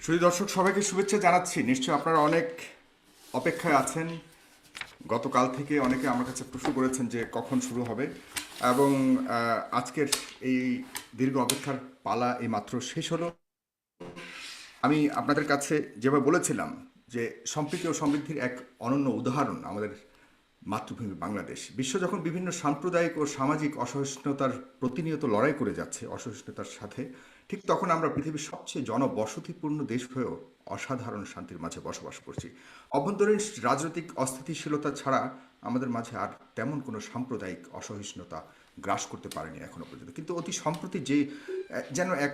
সুধী দর্শক সবাইকে শুভেচ্ছা জানাচ্ছি। নিশ্চয়ই আপনারা অনেক অপেক্ষায় আছেন। গতকাল থেকে অনেকে আমার কাছে প্রশ্ন করেছেন যে কখন শুরু হবে, এবং আজকের এই দীর্ঘ অপেক্ষার পালা এই মাত্র শেষ হলো। আমি আপনাদের কাছে যেভাবে বলেছিলাম যে সম্প্রীতি ও সমৃদ্ধির এক অনন্য উদাহরণ আমাদের মাতৃভূমি বাংলাদেশ। বিশ্ব যখন বিভিন্ন সাম্প্রদায়িক ও সামাজিক অসহিষ্ণুতার প্রতিনিয়ত লড়াই করে যাচ্ছে অসহিষ্ণুতার সাথে, ঠিক তখন আমরা পৃথিবীর সবচেয়ে জনবসতিপূর্ণ দেশ হয়েও অসাধারণ শান্তির মাঝে বসবাস করছি। অভ্যন্তরীণ রাজনৈতিক অস্থিতিশীলতা ছাড়া আমাদের মাঝে আর তেমন কোনো সাম্প্রদায়িক অসহিষ্ণুতা গ্রাস করতে পারেনি এখনো পর্যন্ত। কিন্তু অতি সম্প্রতি যে যেন এক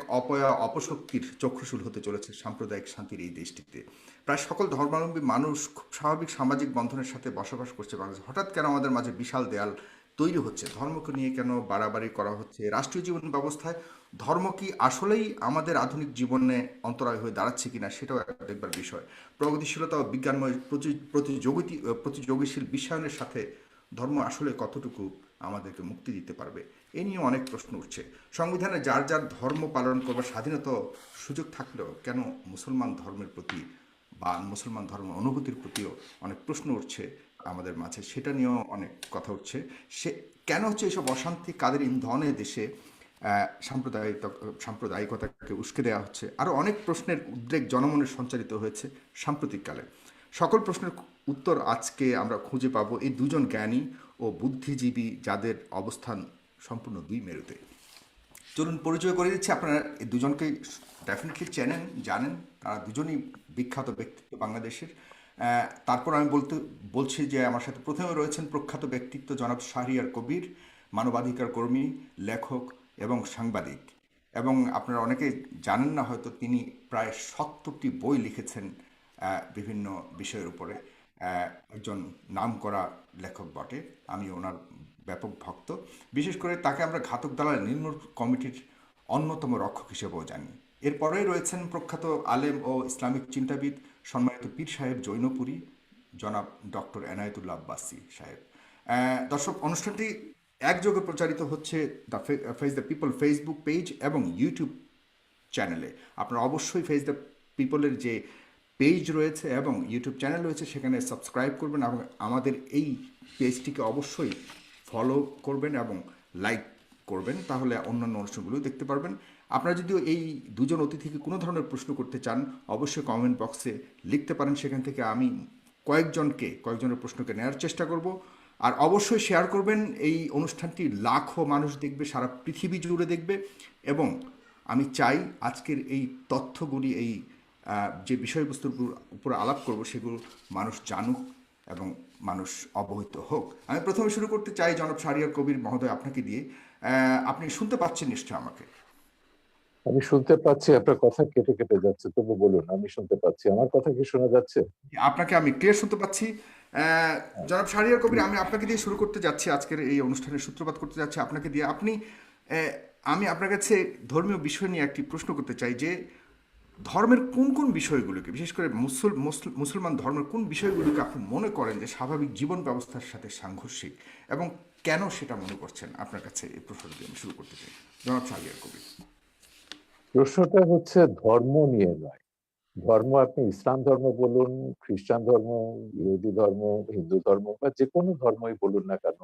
অপশক্তির চক্ষুশূল হতে চলেছে সাম্প্রদায়িক শান্তির এই দেশটিতে। প্রায় সকল ধর্মাবলম্বী মানুষ খুব স্বাভাবিক সামাজিক বন্ধনের সাথে বসবাস করছে বাংলাদেশে। হঠাৎ কেন আমাদের মাঝে বিশাল দেয়াল তৈরি হচ্ছে? ধর্মকে নিয়ে কেন বাড়াবাড়ি করা হচ্ছে? রাষ্ট্রীয় জীবন ব্যবস্থায় ধর্ম কি আসলেই আমাদের আধুনিক জীবনে অন্তরায় হয়ে দাঁড়াচ্ছে কিনা, সেটাও একটা দেখবার বিষয়। প্রগতিশীলতা ও বিজ্ঞানময় প্রতিযোগীশীল বিশ্বায়নের সাথে ধর্ম আসলে কতটুকু আমাদেরকে মুক্তি দিতে পারবে, এ নিয়ে অনেক প্রশ্ন উঠছে। সংবিধানে যার যার ধর্ম পালন করবার স্বাধীনতা সুযোগ থাকলেও কেন মুসলমান ধর্মের প্রতি বা মুসলমান ধর্ম অনুভূতির প্রতিও অনেক প্রশ্ন উঠছে আমাদের মাঝে, সেটা নিয়েও অনেক কথা উঠছে। সে কেন হচ্ছে এইসব অশান্তি, কাদের ইন্ধনে দেশে সাম্প্রদায়িকতাকে উস্কে দেওয়া হচ্ছে? আরও অনেক প্রশ্নের উদ্রেক জনমনে সঞ্চারিত হয়েছে সাম্প্রতিককালে। সকল প্রশ্নের উত্তর আজকে আমরা খুঁজে পাবো এই দুজন জ্ঞানী ও বুদ্ধিজীবী, যাদের অবস্থান সম্পূর্ণ দুই মেরুতে। চলুন পরিচয় করে দিচ্ছি। আপনারা এই দুজনকে ডেফিনেটলি চেনেন, জানেন। তারা দুজনই বিখ্যাত ব্যক্তিত্ব বাংলাদেশের। তারপর আমি বলছি যে আমার সাথে প্রথমে রয়েছেন প্রখ্যাত ব্যক্তিত্ব জনাব শাহরিয়ার কবির, মানবাধিকার কর্মী, লেখক এবং সাংবাদিক। এবং আপনারা অনেকে জানেন না হয়তো, তিনি প্রায় 70টি বই লিখেছেন বিভিন্ন বিষয়ের উপরে। একজন নামকরা লেখক বটে। আমি ওনার ব্যাপক ভক্ত। বিশেষ করে তাকে আমরা ঘাতক দালাল নির্মূল কমিটির অন্যতম রক্ষক হিসেবেও জানি। এরপরেই রয়েছেন প্রখ্যাত আলেম ও ইসলামিক চিন্তাবিদ, সম্মানিত পীর সাহেব জৈনপুরী, জনাব ডক্টর এনায়েতুল্লাহ আব্বাসী সাহেব। দর্শক, অনুষ্ঠানটি একযোগে প্রচারিত হচ্ছে the face the people Facebook page এবং ইউটিউব চ্যানেলে। আপনারা অবশ্যই ফেস দ্য পিপলের যে পেজ রয়েছে এবং ইউটিউব চ্যানেল রয়েছে সেখানে সাবস্ক্রাইব করবেন, এবং আমাদের এই পেজটিকে অবশ্যই ফলো করবেন এবং লাইক করবেন, তাহলে অন্যান্য অনুষ্ঠানগুলো দেখতে পারবেন। আপনারা যদিও এই দুজন অতিথিকে কোনো ধরনের প্রশ্ন করতে চান, অবশ্যই কমেন্ট বক্সে লিখতে পারেন। সেখান থেকে আমি কয়েকজনের প্রশ্নকে নেওয়ার চেষ্টা করব। আর অবশ্যই শেয়ার করবেন। এই অনুষ্ঠানটি লাখো মানুষ দেখবে, সারা পৃথিবী জুড়ে দেখবে। এবং আমি চাই আজকের এই তথ্যগুলি, এই যে বিষয়বস্তুর উপর আলাপ করব, সেগুলো মানুষ জানুক এবং মানুষ অবহিত হোক। আমি প্রথমে শুরু করতে চাই জনাব শাহরিয়ার কবির মহোদয়, আপনাকে দিয়ে। আপনি শুনতে পাচ্ছেন নিশ্চয় আমাকে? আমি শুনতে পাচ্ছি, আপনার কথা কেটে কেটে যাচ্ছে, তবু বলুন। আমি শুনতে পাচ্ছি। আমার কথা কি শোনা যাচ্ছে? আপনাকে আমি ক্লিয়ার শুনতে পাচ্ছি। জনাব শাহরিয়ার কবির, আমি আপনাকে দিয়ে শুরু করতে যাচ্ছি। আজকের এই অনুষ্ঠানের সূত্রপাত করতে যাচ্ছি আপনাকে দিয়ে। আমি আপনার কাছে ধর্মীয় বিষয় নিয়ে একটি প্রশ্ন করতে চাই যে ধর্মের কোন কোন বিষয়গুলোকে, বিশেষ করে মুসলমান ধর্মের কোন বিষয়গুলোকে আপনি মনে করেন যে স্বাভাবিক জীবন ব্যবস্থার সাথে সাংঘর্ষিক, এবং কেন সেটা মনে করছেন? আপনার কাছে এই প্রশ্নটি দিয়ে আমি শুরু করতে চাই, জনাব শাহরিয়ার কবির। প্রশ্নটা হচ্ছে ধর্ম নিয়ে নয়। ধর্ম আপনি ইসলাম ধর্ম বলুন, খ্রিস্টান ধর্ম, ইহুদি ধর্ম, হিন্দু ধর্ম বা যে কোনো ধর্মই বলুন না কেন,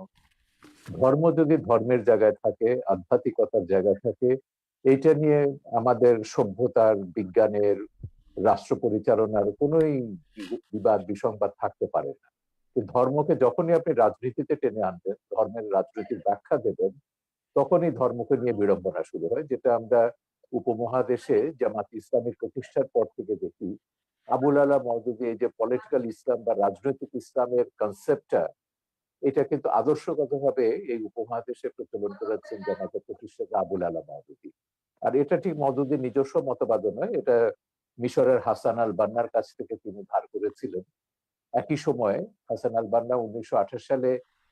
ধর্ম যদি ধর্মের জায়গায় থাকে, আধ্যাত্মিকতার জায়গায় থাকে, এইটা নিয়ে আমাদের সভ্যতার, বিজ্ঞানের, রাষ্ট্র পরিচালনার কোনোই বিবাদ বিসংবাদ থাকতে পারে না। কিন্তু ধর্মকে যখনই আপনি রাজনীতিতে টেনে আনবেন, ধর্মের রাজনীতির ব্যাখ্যা দেবেন, তখনই ধর্মকে নিয়ে বিড়ম্বনা শুরু হয়, যেটা আমরা উপমহাদেশে জামাত ইসলামের প্রতিষ্ঠার পর থেকে দেখি। আবুল আলা মওদুদি এই যে পলিটিক্যাল ইসলাম বা রাজনৈতিক ইসলামের কনসেপ্টটা, এটা কিন্তু আদর্শগতভাবে এই উপমহাদেশে প্রচলন করেছেন জামাতের প্রতিষ্ঠাতা আবুল আলা মওদুদি। আর এটা ঠিক মওদুদির নিজস্ব মতবাদ নয়, এটা মিশরের হাসান আল বান্নার কাছ থেকে তিনি ধার করেছিলেন। একই সময়ে হাসান আল বান্না 1928 সালে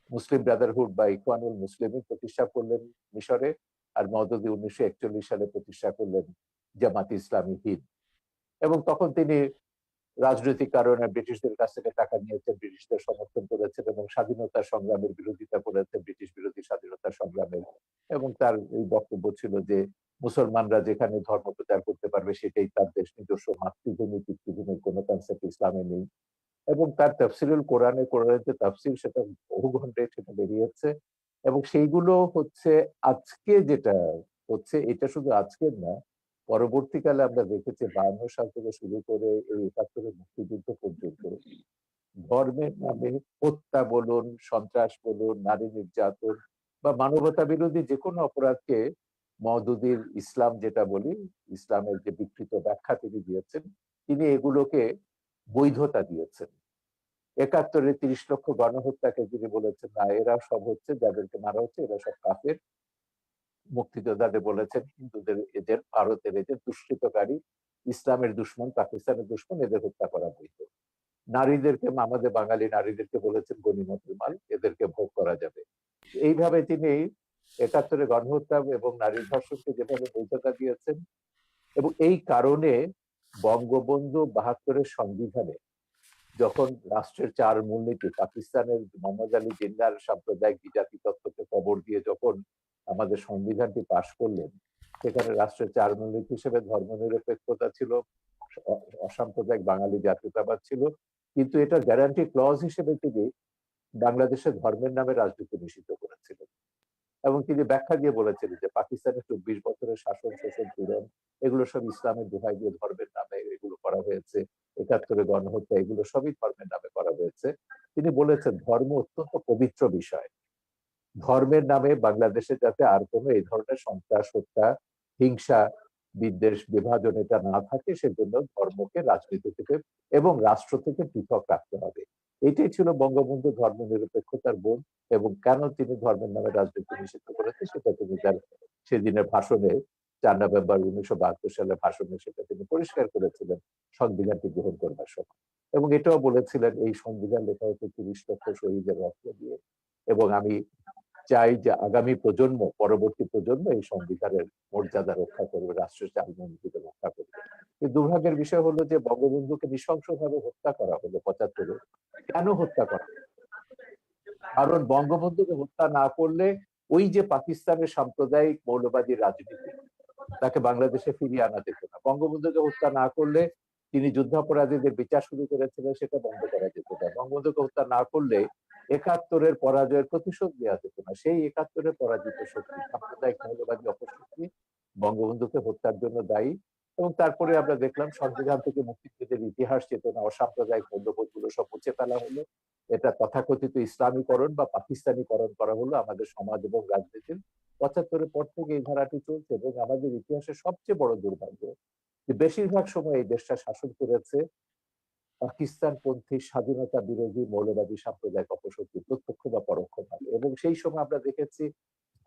মুসলিম ব্রাদারহুড বা ইখওয়ানুল মুসলিমিন প্রতিষ্ঠা করলেন মিশরে, আর মওদুদি 1941 সালে প্রতিষ্ঠা করলেন জামাত ইসলামী হিন্দ। এবং তখন তিনি রাজনৈতিক কারণে ব্রিটিশদের কাছ থেকে টাকা নিয়েছেন, ব্রিটিশদের সমর্থন করেছেন এবং স্বাধীনতা সংগ্রামের বিরোধিতা করেছেন, ব্রিটিশ বিরোধী স্বাধীনতা সংগ্রামের। এবং তার এই বক্তব্য ছিল যে মুসলমানরা যেখানে ধর্ম প্রচার করতে পারবে সেটাই তার দেশ, নিজস্ব মাতৃভূমি পিতৃভূমির কোনো কনসেপ্ট ইসলামে নেই। এবং তার তাফসিরুল কোরআনের যে তাফসির সেটা বহু ঘন্টায় সেটা বেরিয়েছে। এবং সেইগুলো হচ্ছে আজকে যেটা হচ্ছে এটা শুধু আজকের না, পরবর্তীকালে আমরা দেখেছি 52 সাল থেকে শুরু করে এই 71 মুক্তিযুদ্ধ পর্যন্ত ধর্মের নামে হত্যা বলুন, সন্ত্রাস বলুন, নারী নির্যাতন বা মানবতা বিরোধী যে কোনো অপরাধকে মওদুদির ইসলাম যেটা বলি, ইসলামের যে বিকৃত ব্যাখ্যা তিনি দিয়েছেন, তিনি এগুলোকে বৈধতা দিয়েছেন। 71-এ 30 লক্ষ গণহত্যাকে তিনি বলেছেন না, এরা সব হচ্ছে যাদেরকে মারা হচ্ছে এরা সব কাফের। মুক্তিযোদ্ধাদের বলেছেন হিন্দুদের এদের, ভারতের এদের দুষ্কৃতকারী, ইসলামের দুশ্মন, পাকিস্তানের দুশ্মন, এদের হত্যা করা বৈধ। নারীদেরকে, আমাদের বাঙালি নারীদেরকে বলেছেন গনিমতের মাল, এদেরকে ভোগ করা যাবে। এইভাবে তিনি 71-এ গণহত্যা এবং নারী ধর্ষণকে যেভাবে বৈধতা দিয়েছেন, এবং এই কারণে বঙ্গবন্ধু 72-এর সংবিধানে যখন রাষ্ট্রের 4 মূলনীতি, পাকিস্তানের মোহাম্মদ আলী জিন্নাহর সাম্প্রদায়িক বিজাতি তত্ত্বকে কবর দিয়ে যখন আমাদের সংবিধানটি পাশ করলেন, সেখানে রাষ্ট্রের 4 মূলনীতি হিসেবে ধর্মনিরপেক্ষতা ছিল, অসাম্প্রদায়িক বাঙালি জাতীয়তাবাদ ছিল, কিন্তু এটা গ্যারান্টি ক্লজ হিসেবে তিনি বাংলাদেশে ধর্মের নামে রাজনীতি নিষিদ্ধ করেছিলেন। এবং তিনি ব্যাখ্যা দিয়ে বলেছিলেন যে পাকিস্তানের 24 বছরের শাসন, শোষণ, পীড়ন এগুলো সব ইসলামের দোহাই দিয়ে ধর্মের নামে এগুলো করা হয়েছে, 71-এ গণহত্যা এগুলো সবই ধর্মের নামে করা হয়েছে। তিনি বলেছেন ধর্ম অত্যন্ত পবিত্র বিষয়, ধর্মের নামে বাংলাদেশে যাতে আর কোনো এই ধরনের সন্ত্রাস, হত্যা, হিংসা, বিদ্বেষ, বিভাজন এটা না থাকে সেজন্য ধর্মকে রাজনীতি থেকে এবং রাষ্ট্র থেকে পৃথক রাখতে হবে। এটাই ছিল বঙ্গবন্ধু ধর্ম নিরপেক্ষতার বোধ। এবং কেন তিনি ধর্মের নামে রাজনীতি নিষিদ্ধ করেছেন সেটা তিনি তার সেদিনের ভাষণে 4 নভেম্বর 1972 সালে ভাষণে সেটা তিনি পরিষ্কার করেছিলেন সংবিধানটি গ্রহণ করবার সময়। এবং এটাও বলেছিলেন এই সংবিধান লেখা হচ্ছে 30 লক্ষ শহীদের রক্ত দিয়ে, এবং আমি চাই যে আগামী প্রজন্ম, পরবর্তী প্রজন্ম এই সংবিধানের মর্যাদা রক্ষা করবে, রাষ্ট্রের সার্বভৌমত্ব রক্ষা করবে। কিন্তু দুর্ভাগ্যের বিষয় হলো যে বঙ্গবন্ধুকে নৃশংসভাবে হত্যা করা হলো 75-এ। কেন হত্যা করা? কারণ বঙ্গবন্ধুকে হত্যা না করলে ওই যে পাকিস্তানের সাম্প্রদায়িক মৌলবাদী রাজনীতি, তাকে বাংলাদেশে ফিরিয়ে আনা যেত না। বঙ্গবন্ধুকে হত্যা না করলে তিনি যুদ্ধাপরাধীদের বিচার শুরু করেছিলেন, সেটা বন্ধ করা যেত না। বঙ্গবন্ধুকে হত্যা না করলে 71-এর পরাজয়ের প্রতিশোধ নেওয়া যেত না। সেই 71-এর পরাজিত শক্তি, সাম্প্রদায়িক মৌলবাদী অপশক্তি বঙ্গবন্ধুকে হত্যার জন্য দায়ী। এবং তারপরে আমরা দেখলাম সংবিধান থেকে মুক্তিযুদ্ধের ইতিহাস চেতনা, অসাম্প্রদায়িক মূল্যবোধগুলো সব মুছে ফেলা হলো। এটা তথাকথিত ইসলামীকরণ বা পাকিস্তানিকরণ করা হলো আমাদের সমাজ এবং রাজনীতির। 75-এর পর থেকে এই ধারাটি চলছে এবং আমাদের ইতিহাসের সবচেয়ে বড় দুর্ভাগ্য যে বেশিরভাগ সময় এই দেশটা শাসন করেছে পাকিস্তানপন্থী স্বাধীনতা বিরোধী মৌলবাদী সাম্প্রদায়িক অপশক্তি, প্রত্যক্ষ বা পরোক্ষভাবে। এবং সেই সময় আমরা দেখেছি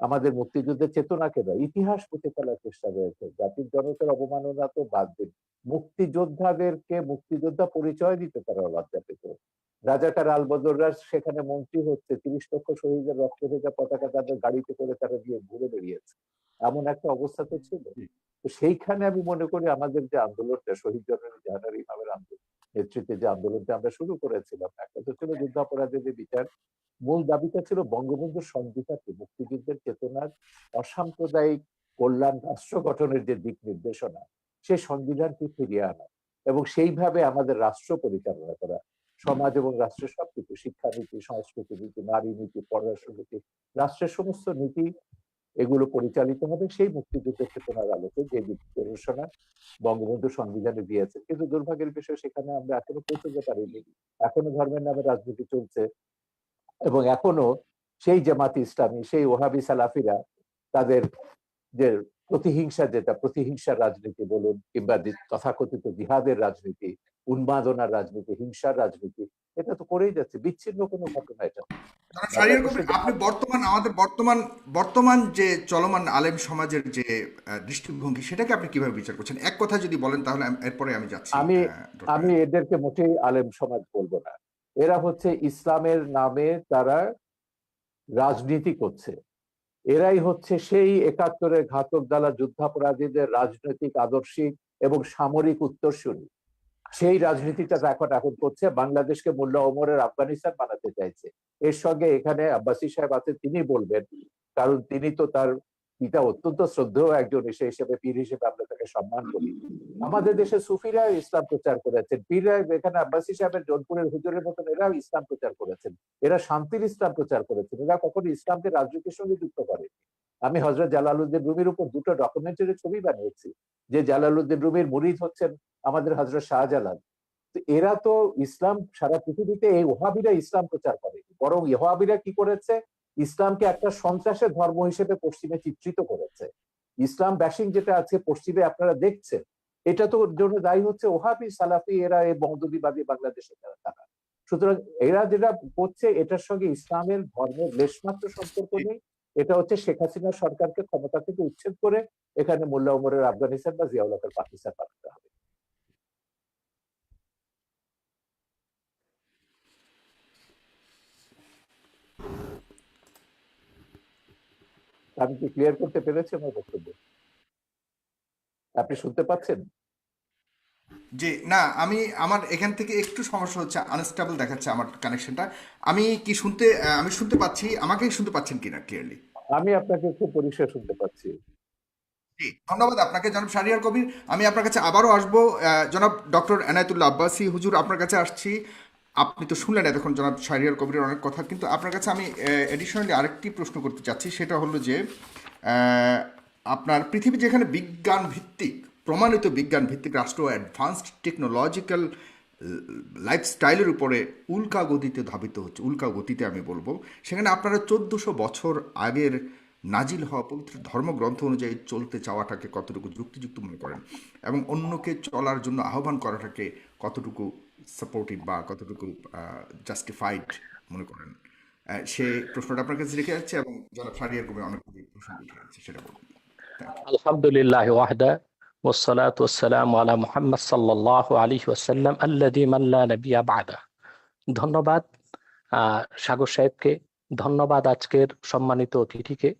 আমাদের মুক্তিযুদ্ধের চেতনাকে নয়, ইতিহাস মুছে ফেলার চেষ্টা হয়েছে। জাতির জনকের অবমাননা তো বাদ দিন, মুক্তিযোদ্ধাদেরকে মুক্তিযোদ্ধা পরিচয় দিতে তারা লজ্জা পেত। রাজাকার আলবদররা সেখানে মন্ত্রী হচ্ছে, 30 লক্ষ শহীদের রক্তে ভেজা পতাকা তাদের গাড়িতে করে তারা দিয়ে ঘুরে বেরিয়েছে, এমন একটা অবস্থা তো ছিল। তো সেইখানে আমি মনে করি আমাদের যে আন্দোলনটা, শহীদ জননী জাহানারা ইমামের আন্দোলন নেতৃত্বে যে আন্দোলনটা আমরা শুরু করেছিলাম, একটা তো ছিল যুদ্ধাপরাধীদের বিচার, মূল দাবিটা ছিল বঙ্গবন্ধুর সংবিধানকে, মুক্তিযুদ্ধের চেতনার অসাম্প্রদায়িক কল্যাণ রাষ্ট্র গঠনের যে দিক নির্দেশনা, সেই সংবিধানকে ফিরিয়ে আনা এবং সেইভাবে আমাদের রাষ্ট্র পরিচালনা করা, সমাজ এবং রাষ্ট্রের সবকিছু, শিক্ষানীতি, সংস্কৃতি নীতি, নারী নীতি, পররাষ্ট্র নীতি, রাষ্ট্রের সমস্ত নীতি এগুলো পরিচালিত হবে সেই মুক্তিযুদ্ধের চেতনার আলোকে, যে দিক নির্দেশনা বঙ্গবন্ধু সংবিধানে দিয়েছে। কিন্তু দুর্ভাগ্যের বিষয় সেখানে আমরা এখনো পৌঁছতে পারিনি। এখনো ধর্মের নামে রাজনীতি চলছে এবং এখনো সেই জামাতে ইসলামী, সেই ওহাবি সালাফিরা তাদের যে প্রতিহিংসা, যেটা প্রতিহিংসার রাজনীতি বলুন কিংবা তথাকথিত জিহাদের রাজনীতি, উন্মাদনার রাজনীতি, হিংসার রাজনীতি, এটা তো করেই যাচ্ছে, বিচ্ছিন্ন কোনো ঘটনা এটা। আপনি আমাদের বর্তমান যে চলমান আলেম সমাজের যে দৃষ্টিভঙ্গি, সেটাকে আপনি কিভাবে বিচার করছেন? এক কথা যদি বলেন তাহলে এরপরে আমি যাচ্ছি। আমি আমি এদেরকে মোটেই আলেম সমাজ বলবো না। এরা হচ্ছে ইসলামের নামে তারা রাজনীতি করছে। এরাই হচ্ছে সেই 71-এর ঘাতক দালা যুদ্ধাপরাধীদের রাজনৈতিক, আদর্শিক এবং সামরিক উত্তরসূরি। সেই রাজনীতিটা এখন এখন করছে, বাংলাদেশকে মোল্লা ওমরের আফগানিস্তান বানাতে চাইছে। এর সঙ্গে এখানে আব্বাসী সাহেব আছেন, তিনি বলবেন, কারণ তিনি তো তার পিতা অত্যন্ত শ্রদ্ধেয় একজন, সে হিসেবে পীর হিসেবে আমরা তাকে সম্মান করি। আমাদের দেশে সুফিরা ইসলাম প্রচার করেছেন, পীররা এখানে আব্বাসী সাহেবের জোনপুরের হুজুরের মতন এরাও ইসলাম প্রচার করেছেন, এরা শান্তির ইসলাম প্রচার করেছেন, এরা কখনো ইসলামকে রাজনীতির সঙ্গে যুক্ত করেন। আমি হযরত জালালউদ্দিন রুমির উপর দুটো ডকুমেন্টারি ছবি বানিয়েছি, যে জালালউদ্দিন রুমির মুরিদ হচ্ছেন আমাদের হযরত শাহজালাল। তো এরা তো ইসলাম সারা পৃথিবীতে, এই ওহাবিরা ইসলাম প্রচার করে, বরং ওহাবিরা কি করেছে, ইসলামকে একটা সন্ত্রাসের ধর্ম হিসেবে পশ্চিমে চিত্রিত করেছে। ইসলাম ব্যাশিং যেটা আছে পশ্চিমে আপনারা দেখছেন, এটা তো জন্য দায়ী হচ্ছে ওহাবি সালাফি, এরা এই মহদুদিবাদী বাংলাদেশে তারা। সুতরাং এরা যেটা করছে এটার সঙ্গে ইসলামের ধর্মের লেশমাত্র সম্পর্ক নেই। এটা হচ্ছে শেখ হাসিনা সরকারকে ক্ষমতা থেকে উচ্ছেদ করে এখানে মোল্লা ওমরের আফগানিস্তান বা জিয়াউল হকের পাকিস্তান বানাতে হবে। আমি কি ক্লিয়ার করতে পেরেছি আমার বক্তব্য? আপনি শুনতে পাচ্ছেন? যে না, আমার এখান থেকে একটু সমস্যা হচ্ছে, আনস্টেবল দেখাচ্ছে আমার কানেকশনটা। আমি শুনতে পাচ্ছি, আমাকেই শুনতে পাচ্ছেন কিনা ক্লিয়ারলি? আমি আপনাকে খুব পরিষ্কার শুনতে পাচ্ছি। জি, ধন্যবাদ আপনাকে জনাব শাহরিয়ার কবির। আমি আপনার কাছে আবারও আসবো। জনাব ডক্টর এনায়েতুল্লাহ আব্বাসী হুজুর, আপনার কাছে আসছি। আপনি তো শুনলেন এতক্ষণ জনাব শাহরিয়ার কবিরের অনেক কথা, কিন্তু আপনার কাছে আমি এডিশনালি আরেকটি প্রশ্ন করতে চাচ্ছি। সেটা হলো যে আহ, আপনার পৃথিবী যেখানে বিজ্ঞান ভিত্তিক, প্রমাণিত বিজ্ঞান ভিত্তিক রাষ্ট্র, অ্যাডভান্সড টেকনোলজিক্যাল লাইফস্টাইলের উপরে উল্কা গতিতে ধাবিত হচ্ছে, উল্কা গতিতে আমি বলবো, সেখানে আপনারা 1400 বছর আগের নাজিল হওয়া পবিত্র ধর্মগ্রন্থ অনুযায়ী চলতে চাওয়াটাকে কতটুকু যুক্তিযুক্ত মনে করেন, এবং অন্যকে চলার জন্য আহ্বান করাটাকে কতটুকু সাপোর্টিভ বা কতটুকু জাস্টিফাইড মনে করেন? সে প্রশ্নটা আপনার কাছে রেখে যাচ্ছে, এবং জনাব শাহরিয়ার কবির অনেক প্রশ্ন উঠে যাচ্ছে, সেটা বলুন। Thank you. আলহামদুলিল্লাহ ওয়াহদা والصلاة والسلام على محمد صلى الله عليه وسلم الذي من لا نبي بعده। ধন্যবাদ সাগর সাহেবকে, ধন্যবাদ আজকের সম্মানিত অতিথিকে,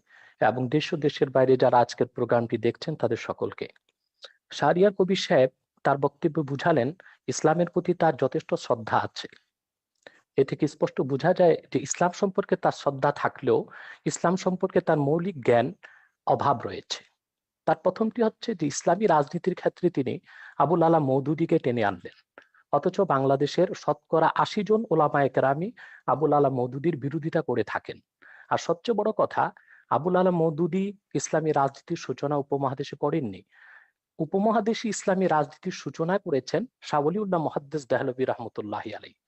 এবং দেশ ও দেশের বাইরে যারা আজকের প্রোগ্রামটি দেখছেন তাদের সকলকে। শাহরিয়ার কবির সাহেব তার বক্তব্যে বুঝালেন ইসলামের প্রতি তার যথেষ্ট শ্রদ্ধা আছে। এ থেকে স্পষ্ট বোঝা যায় যে ইসলাম সম্পর্কে তার শ্রদ্ধা থাকলেও ইসলাম সম্পর্কে তার মৌলিক জ্ঞান অভাব রয়েছে। তার প্রথমটি হচ্ছে যে ইসলামী রাজনীতির ক্ষেত্রে তিনি আবুল আলা মওদুদীকে টেনে আনলেন, অথচ বাংলাদেশের শতকরা ৮০ জন ওলামায়ে কেরামি আবুল আলা মওদুদীর বিরোধিতা করে থাকেন। আর সবচেয়ে বড় কথা, আবুল আলা মওদুদী ইসলামী রাজনীতির সূচনা উপমহাদেশে করেননি। উপমহাদেশে ইসলামী রাজনীতির সূচনা করেছেন শাহ ওলিউল্লাহ মুহাদ্দিস দেহলভী রহমতুল্লাহি আলাইহি,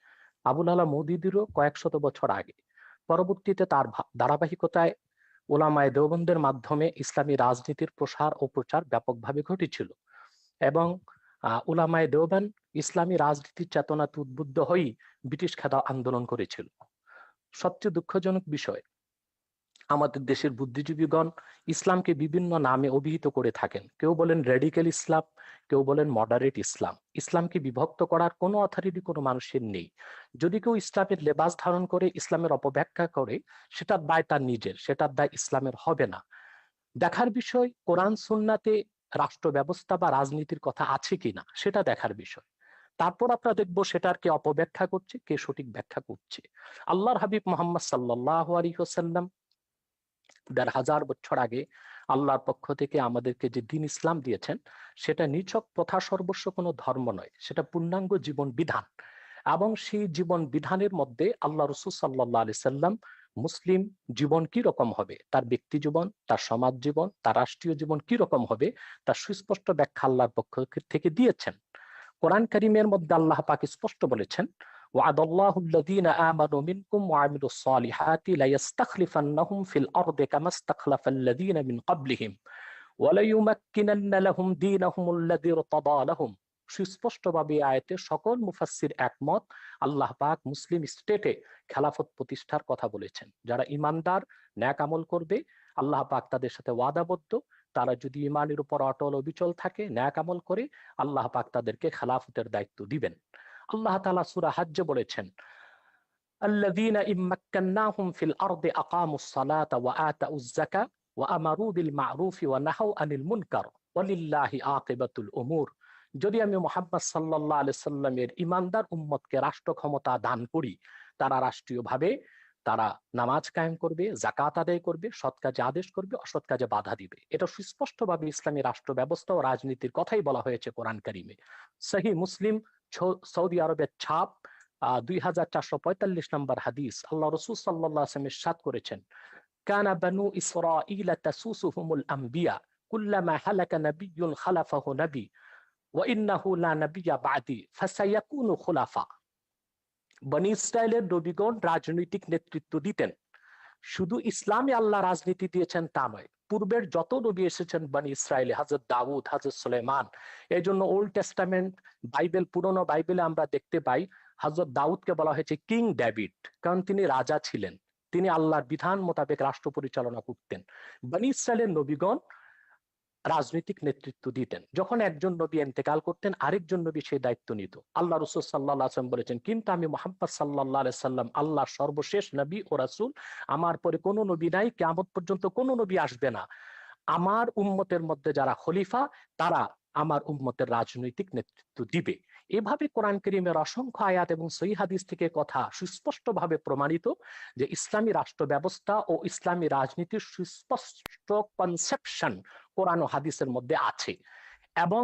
আবুল আলা মওদুদীরও কয়েক শত বছর আগে। পরবর্তীতে তার ধারাবাহিকতায় ওলামায়ে দেওবন্দের মাধ্যমে ইসলামী রাজনীতির প্রসার ও প্রচার ব্যাপকভাবে ঘটেছিল, এবং উলামায়ে দেওবন্দ ইসলামী রাজনীতির চেতনাতে উদ্বুদ্ধ হয়েই ব্রিটিশ খেদা আন্দোলন করেছিল। সবচেয়ে দুঃখজনক বিষয়, আমাদের দেশের বুদ্ধিজীবীগণ ইসলামকে বিভিন্ন নামে অভিহিত করে থাকেন। কেউ বলেন রেডিক্যাল ইসলাম, কেউ বলেন মডারেট ইসলাম। ইসলামকে বিভক্ত করার কোনো অথরিটি কোনো মানুষের নেই। যদি কেউ ইসলামের লেবাস ধারণ করে ইসলামের অপব্যাখ্যা করে, সেটার দায় তার নিজের, সেটার দায় ইসলামের হবে না। দেখার বিষয় কোরআন সুন্নাতে রাষ্ট্র ব্যবস্থা বা রাজনীতির কথা আছে কিনা, সেটা দেখার বিষয়। তারপর আমরা দেখবো সেটার কে অপব্যাখ্যা করছে, কে সঠিক ব্যাখ্যা করছে। আল্লাহর হাবিব মোহাম্মদ সাল্লাল্লাহু আলাইহি ওয়াসাল্লাম ১,৫০০ বছর আগে আল্লাহর পক্ষ থেকে আমাদেরকে যে দিন ইসলাম দিয়েছেন, সেটা নিছক প্রথা সর্বস্ব কোনো ধর্ম নয়, সেটা পূর্ণাঙ্গ জীবন বিধান। এবং সেই জীবন বিধানের মধ্যে আল্লাহ রাসূল সাল্লাল্লাহু আলাইহি সাল্লাম মুসলিম জীবন কি রকম হবে, তার ব্যক্তি জীবন, তার সমাজ জীবন, তার রাষ্ট্রীয় জীবন কি রকম হবে, তার সুস্পষ্ট ব্যাখ্যা আল্লাহর পক্ষ থেকে দিয়েছেন। কোরআন কারীমের মধ্যে আল্লাহ পাক স্পষ্ট বলেছেন, وعد الله الذين آمنوا منكم وعملوا الصالحات ليستخلفنهم في الأرض كما استخلف الذين من قبلهم وليمكنن لهم دينهم الذي ارتضى لهم। সুস্পষ্টভাবে আয়াতে সকল মুফাসসির একমত, আল্লাহ পাক মুসলিম স্টেটে খেলাফত প্রতিষ্ঠার কথা বলেছেন। যারা ইমানদার, ন্যাক আমল করবে, আল্লাহ পাক তাদের সাথে ওয়াদাবদ্ধ। তারা যদি ইমানের উপর অটল অবিচল থাকে, ন্যাক আমল করে, আল্লাহ পাক তাদেরকে খেলাফতের দায়িত্ব দিবেন। আল্লাহ তাআলা সূরা হজ্জে বলেছেন, আল্লাযীনা ইম্মাক্কান্নাহুম ফিল আরদি আকামুস সালাতা ওয়া আতাউয যাকা ওয়া আমারু বিল মা'রুফি ওয়া নাহাউ আনিল মুনকার ওয়ালিল্লাহি আকিবাতুল উমুর। যদি আমি মোহাম্মদ সাল্লাল্লাহু আলাইহি সাল্লামের ইমানদার উম্মতকে রাষ্ট্র ক্ষমতা দান করি, তারা রাষ্ট্রীয়ভাবে তারা নামাজ কায়েম করবে, যাকাত আদায় করবে, সৎ কাজে আদেশ করবে, অসৎ কাজে বাধা দিবে। এটা সুস্পষ্টভাবে ইসলামী রাষ্ট্র ব্যবস্থা ও রাজনীতির কথাই বলা হয়েছে কোরআন কারিমে। সহিহ মুসলিম, সৌদি আরবের ছাপ, 2445 নম্বর হাদিস, আল্লাহ রাসূল সাল্লাল্লাহু আলাইহি ওয়াসাল্লাম ইরশাদ করেছেন, কানা বানু ইসরাঈল তাসুসুহুমুল আম্বিয়া কুল্লামা হালাকা নাবিয়্যুন খালাফাহু নবী ওয়া ইন্নাহু লা নাবিয়্যা বা'দি ফাসায়াকুনু খুলাফা। বনি ইসরায়েলের নবীগণ রাজনৈতিক নেতৃত্ব দিতেন। শুধু ইসলামে আল্লাহ রাজনীতি দিয়েছেন তা নয়, পূর্বের যত নবী এসেছেন বনি ইসরায়েলে, হযরত দাউদ, হযরত সুলাইমান। এই জন্য ওল্ড টেস্টামেন্ট বাইবেল, পুরনো বাইবেলে আমরা দেখতে পাই হযরত দাউদকে বলা হয়েছে কিং ডেভিড, কারণ তিনি রাজা ছিলেন, তিনি আল্লাহর বিধান মোতাবেক রাষ্ট্র পরিচালনা করতেন। বনি ইসরায়েলের নবীগণ রাজনৈতিক নেতৃত্ব দিতেন। যখন একজন নবী ইন্তেকাল করতেন, আরেকজন নবী সেই দায়িত্ব নিত। আল্লাহ রাসূল সাল্লাল্লাহু আলাইহি ওয়াসাল্লাম বলেছেন, কিন্তু আমি মুহাম্মদ সাল্লাল্লাহু আলাইহি সাল্লাম আল্লাহর সর্বশেষ নবী ও রাসূল, আমার পরে কোনো নবী নাই, কিয়ামত পর্যন্ত কোনো নবী আসবে না। আমার উম্মতের মধ্যে যারা খলিফা, তারা আমার উম্মতের রাজনৈতিক নেতৃত্ব দিবে। এভাবে কোরআন কারীমের অসংখ্য আয়াত এবং সহিহ হাদিস থেকে কথা সুস্পষ্টভাবে প্রমাণিত যে ইসলামী রাষ্ট্র ব্যবস্থা ও ইসলামী রাজনীতির সুস্পষ্ট কনসেপশন কোরআন ও হাদিসের মধ্যে আছে। এবং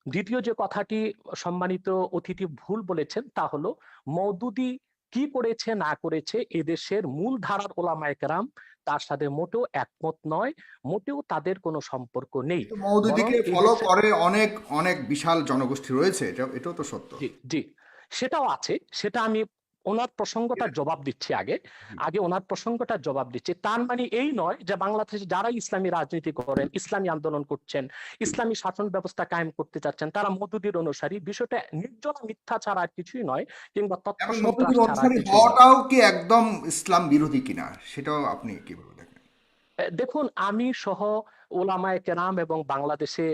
দ্বিতীয় যে কথাটি সম্মানিত অতিথি ভুল বলেছেন, তা হলো মওদুদি কি করেছে না করেছে এদেশের মূল ধারার ওলামায়ে কেরাম তার সাথে মোটেও একমত নয়, মোটেও তাদের কোনো সম্পর্ক নেই। কিন্তু বরং মওদুদিকে ফলো এদেশে, করে অনেক অনেক বিশাল জনগোষ্ঠী রয়েছে, এটাও তো সত্য। জি জি, সেটাও আছে, সেটা আমি ওনার প্রসঙ্গটার জবাব দিচ্ছি আগে। জি। ওনার প্রসঙ্গটার জবাব দিচ্ছি। তার মানে এই নয় যে বাংলাদেশে যারা ইসলামী রাজনীতি করেন, ইসলামী আন্দোলন করছেন, ইসলামী শাসন ব্যবস্থা কায়েম করতে চাচ্ছেন, তারা মওদুদির অনুসারী। বিষয়টা নির্জলা মিথ্যা ছাড়া আর কিছুই নয়, কিংবা তথ্য এবং সন্ত্রাস মওদুদির ছাড়া আর অনুসারী কিছুই নয়। হওয়াটাও কি একদম ইসলাম বিরোধী কিনা, সেটাও আপনি কিভাবে দেখেন? দেখুন, আমি সহ ওলামায়ে কেরাম এবং বাংলাদেশে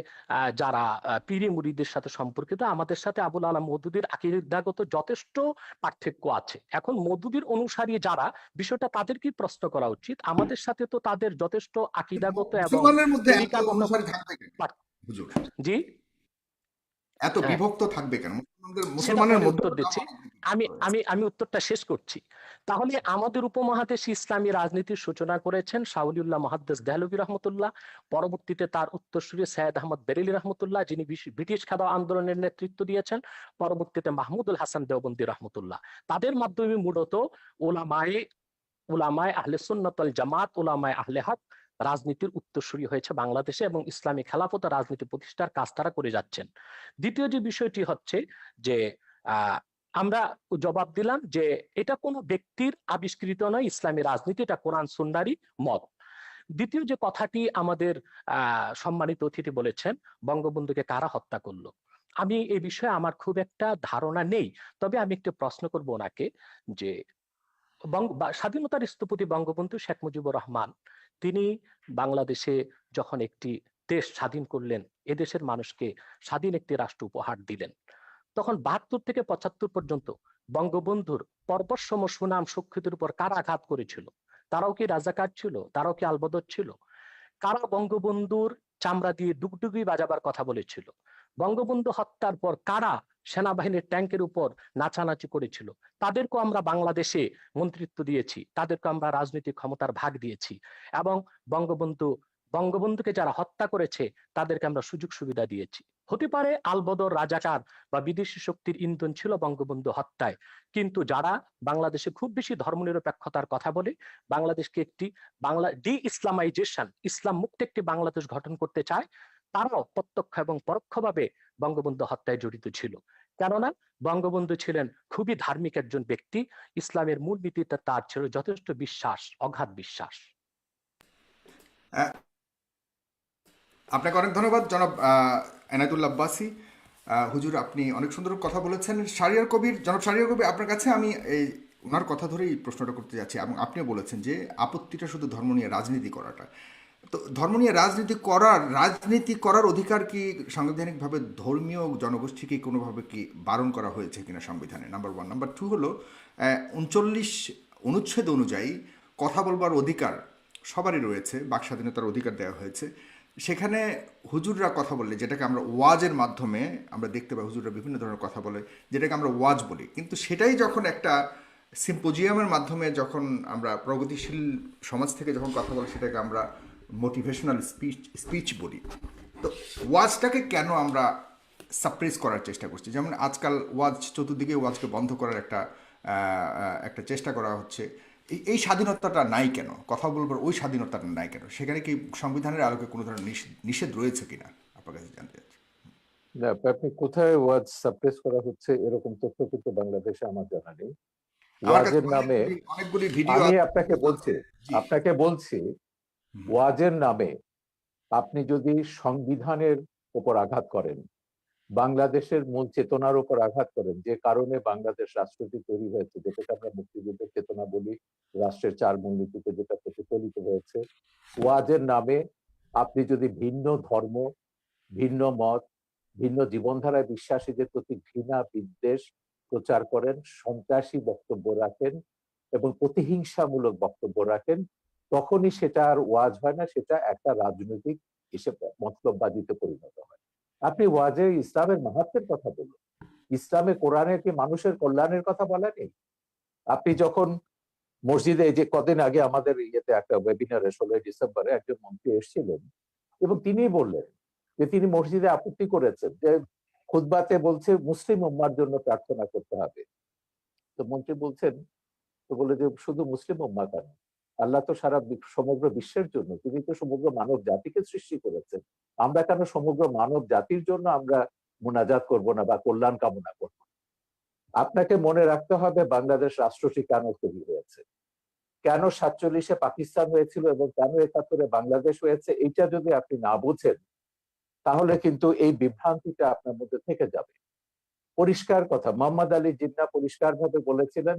যারা পীরি মুরিদের সাথে সম্পর্কিত, আমাদের সাথে আবুল আলা মওদুদির আকীদাগত যথেষ্ট পার্থক্য আছে। এখন মওদুদির অনুসারী যারা, বিষয়টা তাদেরকেই প্রশ্ন করা উচিত। আমাদের সাথে তো তাদের যথেষ্ট আকীদাগত এবং মুসলমানের মধ্যে এত তরিকাগত অনুসারী থাকবে কেন পার্থ- হুজুর? জি, এত হ্যাঁ, বিভক্ত থাকবে কেন সেটা মুসলমানের পরে মধ্যে? উত্তর দিচ্ছি। আমি আমি আমি উত্তরটা শেষ করছি। তাহলে আমাদের উপমহাদেশে ইসলামী রাজনীতির সূচনা করেছেন শাওলিউল্লাহ মুহাদ্দিস দেহলভী রহমতুল্লাহ, পরবর্তীতে তার উত্তরসূরি সৈয়দ আহমদ বেরেলী রহমতুল্লাহ, যিনি ব্রিটিশ খেলাফত আন্দোলনের নেতৃত্ব দিয়েছেন, পরবর্তীতে মাহমুদুল হাসান দেওবন্দি রহমতুল্লাহ। তাদের মাধ্যমে মূলত ওলামায়ে উলামায়ে আহলে সুন্নাত ওয়াল জামাত, উলামায়ে আহলে হক রাজনীতির উত্তরসূরি হয়েছে বাংলাদেশে, এবং ইসলামী খেলাফত রাজনীতি প্রতিষ্ঠার কাজ তারা করে যাচ্ছেন। দ্বিতীয় যে বিষয়টি হচ্ছে যে আহ, আমরা জবাব দিলাম যে এটা কোনো ব্যক্তির আবিষ্কৃত নয়, ইসলামী রাজনীতি এটা কোরআন সুন্নাহরই মত। দ্বিতীয় যে কথাটি আমাদের সম্মানিত অতিথি বলেছেন, বঙ্গবন্ধুকে কারা হত্যা করলো, আমি এই বিষয়ে আমার খুব একটা ধারণা নেই। তবে আমি একটু প্রশ্ন করব ওনাকে যে স্বাধীনতার স্থপতি বঙ্গবন্ধু শেখ মুজিবুর রহমান, তিনি বাংলাদেশে যখন একটি দেশ স্বাধীন করলেন, এদেশের মানুষকে স্বাধীন একটি রাষ্ট্র উপহার দিলেন, তখন ৭২ থেকে ৭৫ পর্যন্ত বঙ্গবন্ধুর পর্বতসম সুনাম সুখ্যাতির উপর কারা আঘাত করেছিল? তারাও কি রাজাকার ছিল? তারাও কি আলবদর ছিল? কারা বঙ্গবন্ধুর চামড়া দিয়ে ডুগডুগি বাজাবার কথা বলেছিল? বঙ্গবন্ধু হত্যার পর কারা সেনাবাহিনীর ট্যাঙ্কের উপর নাচানাচি করেছিল? তাদেরকেও আমরা বাংলাদেশে মন্ত্রিত্ব দিয়েছি, তাদেরকে আমরা রাজনৈতিক ক্ষমতার ভাগ দিয়েছি, এবং বঙ্গবন্ধুকে যারা হত্যা করেছে তাদেরকে আমরা সুযোগ সুবিধা দিয়েছি। হতে পারে আলবদর, রাজাকার বা বিদেশি শক্তির ইন্ধন ছিল বঙ্গবন্ধু হত্যায়, কিন্তু যারা বাংলাদেশে খুব বেশি ধর্মনিরপেক্ষতার কথা বলে, বাংলাদেশকে একটি ডি ইসলামাইজেশন, ইসলাম মুক্ত একটি বাংলাদেশ গঠন করতে চায়, তারাও প্রত্যক্ষ এবং পরোক্ষভাবে বঙ্গবন্ধু হত্যায় জড়িত ছিল। কেননা বঙ্গবন্ধু ছিলেন খুবই ধার্মিক একজন ব্যক্তি, ইসলামের মূলনীতিতে তার ছিল যথেষ্ট বিশ্বাস, অগাধ বিশ্বাস। আহ, আপনাকে অনেক ধন্যবাদ জনাব এনায়েতুল্লাহ আব্বাসী। হুজুর, আপনি অনেক সুন্দর কথা বলেছেন। জনাব শাহরিয়ার কবির, আপনার কাছে আমি এই ওনার কথা ধরেই প্রশ্নটা করতে যাচ্ছি, এবং আপনিও বলেছেন যে আপত্তিটা শুধু ধর্ম নিয়ে রাজনীতি করাটা। তো ধর্ম নিয়ে রাজনীতি করার অধিকার কি সাংবিধানিকভাবে ধর্মীয় জনগোষ্ঠীকে কোনোভাবে কি বারণ করা হয়েছে কিনা সংবিধানে? Number one. নাম্বার টু হলো ৩৯ অনুচ্ছেদ অনুযায়ী কথা বলবার অধিকার সবারই রয়েছে, বাক স্বাধীনতার অধিকার দেওয়া হয়েছে। সেখানে হুজুররা কথা বললে, যেটাকে আমরা ওয়াজের মাধ্যমে আমরা দেখতে পাই, হুজুররা বিভিন্ন ধরনের কথা বলে, যেটাকে আমরা ওয়াজ বলি, কিন্তু সেটাই যখন একটা সিম্পোজিয়ামের মাধ্যমে যখন আমরা প্রগতিশীল সমাজ থেকে যখন কথা বলি, সেটাকে আমরা মোটিভেশনাল স্পিচ বলি। তো ওয়াজটাকে কেন আমরা সাপ্রেস করার চেষ্টা করছি? যেমন আজকাল ওয়াজ, চতুর্দিকে ওয়াজকে বন্ধ করার একটা চেষ্টা করা হচ্ছে। এই স্বাধীনতাটা নাই কেন? কথা বলবার ওই স্বাধীনতাটা নাই কেন? সেখানে কি সংবিধানের আলোকে কোনো ধরনের নিষেধ রয়েছে কিনা আপনার কাছে জানতে চাচ্ছি। না, আপনি কোথায় ওয়াজ সাপ্রেস করা হচ্ছে এরকম তথ্য কিন্তু বাংলাদেশে আমার জানা নেই। আমার কাছে ওয়াজের নামে অনেকগুলি ভিডিও আমি আছে। জি। আপনাকে বলছি ওয়াজের নামে আপনি যদি সংবিধানের উপর আঘাত করেন, বাংলাদেশের মূল চেতনার উপর আঘাত করেন, যে কারণে বাংলাদেশ রাষ্ট্রটি তৈরি হয়েছে, যেটাকে আমরা মুক্তিযুদ্ধের চেতনা বলি, রাষ্ট্রের 4 মূলনীতিতে যেটা প্রতিফলিত হয়েছে, ওয়াজের নামে আপনি যদি ভিন্ন ধর্ম, ভিন্ন মত, ভিন্ন জীবনধারায় বিশ্বাসীদের প্রতি ঘৃণা বিদ্বেষ প্রচার করেন, সন্ত্রাসী বক্তব্য রাখেন এবং প্রতিহিংসামূলক বক্তব্য রাখেন, তখনই সেটা আর ওয়াজ হয় না, সেটা একটা রাজনৈতিক হিসেবে মতলববাজিতে পরিণত হয়। আপনি ওয়াজে ইসলামের মাহাত্ম্যের কথা বলুন, ইসলামে কোরআনে কি মানুষের কল্যাণের কথা বলা নেই? আপনি যখন মসজিদে, এই যে কদিন আগে আমাদের ইয়েতে একটা ওয়েবিনারে 16 ডিসেম্বরে একজন মন্ত্রী এসেছিলেন এবং তিনি বললেন যে তিনি মসজিদে আপত্তি করেছেন যে খুতবাতে বলছে মুসলিম উম্মার জন্য প্রার্থনা করতে হবে। তো মন্ত্রী বলছেন, তো বলে যে শুধু মুসলিম উম্মা কেন, আল্লাহ তো সারা সমগ্র বিশ্বের জন্য, তিনি তো সমগ্র মানব জাতিকে সৃষ্টি করেছেন, আমরা কেন সমগ্র মানব জাতির জন্য আমরা মুনাজাত করব না বা কল্যাণ কামনা করব? আপনাকে মনে রাখতে হবে বাংলাদেশ রাষ্ট্রটি কেন তৈরি হয়েছে, কেন 47-এ পাকিস্তান হয়েছিল এবং কেন 71-এ বাংলাদেশ হয়েছে। এইটা যদি আপনি না বুঝেন তাহলে কিন্তু এই বিভ্রান্তিটা আপনার মধ্যে থেকে যাবে। পরিষ্কার কথা, মোহাম্মদ আলী জিন্নাহ পরিষ্কারভাবে বলেছিলেন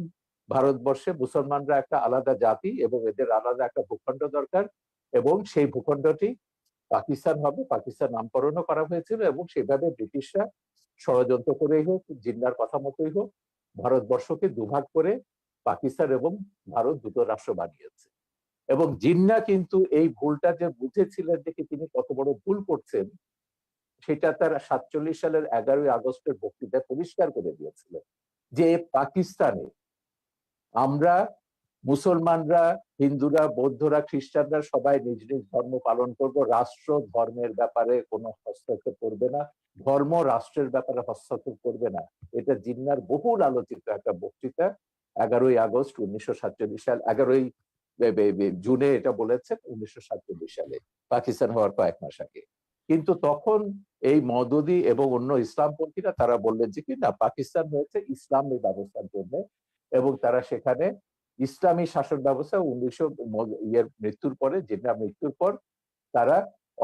ভারতবর্ষে মুসলমানরা একটা আলাদা জাতি এবং এদের আলাদা একটা ভূখণ্ড দরকার, এবং সেই ভূখণ্ডটি পাকিস্তান হবে। পাকিস্তান নামকরণও করা হয়েছিল এবং সেভাবে ব্রিটিশরা ষড়যন্ত্র করেই হোক, জিন্নাহর কথা মতোই হোক, ভারতবর্ষকে দুভাগ করে পাকিস্তান এবং ভারত দুটো রাষ্ট্র বানিয়েছে। এবং জিন্নাহ কিন্তু এই ভুলটা যে বুঝেছিলেন, দেখে তিনি কত বড় ভুল করছেন সেটা তার 47 সালের 11ই আগস্টের বক্তৃতায় পরিষ্কার করে দিয়েছিলেন যে পাকিস্তানে আমরা মুসলমানরা, হিন্দুরা, বৌদ্ধরা, খ্রিস্টানরা সবাই নিজ নিজ ধর্ম পালন করব, রাষ্ট্র ধর্মের ব্যাপারে কোনো হস্তক্ষেপ করবে না, ধর্ম রাষ্ট্রের ব্যাপারে হস্তক্ষেপ করবে না। এটা জিন্নাহর বহুল আলোচিত একটা বক্তৃতা, 11ই আগস্ট 1947 সাল, 11ই জুনে এটা বলেছেন 1947 সালে, পাকিস্তান হওয়ার কয়েক মাস আগে। কিন্তু তখন এই মওদুদি এবং অন্য ইসলামপন্থীরা তারা বললেন যে কি না, পাকিস্তান হয়েছে ইসলামী ব্যবস্থার জন্য, এবং তারা সেখানে ইসলামী শাসন ব্যবস্থা 1900 মৃত্যুর পরে, জিন্নাহর মৃত্যুর পর তারা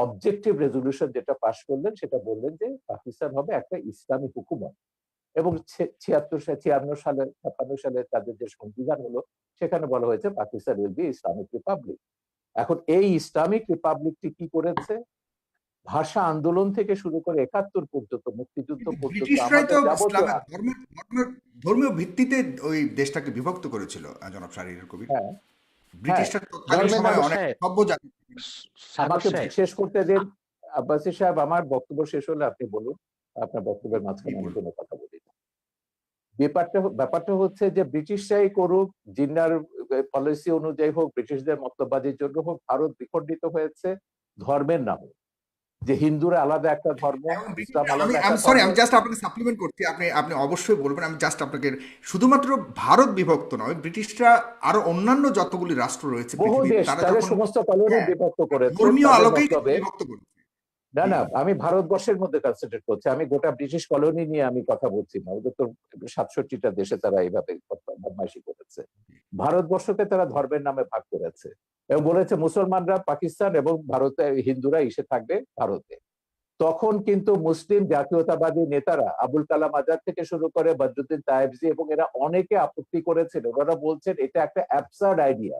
অবজেক্টিভ রেজলিউশন যেটা পাশ করলেন সেটা বললেন যে পাকিস্তান হবে একটা ইসলামী হুকুমত। এবং 56 সালে 56 সালে তাদের যে সংবিধান হলো সেখানে বলা হয়েছে Pakistan will be Islamic Republic. এখন এই ইসলামিক রিপাবলিকটি কি করেছে, ভাষা আন্দোলন থেকে শুরু করে 71 পর্যন্ত, মুক্তিযুদ্ধ কিন্তু পর্যন্ত ব্রিটিশরাই তো আমাদের যাবতীয়, ইসলামের ধর্মীয় ভিত্তিতে ওই দেশটাকে বিভক্ত করেছিল, জনাব শাহরিয়ার কবির। হ্যাঁ হ্যাঁ, ব্রিটিশরা তৎকালীন ধর্মের সময় নামে, অনেক সাহেব, সভ্য জাতি। সাগর আমাকে সাহেব, শেষ করতে দিন আব্বাসী সাহেব, আমার বক্তব্য শেষ হলে আপনি বলুন, আপনার বক্তব্যের কি মাঝখানে আমি বলবো? কোনো কথা বলি না। ব্যাপারটা হচ্ছে যে ব্রিটিশরাই করুক, জিন্নাহর পলিসি অনুযায়ী হোক, ব্রিটিশদের মতবাদের জন্য হোক, ভারত বিখণ্ডিত হয়েছে ধর্মের নামে, যে হিন্দুরা আলাদা একটা ধর্ম, এবং ইসলাম ব্রিটিশরা, আলাদা আমি একটা সরি, ধর্ম। আমি জাস্ট আপনাকে সাপ্লিমেন্ট করছি, আপনি আপনি অবশ্যই বলবেন। আমি জাস্ট আপনাকে, শুধুমাত্র ভারত বিভক্ত নয়, ব্রিটিশরা আরো অন্যান্য যতগুলি রাষ্ট্র রয়েছে বহু পৃথিবীর, দেশ তারা তাদের যখন, সমস্ত কলোনি হ্যাঁ, বিভক্ত করেছে ধর্মীয় তাদের আলোকেই কিন্তু মতলবে। বিভক্ত করেছে। না জি। না, আমি ভারতবর্ষের মধ্যে কনসেন্ট্রেট করছি, আমি গোটা ব্রিটিশ কলোনি নিয়ে আমি কথা বলছি না, ওদের তো 67টা দেশে তারা এইভাবে বদমাইশি করেছে। ভারতবর্ষকে তারা ধর্মের নামে ভাগ করেছে এবং বলেছে মুসলমানরা পাকিস্তান এবং ভারতে, হিন্দুরা এসে থাকবে ভারতে। তখন কিন্তু মুসলিম জাতীয়তাবাদী নেতারা আবুল কালাম আজাদ থেকে শুরু করে বদরুদ্দিন তায়েবজি এবং এরা অনেকে আপত্তি করেছিল, ওরা বলছেন এটা একটা অ্যাবসার্ড আইডিয়া।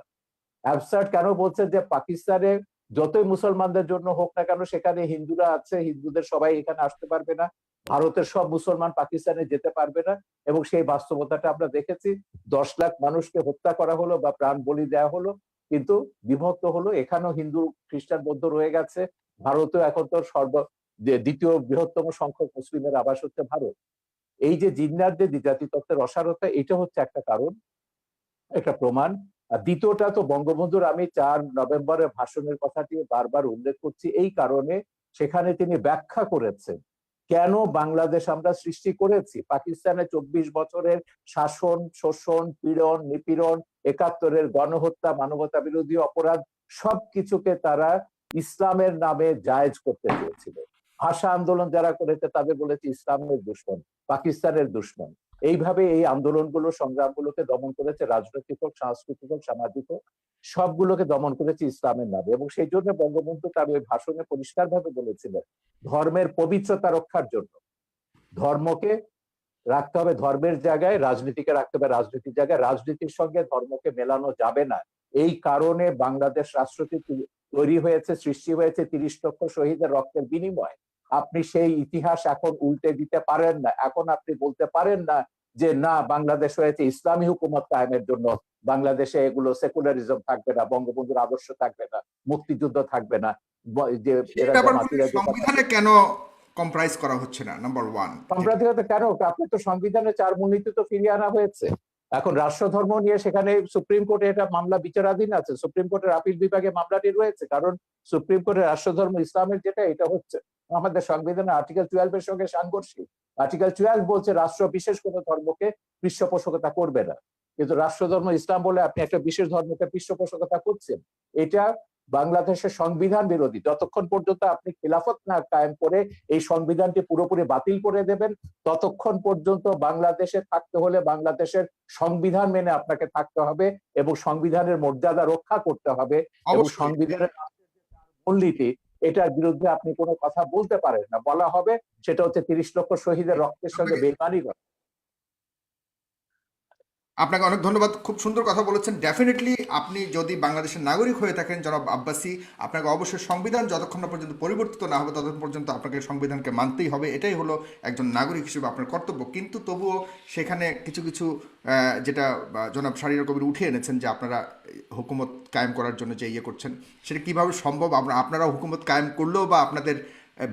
অ্যাবসার্ড কেন বলছেন, যে পাকিস্তানে যতই মুসলমানদের জন্য হোক না কেন সেখানে হিন্দুরা আছে, হিন্দুদের সবাই এখানে আসতে পারবে না, ভারতের সব মুসলমান পাকিস্তানে যেতে পারবে না। এবং সেই বাস্তবতাটা আমরা দেখেছি, 10 লাখ মানুষকে হত্যা করা হলো বা প্রাণ বলি দেওয়া হলো, কিন্তু বিভক্ত হলো, এখানেও হিন্দু খ্রিস্টান বৌদ্ধ রয়ে গেছে, ভারতও এখন তো দ্বিতীয় বৃহত্তম সংখ্যক মুসলিমের আবাস হচ্ছে ভারত। এই যে জিন্নার যে দ্বিজাতি তত্ত্বের অসারতা, এটা হচ্ছে একটা কারণ, একটা প্রমাণ। আর দ্বিতীয়টা তো বঙ্গবন্ধুর, আমি 4 নভেম্বরের ভাষণের কথাটি বারবার উল্লেখ করছি এই কারণে, সেখানে তিনি ব্যাখ্যা করেছেন কেন বাংলাদেশ আমরা সৃষ্টি করেছি। পাকিস্তানে 24 বছরের শাসন, শোষণ, পীড়ন, নিপীড়ন, 71-এর গণহত্যা, মানবতা বিরোধী অপরাধ, সবকিছুকে তারা ইসলামের নামে জায়েজ করতে চেয়েছিল। ভাষা আন্দোলন যারা করেছে তাদের বলেছে ইসলামের দুশমন, পাকিস্তানের দুশমন। এইভাবে এই আন্দোলনগুলো, সংগ্রামগুলোকে দমন করেছে, রাজনৈতিক হোক, সাংস্কৃতিক হোক, সামাজিক হোক, সবগুলোকে দমন করেছে ইসলামের নামে। এবং সেই জন্য বঙ্গবন্ধু তার ওই ভাষণে পরিষ্কারভাবে বলেছিলেন, ধর্মের পবিত্রতা রক্ষার জন্য ধর্মকে রাখতে হবে ধর্মের জায়গায়, রাজনীতিকে রাখতে হবে রাজনীতির জায়গায়, রাজনীতির সঙ্গে ধর্মকে মেলানো যাবে না। এই কারণে বাংলাদেশ রাষ্ট্রটি তৈরি হয়েছে, সৃষ্টি হয়েছে 30 লক্ষ শহীদের রক্তের বিনিময়। আপনি সেই ইতিহাস এখন উল্টে দিতে পারেন না। এখন আপনি বলতে পারেন না যে না, বাংলাদেশ হয়েছে ইসলামী হুকুমত কায়েমের জন্য, বাংলাদেশে এগুলো সেকুলারিজম থাকবে না, বঙ্গবন্ধুর আদর্শ থাকবে না, মুক্তিযুদ্ধ থাকবে না, যে সেই এরা ব্যাপারগুলো জামাতিরা যে সংবিধানে কেন কম্প্রাইজ করা হচ্ছে না, নাম্বার 1। সাম্প্রদায়িকতা কেন? আপনি তো সংবিধানে 4 মূলনীতি তো ফিরিয়ে আনা হয়েছে। এখন রাষ্ট্রধর্ম নিয়ে সেখানে সুপ্রিম কোর্টে এটা মামলা বিচারাধীন আছে, সুপ্রিম কোর্টের আপিল বিভাগে মামলাটি রয়েছে, কারণ সুপ্রিম কোর্টের রাষ্ট্রধর্ম ইসলামের যেটা, এটা হচ্ছে আমাদের সংবিধানের আর্টিকেল 12 এর সঙ্গে সাংঘর্ষিক। আর্টিকেল 12 বলছে রাষ্ট্র বিশেষ কোনো ধর্মকে পৃষ্ঠপোষকতা করবে না, কিন্তু রাষ্ট্রধর্ম ইসলাম বলে আপনি একটা বিশেষ ধর্মকে পৃষ্ঠপোষকতা করছেন। এটা বাংলাদেশের সংবিধান বিরোধী। যতক্ষণ পর্যন্ত আপনি খিলাফত না কায়েম করে এই সংবিধানটি পুরোপুরি বাতিল করে দেবেন, ততক্ষণ পর্যন্ত বাংলাদেশে থাকতে হলে বাংলাদেশের সংবিধান মেনে আপনাকে থাকতে হবে এবং সংবিধানের মর্যাদা রক্ষা করতে হবে। এবং অবশ্যই সংবিধানের মূলনীতি, এটার বিরুদ্ধে আপনি কোনো কথা বলতে পারেন না। বলা হবে সেটা হচ্ছে 30 লক্ষ শহীদের রক্তের সঙ্গে আপনাকে বেইমানি করা। আপনাকে অনেক ধন্যবাদ, খুব সুন্দর কথা বলেছেন। ডেফিনেটলি আপনি যদি বাংলাদেশের নাগরিক হয়ে থাকেন জনাব আব্বাসী, আপনাকে অবশ্যই সংবিধান যতক্ষণ না পর্যন্ত পরিবর্তিত না হবে ততক্ষণ পর্যন্ত আপনাকে সংবিধানকে মানতেই হবে। এটাই হলো একজন নাগরিক হিসেবে আপনার কর্তব্য। কিন্তু তবুও সেখানে কিছু কিছু যেটা জনাব শাহরিয়ার কবির উঠে এনেছেন যে আপনারা হুকুমত কায়েম করার জন্য যে ইয়ে করছেন, সেটা কীভাবে সম্ভব? আপনারা হুকুমত কায়েম করলেও বা আপনাদের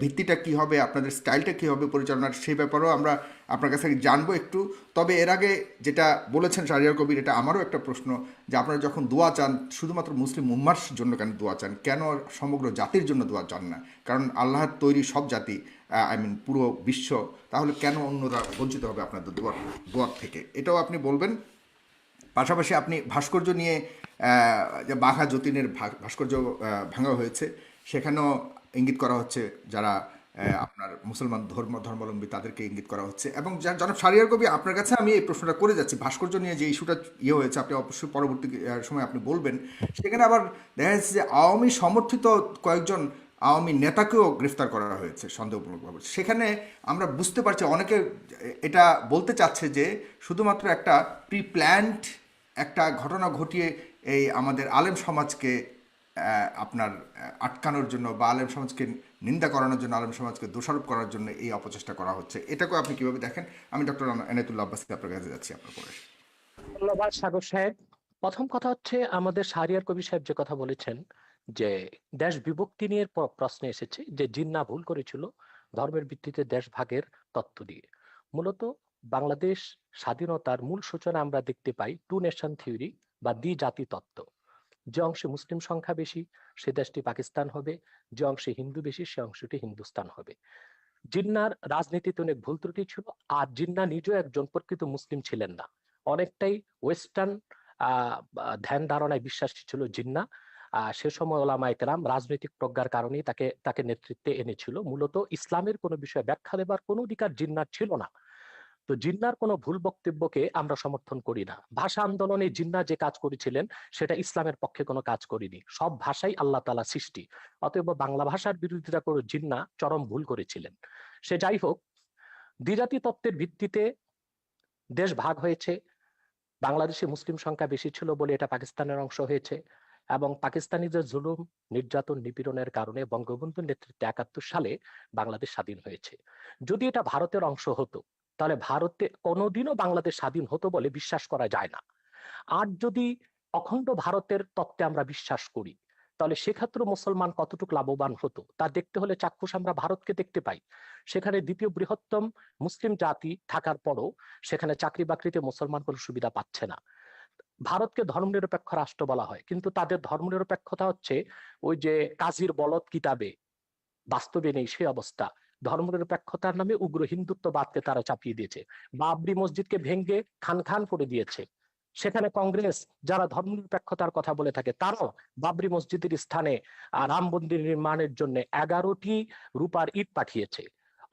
ভিত্তিটা কী হবে, আপনাদের স্টাইলটা কী হবে পরিচালনার, সেই ব্যাপারেও আমরা আপনার কাছ থেকে জানবো একটু। তবে এর আগে যেটা বলেছেন শাহরিয়ার কবির, এটা আমারও একটা প্রশ্ন, যে আপনারা যখন দোয়া চান শুধুমাত্র মুসলিম উম্মার জন্য কেন দোয়া চান, কেন সমগ্র জাতির জন্য দোয়া চান না? কারণ আল্লাহর তৈরি সব জাতি, পুরো বিশ্ব, তাহলে কেন অন্যরা বঞ্চিত হবে আপনাদের দোয়ার থেকে? এটাও আপনি বলবেন। পাশাপাশি আপনি ভাস্কর্য নিয়ে, যে বাঘা যতীনের ভাস্কর্য ভাঙা হয়েছে, সেখানেও ইঙ্গিত করা হচ্ছে যারা আপনার মুসলমান ধর্মাবলম্বী তাদেরকে ইঙ্গিত করা হচ্ছে। এবং জনাব শাহরিয়ার কবি, আপনার কাছে আমি এই প্রশ্নটা করে যাচ্ছি, ভাস্কর্য নিয়ে যে ইস্যুটা হয়েছে, আপনি অবশ্যই পরবর্তী সময় আপনি বলবেন। সেখানে আবার দেখা যাচ্ছে যে আওয়ামী সমর্থিত কয়েকজন আওয়ামী নেতাকেও গ্রেফতার করা হয়েছে সন্দেহমূলকভাবে। সেখানে আমরা বুঝতে পারছি অনেকে এটা বলতে চাচ্ছে যে শুধুমাত্র একটা প্রি প্ল্যান্ড একটা ঘটনা ঘটিয়ে এই আমাদের আলেম সমাজকে আপনার আটকানোর জন্য বা আলেম সমাজকে নিন্দা করানোর জন্য, আলেম সমাজকে দোষারোপ করার জন্য এই অপচেষ্টা করা হচ্ছে। এটাকে আপনি কিভাবে দেখেন? আমি ডক্টর এনায়েতুল্লাহ আব্বাসী আপনার কাছে যাচ্ছি আপনার পরে। ধন্যবাদ সাগর সাহেব। প্রথম কথা হচ্ছে, আমাদের শাহরিয়ার কবির সাহেব যে কথা বলেছেন যে দেশ বিভক্তি নিয়ে প্রশ্ন এসেছে যে জিন্না ভুল করেছিল ধর্মের ভিত্তিতে দেশ ভাগের তত্ত্ব দিয়ে। মূলত বাংলাদেশ স্বাধীনতার মূল সূচনা আমরা দেখতে পাই 2 নেশন থিওরি বা দ্বিজাতি তত্ত্ব। যে অংশে মুসলিম সংখ্যা বেশি সে দেশটি পাকিস্তান হবে, যে অংশে হিন্দু বেশি সে অংশটি হিন্দুস্তান হবে। জিন্নার রাজনীতিতে অনেক ভুল ত্রুটি ছিল, আর জিন্না নিজেও একজন প্রকৃত মুসলিম ছিলেন না, অনেকটাই ওয়েস্টার্ন ধ্যান ধারণায় বিশ্বাসী ছিল জিন্না। সে সময় ওলামায়ে কেরাম রাজনৈতিক প্রজ্ঞার কারণেই তাকে নেতৃত্বে এনেছিল। মূলত ইসলামের কোনো বিষয়ে ব্যাখ্যা দেবার কোনো অধিকার জিন্নার ছিল না। তো জিন্নার কোনো ভুল বক্তব্যকে আমরা সমর্থন করি না। ভাষা আন্দোলনে জিন্না যে কাজ করেছিলেন সেটা ইসলামের পক্ষে কোনো কাজ করেনি। সব ভাষাই আল্লাহ তাআলা সৃষ্টি, অতএব বাংলা ভাষার বিরোধিতা করে জিন্না চরম ভুল করেছিলেন। সে যাই হোক, দ্বিজাতি তত্ত্বের ভিত্তিতে দেশ ভাগ হয়েছে। বাংলাদেশে মুসলিম সংখ্যা বেশি ছিল বলে এটা পাকিস্তানের অংশ হয়েছে, এবং পাকিস্তানিদের জুলুম, নির্যাতন, নিপীড়নের কারণে বঙ্গবন্ধুর নেতৃত্বে 71 সালে বাংলাদেশ স্বাধীন হয়েছে। যদি এটা ভারতের অংশ হতো তাহলে ভারতে কোনোদিনও বাংলাদেশ স্বাধীন হতো বলে বিশ্বাস করা যায় না। আর যদি অখণ্ড ভারতের তত্ত্বে আমরা বিশ্বাস করি তাহলে সেক্ষেত্রে মুসলমান কতটুকু লাভবান হতো তা দেখতে হলে চাক্ষুষ আমরা ভারতকে দেখতে পাই। সেখানে দ্বিতীয় বৃহত্তম মুসলিম জাতি থাকার পরও সেখানে চাকরি বাকরিতে মুসলমান কোনো সুবিধা পাচ্ছে না। ভারতকে ধর্মনিরপেক্ষ রাষ্ট্র বলা হয়, কিন্তু তাদের ধর্মনিরপেক্ষতা হচ্ছে ওই যে কাজীর বলদ কিতাবে, বাস্তবে নেই সেই অবস্থা। ধর্মনিরপেক্ষতার নামে উগ্র হিন্দুত্ববাদকে তারা চাপিয়ে দিয়েছে। বাবরি মসজিদকে ভেঙ্গে খান খান করে দিয়েছে। সেখানে কংগ্রেস যারা ধর্মনিরপেক্ষতার কথা বলে থাকে তারাও বাবরি মসজিদের স্থানে রাম মন্দির নির্মাণের জন্য 11টি রূপার ইট পাঠিয়েছে।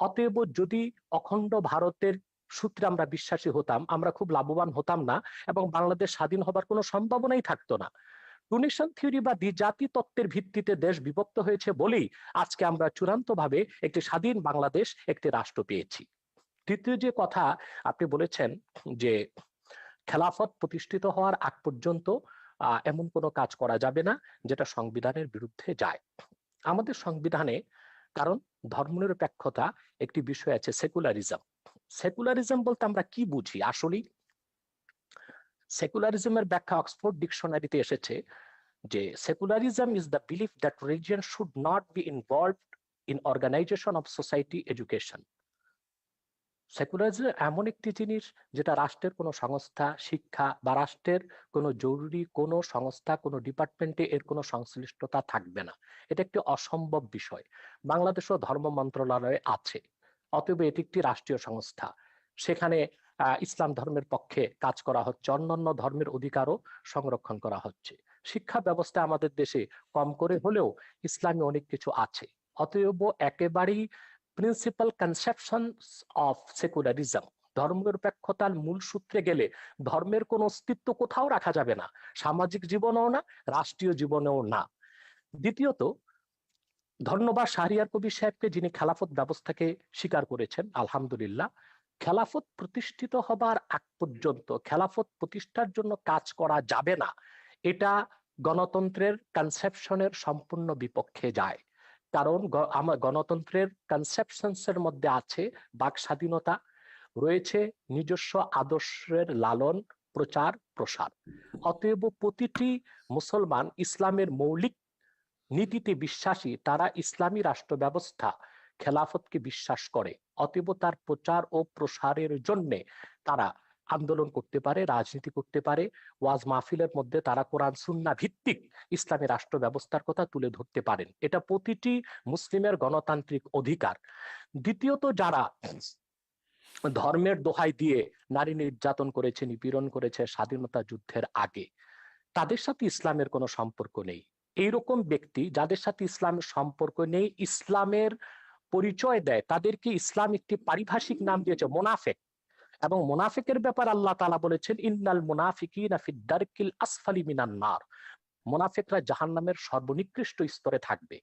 অতএব যদি অখণ্ড ভারতের সূত্রে আমরা বিশ্বাসী হতাম, আমরা খুব লাভবান হতাম না এবং বাংলাদেশ স্বাধীন হবার কোনো সম্ভাবনাই থাকতো না। ডোনেশন থিওরি বা দ্বিজাতি তত্ত্বের ভিত্তিতে দেশ বিভক্ত হয়েছে বলেই আজকে আমরা চূড়ান্তভাবে একটি স্বাধীন বাংলাদেশ, একটি রাষ্ট্র পেয়েছি। তৃতীয় যে কথা আপনি বলেছেন যে খেলাফত প্রতিষ্ঠিত হওয়ার আগ পর্যন্ত এমন কোনো কাজ করা যাবে না যেটা সংবিধানের বিরুদ্ধে যায়। আমাদের সংবিধানে, কারণ ধর্মনিরপেক্ষতা একটি বিষয় আছে, সেকুলারিজম। সেকুলারিজম বলতে আমরা কি বুঝি? আসলে সেকুলারিজমের ব্যাখ্যা অক্সফোর্ড ডিকশনারিতে এসেছে যে secularism is the belief that religion should not be involved in organisation of society, education. Secularism এমন একটি জিনিস যেটা রাষ্ট্রের কোনো সংস্থা, শিক্ষা বা রাষ্ট্রের কোনো জরুরি কোনো সংস্থা, কোনো ডিপার্টমেন্টে এর কোনো সংশ্লিষ্টতা থাকবে না। এটা একটি অসম্ভব বিষয়। বাংলাদেশও ধর্ম মন্ত্রণালয়ে আছে, অতএব এটি একটি রাষ্ট্রীয় সংস্থা। সেখানে ইসলাম ধর্মের পক্ষে কাজ করা হচ্ছে, অন্যান্য ধর্মের অধিকারও সংরক্ষণ করা হচ্ছে। শিক্ষা ব্যবস্থা আমাদের দেশে কম করে হলেও ইসলামী অনেক কিছু আছে। অতএব একেবারেই প্রিন্সিপাল কনসেপশন অফ সেকুলারিজম, ধর্মনিরপেক্ষতার মূল সূত্রে গেলে ধর্মের কোনো অস্তিত্ব কোথাও রাখা যাবে না, সামাজিক জীবনেও না, রাষ্ট্রীয় জীবনেও না। দ্বিতীয়ত, ধন্যবাদ শাহরিয়ার কবির সাহেবকে যিনি খেলাফত ব্যবস্থাকে স্বীকার করেছেন। আলহামদুলিল্লাহ, খেলাফত প্রতিষ্ঠিত হবার আগ পর্যন্ত খেলাফত প্রতিষ্ঠার জন্য কাজ করা যাবে না, এটা গণতন্ত্রের কনসেপশনের সম্পূর্ণ বিপক্ষে যায়। কারণ আমার গণতন্ত্রের কনসেপশনস এর মধ্যে আছে বাক স্বাধীনতা, রয়েছে নিজস্ব আদর্শের লালন প্রচার প্রসার। অতএব প্রতিটি মুসলমান ইসলামের মৌলিক নীতিতে বিশ্বাসী, তারা ইসলামী রাষ্ট্র ব্যবস্থা খেলাফতকে বিশ্বাস করে। অতএব তার প্রচার ও প্রসারের জন্য তারা আন্দোলন করতে পারে, রাজনীতি করতে পারে, ওয়াজ মাহফিলের মধ্যে তারা কোরআন সুন্নাহ ভিত্তিক ইসলামী রাষ্ট্র ব্যবস্থার কথা তুলে ধরতে পারেন। এটা প্রতিটি মুসলিমের গণতান্ত্রিক অধিকার। দ্বিতীয়ত, যারা ধর্মের দোহাই দিয়ে নারী নির্যাতন করেছে, নিপীড়ন করেছে স্বাধীনতা যুদ্ধের আগে, তাদের সাথে ইসলামের কোনো সম্পর্ক নেই। এইরকম ব্যক্তি যাদের সাথে ইসলামের সম্পর্ক নেই, ইসলামের পরিচয় দেয়, তাদেরকে ইসলাম একটি পারিভাষিক নাম দিয়েছে মোনাফেক। এবং মোনাফিকের ব্যাপার আল্লাহ তাআলা বলেছেন, ইন্নাল মুনাফিকিনা ফিদ দারকিল আসফালি মিনান নার। মোনাফিকরা জাহান্নামের সর্বনিকৃষ্ট স্তরে থাকবে।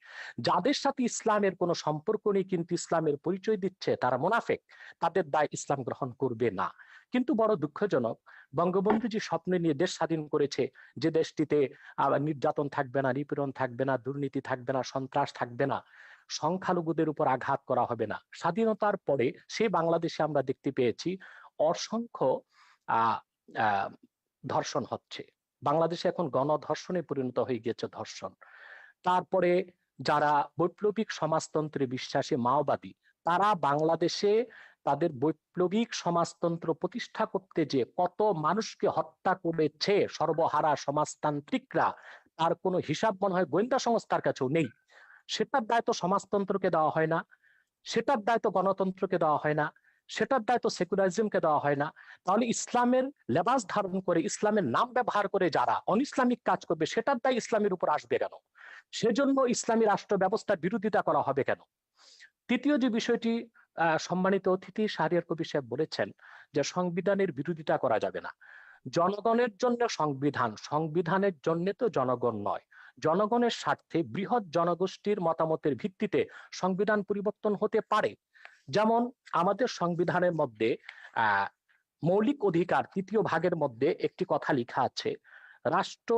যাদের সাথে ইসলামের কোনো সম্পর্ক নেই কিন্তু ইসলামের পরিচয় দিচ্ছে, তারা মোনাফিক, তাদের দায় ইসলাম গ্রহণ করবে না। কিন্তু বড় দুঃখজনক, বঙ্গবন্ধু যে স্বপ্ন নিয়ে দেশ স্বাধীন করেছে, যে দেশটিতে নির্যাতন থাকবে না, নিপীড়ন থাকবে না, দুর্নীতি থাকবে না, সন্ত্রাস থাকবে না, সংখ্যালঘুদের উপর আঘাত করা হবে না, স্বাধীনতার পরে সেই বাংলাদেশে আমরা দেখতে পেয়েছি অসংখ্য আহ আহ ধর্ষণ হচ্ছে। বাংলাদেশে এখন গণধর্ষণে পরিণত হয়ে গিয়েছে ধর্ষণ। তারপরে যারা বৈপ্লবিক সমাজতন্ত্রে বিশ্বাসী মাওবাদী, তারা বাংলাদেশে তাদের বৈপ্লবিক সমাজতন্ত্র প্রতিষ্ঠা করতে যে কত মানুষকে হত্যা করেছে সর্বহারা সমাজতান্ত্রিকরা, তার কোনো হিসাব মনে হয় গোয়েন্দা সংস্থার কাছেও নেই। সেটার দায়িত্ব সমাজতন্ত্রকে দেওয়া হয় না, সেটার দায়িত্ব গণতন্ত্রকে দেওয়া হয় না, সেটার দায়িত্ব সেকুলারিজমকে দেওয়া হয় না। তাহলে ইসলামের লেবাস ধারণ করে, ইসলামের নাম ব্যবহার করে যারা অনইসলামিক কাজ করবে, সেটার দায় ইসলামের উপর আসবে কেন? সেজন্য ইসলামী রাষ্ট্র ব্যবস্থার বিরোধিতা করা হবে কেন? তৃতীয় যে বিষয়টি সম্মানিত অতিথি শাহরিয়ার কবির সাহেব বলেছেন যে সংবিধানের বিরোধিতা করা যাবে না। জনগণের জন্য সংবিধান, সংবিধানের জন্য তো জনগণ নয়। জনগণের স্বার্থে বৃহৎ জনগোষ্ঠীর মতামতের ভিত্তিতে সংবিধান পরিবর্তন হতে পারে। যেমন আমাদের সংবিধানের মধ্যে মৌলিক অধিকার ৩য় ভাগের মধ্যে একটি কথা লেখা আছে, রাষ্ট্র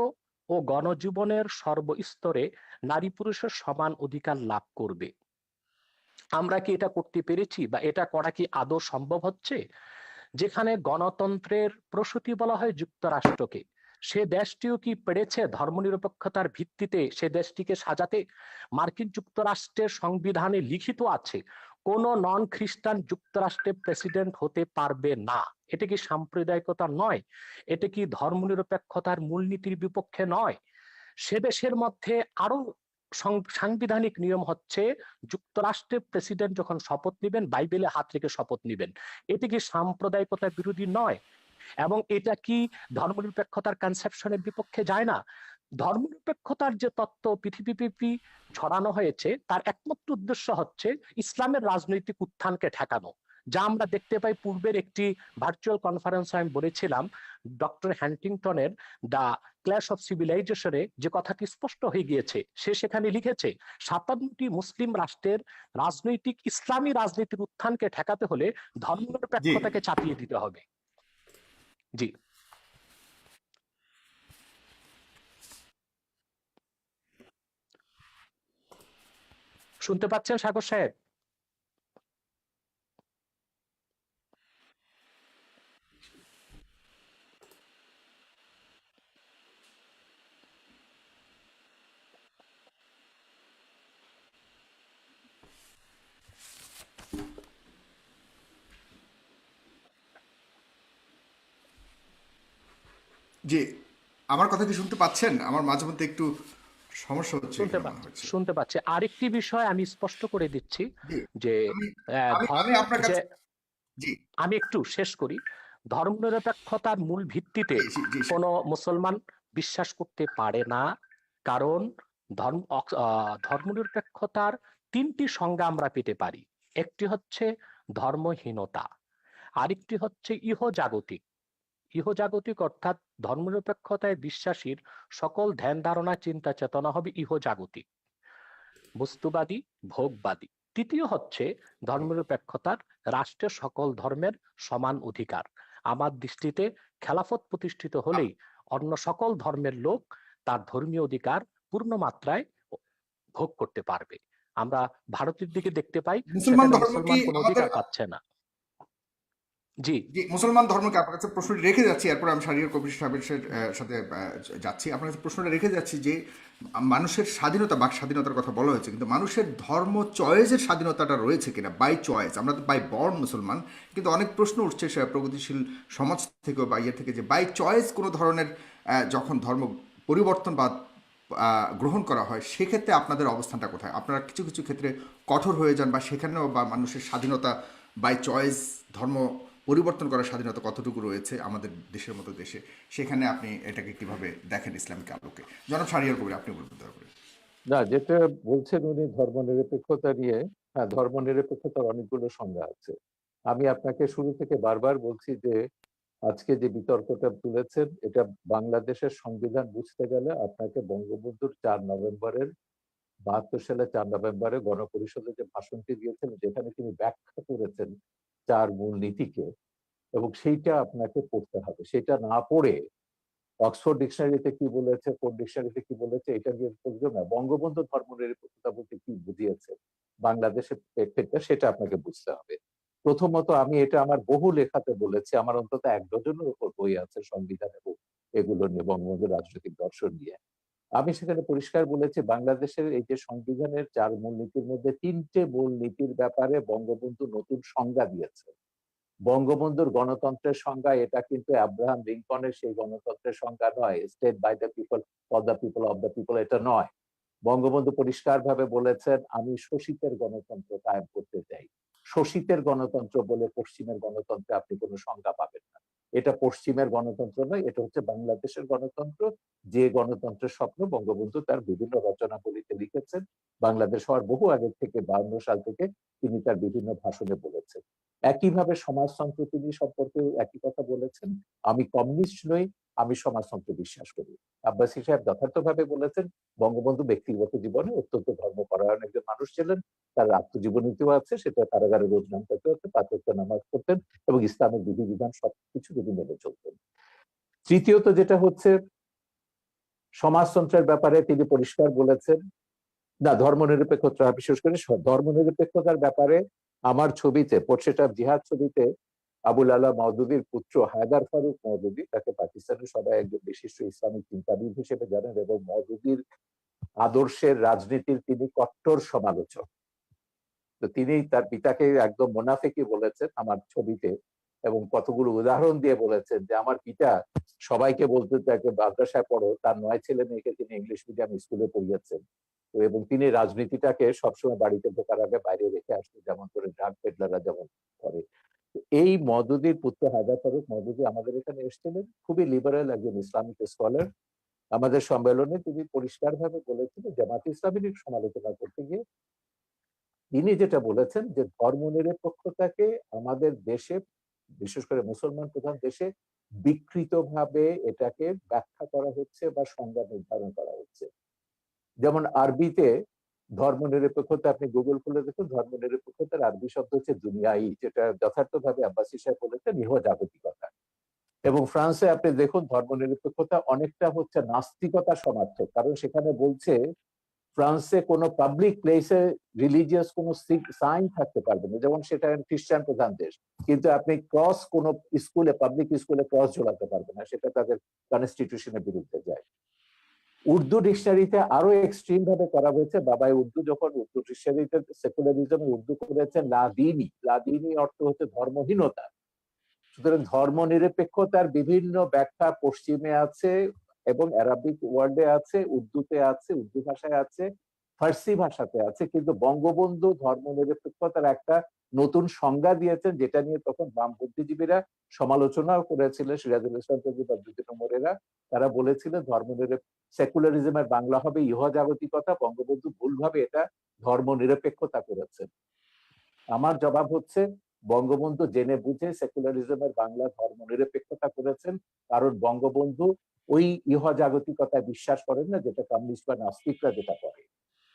ও গণজীবনের সর্বস্তরে নারী পুরুষের সমান অধিকার লাভ করবে। আমরা কি এটা করতে পেরেছি বা এটা করা কি আদৌ সম্ভব হচ্ছে? যেখানে গণতন্ত্রের প্রসূতি বলা হয় যুক্তরাষ্ট্রকে, সে দেশটিও কি পেরেছে ধর্মনিরপেক্ষতার ভিত্তিতে সে দেশটিকে সাজাতে? মার্কিন যুক্তরাষ্ট্রের সংবিধানে লিখিত আছে কোন নন খ্রিস্টান যুক্তরাষ্ট্রের প্রেসিডেন্ট হতে পারবে না। এটা কি সাম্প্রদায়িকতা নয়? এটা কি ধর্মনিরপেক্ষতার মূলনীতির বিপক্ষে নয়? সে দেশের মধ্যে আরো সাংবিধানিক নিয়ম হচ্ছে যুক্তরাষ্ট্রের প্রেসিডেন্ট যখন শপথ নেবেন বাইবেলে হাত রেখে শপথ নেবেন। এটি কি সাম্প্রদায়িকতার বিরোধী নয়? এবং এটা কি ধর্মনিরপেক্ষতার কনসেপশনের বিপক্ষে যায় না? ধর্মনিরপেক্ষতার যে তত্ত্ব পৃথিবীব্যাপী ছড়ানো হয়েছে তার একমাত্র উদ্দেশ্য হচ্ছে ইসলামের রাজনৈতিক উত্থানকে ঠেকানো, যা আমরা দেখতে পাই। পূর্বের একটি ভার্চুয়াল কনফারেন্সে আমি বলেছিলাম ডক্টর হ্যান্টিংটনের দ্য ক্ল্যাশ অফ সিভিলাইজেশনে যে কথাটি স্পষ্ট হয়ে গিয়েছে। সে সেখানে লিখেছে 57টি মুসলিম রাষ্ট্রের রাজনৈতিক ইসলামী রাজনীতির উত্থানকে ঠেকাতে হলে জি ধর্মনিরপেক্ষতাকে চাপিয়ে দিতে হবে। জি, শুনতে পাচ্ছেন সাগর সাহেব? জি, আমার কথা কি শুনতে পাচ্ছেন? আমার মাঝে মধ্যে একটু সমস্যা হচ্ছে শুনতে এখানে মনে পাচ্ছি, হচ্ছে। শুনতে পাচ্ছি। আরেকটি বিষয় আমি স্পষ্ট করে দিচ্ছি জি, যে আমি আহ, আমি ধর আমি আপনার যে কাছে জি, আমি একটু শেষ করি। ধর্মনিরপেক্ষতার মূল ভিত্তিতে জি, জি, জি, কোনো মুসলমান বিশ্বাস করতে পারে না, কারণ ধর্মনিরপেক্ষতার তিনটি সংজ্ঞা আমরা পেতে পারি। একটি হচ্ছে ধর্মহীনতা, আরেকটি হচ্ছে ইহজাগতিক। ইহজাগতিক অর্থাৎ ধর্মনিরপেক্ষতায় বিশ্বাসীর সকল ধ্যান ধারণা চিন্তা চেতনা হবে ইহজাগতিক, বস্তুবাদী, ভোগবাদী। তৃতীয় হচ্ছে ধর্মনিরপেক্ষতার রাষ্ট্রের সকল ধর্মের সমান অধিকার। আমার দৃষ্টিতে খেলাফত প্রতিষ্ঠিত হলেই অন্য সকল ধর্মের লোক তার ধর্মীয় অধিকার পূর্ণ মাত্রায় ভোগ করতে পারবে। আমরা ভারতের দিকে দেখতে পাই মুসলমান সেখানে ধর্ম কি মুসলমান কোনো আমাদের অধিকার পাচ্ছে না। জি, জি, মুসলমান ধর্মকে আপনার কাছে প্রশ্নটি রেখে যাচ্ছি, এরপর আমি শারীরিক কবির সাহেবের সাথে যাচ্ছি। আপনার কাছে প্রশ্নটা রেখে যাচ্ছি যে মানুষের স্বাধীনতা, বাক স্বাধীনতার কথা বলা হয়েছে, কিন্তু মানুষের ধর্ম চয়েসের স্বাধীনতাটা রয়েছে কিনা, বাই চয়েস। আমরা তো বাই বর্ন মুসলমান, কিন্তু অনেক প্রশ্ন উঠছে সে প্রগতিশীল সমাজ থেকে বা ইয়ে থেকে যে বাই চয়েস কোনো ধরনের যখন ধর্ম পরিবর্তন বা গ্রহণ করা হয়, সেক্ষেত্রে আপনাদের অবস্থানটা কোথায়? আপনারা কিছু কিছু ক্ষেত্রে কঠোর হয়ে যান, বা সেখানেও বা মানুষের স্বাধীনতা বাই চয়েস ধর্ম পরিবর্তন করার স্বাধীনতা কতটুকু রয়েছে আমাদের দেশের মতো দেশে, সেখানে আপনি এটাকে কিভাবে দেখেন ইসলামিক আলোকে? জনাব শাহরিয়ার কবির, আপনি বলবেন দয়া করে। না, যেটা বলছেন উনি ধর্মনিরপেক্ষতা নিয়ে, হ্যাঁ, ধর্মনিরপেক্ষতার অনেকগুলো সংজ্ঞা আছে। আমি আপনাকে শুরু থেকে বারবার বলছি যে আজকে যে বিতর্কটা তুলেছেন, এটা বাংলাদেশের সংবিধান বুঝতে গেলে আপনাকে বঙ্গবন্ধুর 4 নভেম্বরের 72 সালে 4 নভেম্বরে গণপরিষদে যে ভাষণটি দিয়েছেন, যেখানে তিনি ব্যাখ্যা করেছেন 4 মূলনীতিকে, এবং সেইটা আপনাকে পড়তে হবে। সেটা না পড়ে অক্সফোর্ড ডিকশনারিতে কি বলেছে, কোন ডিকশনারিতে কি বলেছে, এটা দিয়ে বুঝবে না। বঙ্গবন্ধু ধর্মনিরপেক্ষতা বলতে কি বুঝিয়েছে বাংলাদেশের প্রেক্ষিতে, সেটা আপনাকে বুঝতে হবে। প্রথমত, আমি এটা আমার বহু লেখাতে বলেছি, আমার অন্তত 1 ডজনের উপর বই আছে সংবিধান এবং এগুলো নিয়ে, বঙ্গবন্ধুর রাজনৈতিক দর্শন নিয়ে। আমি সেখানে পরিষ্কার বলেছি বাংলাদেশের এই যে সংবিধানের 4 মূলনীতির মধ্যে 3টে মূলনীতির ব্যাপারে বঙ্গবন্ধু নতুন সংজ্ঞা দিয়েছে। বঙ্গবন্ধুর গণতন্ত্রের সংজ্ঞা এটা কিন্তু আব্রাহাম লিঙ্কনের সেই গণতন্ত্রের সংজ্ঞা নয়, state by the people, for the people, of the people, এটা নয়। বঙ্গবন্ধু পরিষ্কারভাবে বলেছেন, আমি শোষিতের গণতন্ত্র কায়েম করতে চাই। শোষিতের গণতন্ত্র বলে পশ্চিমের গণতন্ত্রে আপনি কোনো সংজ্ঞা পাবেন না। এটা পশ্চিমের গণতন্ত্র নয়, এটা হচ্ছে বাংলাদেশের গণতন্ত্র, যে গণতন্ত্রের স্বপ্ন বঙ্গবন্ধু তার বিভিন্ন রচনাবলিতে লিখেছেন। বাংলাদেশ হওয়ার বহু আগে থেকে, 52 সাল থেকে তিনি তার বিভিন্ন ভাষণে বলেছেন। একইভাবে সমাজতন্ত্র তিনি সম্পর্কেও একই কথা বলেছেন, আমি কমিউনিস্ট নই, আমি সমাজতন্ত্রে বিশ্বাস করি। আব্বাসী সাহেব যথার্থভাবে বলেছেন, বঙ্গবন্ধু ব্যক্তিগত জীবনে অত্যন্ত ধর্মপরায়ণ একজন মানুষ ছিলেন। তার আত্মজীবনীতেও আছে, সেটা কারাগারে রোজ নামতে হতো, 5 ওয়াক্ত নামাজ পড়তেন এবং ইসলামের বিধিবিধান সবকিছু তিনি মেনে চলতেন। তৃতীয়ত যেটা হচ্ছে, সমাজতন্ত্রের ব্যাপারে তিনি পরিষ্কার বলেছেন, না, ধর্মনিরপেক্ষতা, বিশেষ করে ধর্মনিরপেক্ষতার ব্যাপারে আমার ছবিতে, পোর্ট্রেট অফ জিহাদ ছবিতে আবুল আলা মওদুদির পুত্র হায়দার ফারুক মওদুদি, তাকে পাকিস্তানের সবাই একজন বিশিষ্ট ইসলামিক চিন্তাবিদ হিসেবে জানেন, এবং মওদুদির আদর্শের রাজনীতির তিনি কট্টর সমালোচক। তো তিনি তার পিতাকে একদম মোনাফেকি বলেছেন আমার ছবিতে, এবং কতগুলো উদাহরণ দিয়ে বলেছেন যে আমার পিতা সবাইকে বলতেন তাকে মাদ্রাসায় পড়ো, তার 9 ছেলে মেয়েকে তিনি ইংলিশ মিডিয়াম স্কুলে পড়িয়েছেন। তো এবং তিনি রাজনীতিটাকে সবসময় বাড়িতে ঢোকার আগে বাইরে রেখে আসতেন, যেমন করে ড্রাগ পেডলাররা যেমন করে। এই মওদুদির পুত্র হায়দার ফারুক মওদুদি আমাদের এখানে এসেছিলেন, খুবই লিবারেল একজন ইসলামিক স্কলার। আমাদের সম্মেলনে তিনি পরিষ্কারভাবে বলেছিলেন, জামাত ইসলামীর সমালোচনা করতে গিয়ে তিনি যেটা বলেছেন যে ধর্মনিরপেক্ষতাকে আমাদের দেশে, বিশেষ করে মুসলমান প্রধান দেশে, বিকৃতভাবে এটাকে ব্যাখ্যা করা হচ্ছে বা সংজ্ঞা নির্ধারণ করা হচ্ছে। যেমন আরবিতে ধর্মনিরপেক্ষতা, আপনি গুগল খুলে দেখুন, ধর্মনিরপেক্ষতার আরবি শব্দ হচ্ছে দুনিয়াই, যেটা যথার্থভাবে আব্বাসী সাহেব বলেছেন ইহজাগতিকতা। এবং ফ্রান্সে আপনি দেখুন ধর্মনিরপেক্ষতা অনেকটা হচ্ছে নাস্তিকতা সমার্থক, কারণ সেখানে বলছে ফ্রান্সে কোনো পাবলিক প্লেসে রিলিজিয়াস কোনো সাইন থাকতে পারবে না, যেমন সেটা খ্রিস্টান প্রধান দেশ, কিন্তু আপনি ক্রস কোনো স্কুলে, পাবলিক স্কুলে ক্রস ঝোলাতে পারবে না, সেটা তাদের কনস্টিটিউশনের বিরুদ্ধে যায়। উর্দু ডিকশনারিতে আরো এক্সট্রিম ভাবে করা হয়েছে। বাবাই উর্দু যখন উর্দু ডিকশনারিতে সেকুলারিজম উর্দু করেছেন লাদিনী, লাদিনী অর্থ হচ্ছে ধর্মহীনতা। সুতরাং ধর্মনিরপেক্ষতার বিভিন্ন ব্যাখ্যা পশ্চিমে আছে এবং অ্যারাবিক ওয়ার্ল্ডে আছে, উর্দুতে আছে, উর্দু ভাষায় আছে, ফার্সি ভাষাতে আছে, কিন্তু বঙ্গবন্ধু ধর্মনিরপেক্ষতার একটা নতুন সংজ্ঞা দিয়েছেন, যেটা নিয়ে তখন বাম বুদ্ধিজীবীরা সমালোচনাও করেছিলেন, সিরাজুল ইসলাম বদরুদ্দিন ওমরেরা। তারা বলেছিলেন সেকুলারিজমের বাংলা হবে ইহজাগতিকতা, বঙ্গবন্ধু ভুলভাবে এটা ধর্মনিরপেক্ষতা করেছেন। আমার জবাব হচ্ছে বঙ্গবন্ধু জেনে বুঝে সেকুলারিজমের বাংলা ধর্মনিরপেক্ষতা করেছেন, কারণ বঙ্গবন্ধু ওই ইহজাগতিকতায় বিশ্বাস করেন না যেটা কমিউনিস্ট বা নাস্তিকরা যেটা করে।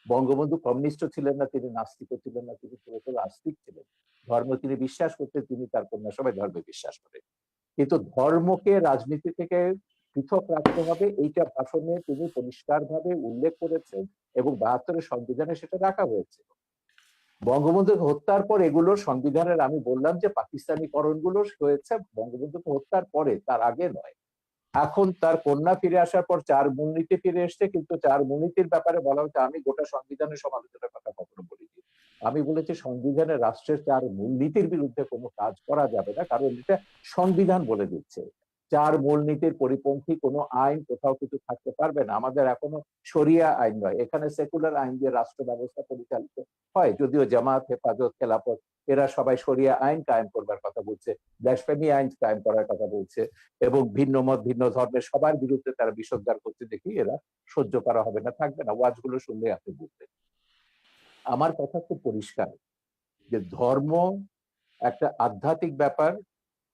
বঙ্গবন্ধু কমিউনিস্টও ছিলেন না, তিনি নাস্তিকও ছিলেন না, তিনি পুরোপুরি আস্তিক ছিলেন। ধর্ম তিনি বিশ্বাস করতেন, তিনি তার কন্যা সবাই ধর্মে বিশ্বাস করেন, কিন্তু ধর্মকে রাজনীতি থেকে পৃথক রাখতে হবে এইটা ভাষণে তিনি পরিষ্কারভাবে উল্লেখ করেছেন, এবং 72-এর সংবিধানে সেটা রাখা হয়েছে। বঙ্গবন্ধুকে হত্যার পর এগুলো সংবিধানের, আমি বললাম যে পাকিস্তানিকরণগুলো হয়েছে বঙ্গবন্ধুকে হত্যার পরে, তার আগে নয়। এখন তার কন্যা ফিরে আসার পর 4 মূলনীতি ফিরে এসছে, কিন্তু 4 মূলনীতির ব্যাপারে বলা হচ্ছে, আমি গোটা সংবিধানের সমালোচনার কথা কখনো বলিনি। আমি বলেছি সংবিধানের রাষ্ট্রের 4 মূলনীতির বিরুদ্ধে কোনো কাজ করা যাবে না, কারণ এটা সংবিধান বলে দিচ্ছে। 4 মূলনীতির পরিপন্থী কোনো আইন কোথাও কিছু থাকতে পারবে না। আমাদের এখনো শরিয়া আইন নয়, এখানে সেকুলার আইন দিয়ে রাষ্ট্র ব্যবস্থা পরিচালিত হয়, যদিও জামাত, হেফাজত, খেলাফত এরা সবাই শরিয়া আইন কায়েম করবার কথা বলছে, ব্লাসফেমি আইন কায়েম করার কথা বলছে, এবং ভিন্ন মত ভিন্ন ধর্মের সবার বিরুদ্ধে তারা বিষোদ্গার করতে দেখি এরা সহ্য করা হবে না, থাকবে না। ওয়াজগুলো শুনলে আপনি বুঝবেন। আমার কথা খুব পরিষ্কার যে ধর্ম একটা আধ্যাত্মিক ব্যাপার।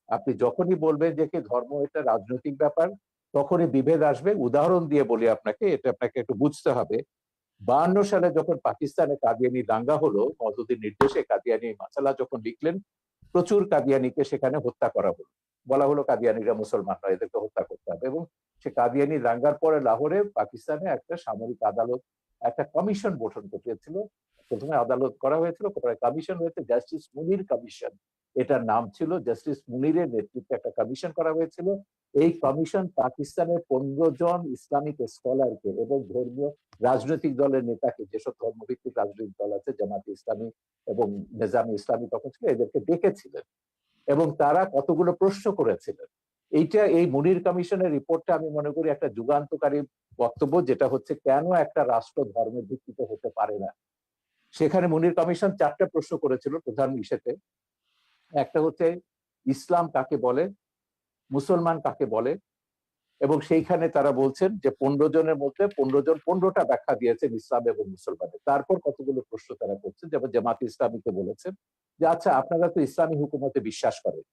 আপনি যখনই বলবেন যে কি ধর্ম এটা রাজনৈতিক ব্যাপার, তখনই বিভেদ আসবে। উদাহরণ দিয়ে বলি আপনাকে, এটা আপনাকে একটু বুঝতে হবে। 52 সালে যখন পাকিস্তানে কাদিয়ানি দাঙ্গা হলো, মওদুদির নির্দেশে কাদিয়ানি মাসালা যখন লিখলেন, প্রচুর কাদিয়ানিকে সেখানে হত্যা করা হলো। বলা হলো কাদিয়ানিরা মুসলমান নয়, এদেরকে হত্যা করতে হবে। এবং সে কাদিয়ানি দাঙ্গার পরে লাহোরে পাকিস্তানে একটা সামরিক আদালত, একটা কমিশন গঠন করেছিল। প্রথমে আদালত করা হয়েছিল, পরে কমিশন হয়েছে, জাস্টিস মুনির কমিশন এটার নাম ছিল। জাস্টিস মুনিরের নেতৃত্বে একটা কমিশন করা হয়েছিল। এই কমিশন পাকিস্তানের 15 জন ইসলামিক স্কলারকে এবং ধর্মীয় রাজনৈতিক দলের নেতাকে, যেসব ধর্মভিত্তিক রাজনৈতিক দল আছে, জামাত ইসলামী এবং নিজামী ইসলামী তখন ছিল, এদেরকে ডেকেছিলেন এবং তারা কতগুলো প্রশ্ন করেছিলেন। এই মুনির কমিশনের রিপোর্টটা আমি মনে করি একটা যুগান্তকারী বক্তব্য, যেটা হচ্ছে কেন একটা রাষ্ট্র ধর্মের ভিত্তিতে হতে পারে না। সেখানে মুনির কমিশন 4টা প্রশ্ন করেছিল প্রধান ইস্যুতে। একটা হচ্ছে ইসলাম কাকে বলে, মুসলমান কাকে বলে, এবং সেইখানে তারা বলছেন যে 15 জনের মধ্যে 15 জন 15টা ব্যাখ্যা দিয়েছেন ইসলাম এবং মুসলমানের। তারপর কতগুলো প্রশ্ন তারা করছেন, যেমন জামাত ইসলামীকে বলেছেন যে আচ্ছা আপনারা তো ইসলামী হুকুমতে বিশ্বাস করেন,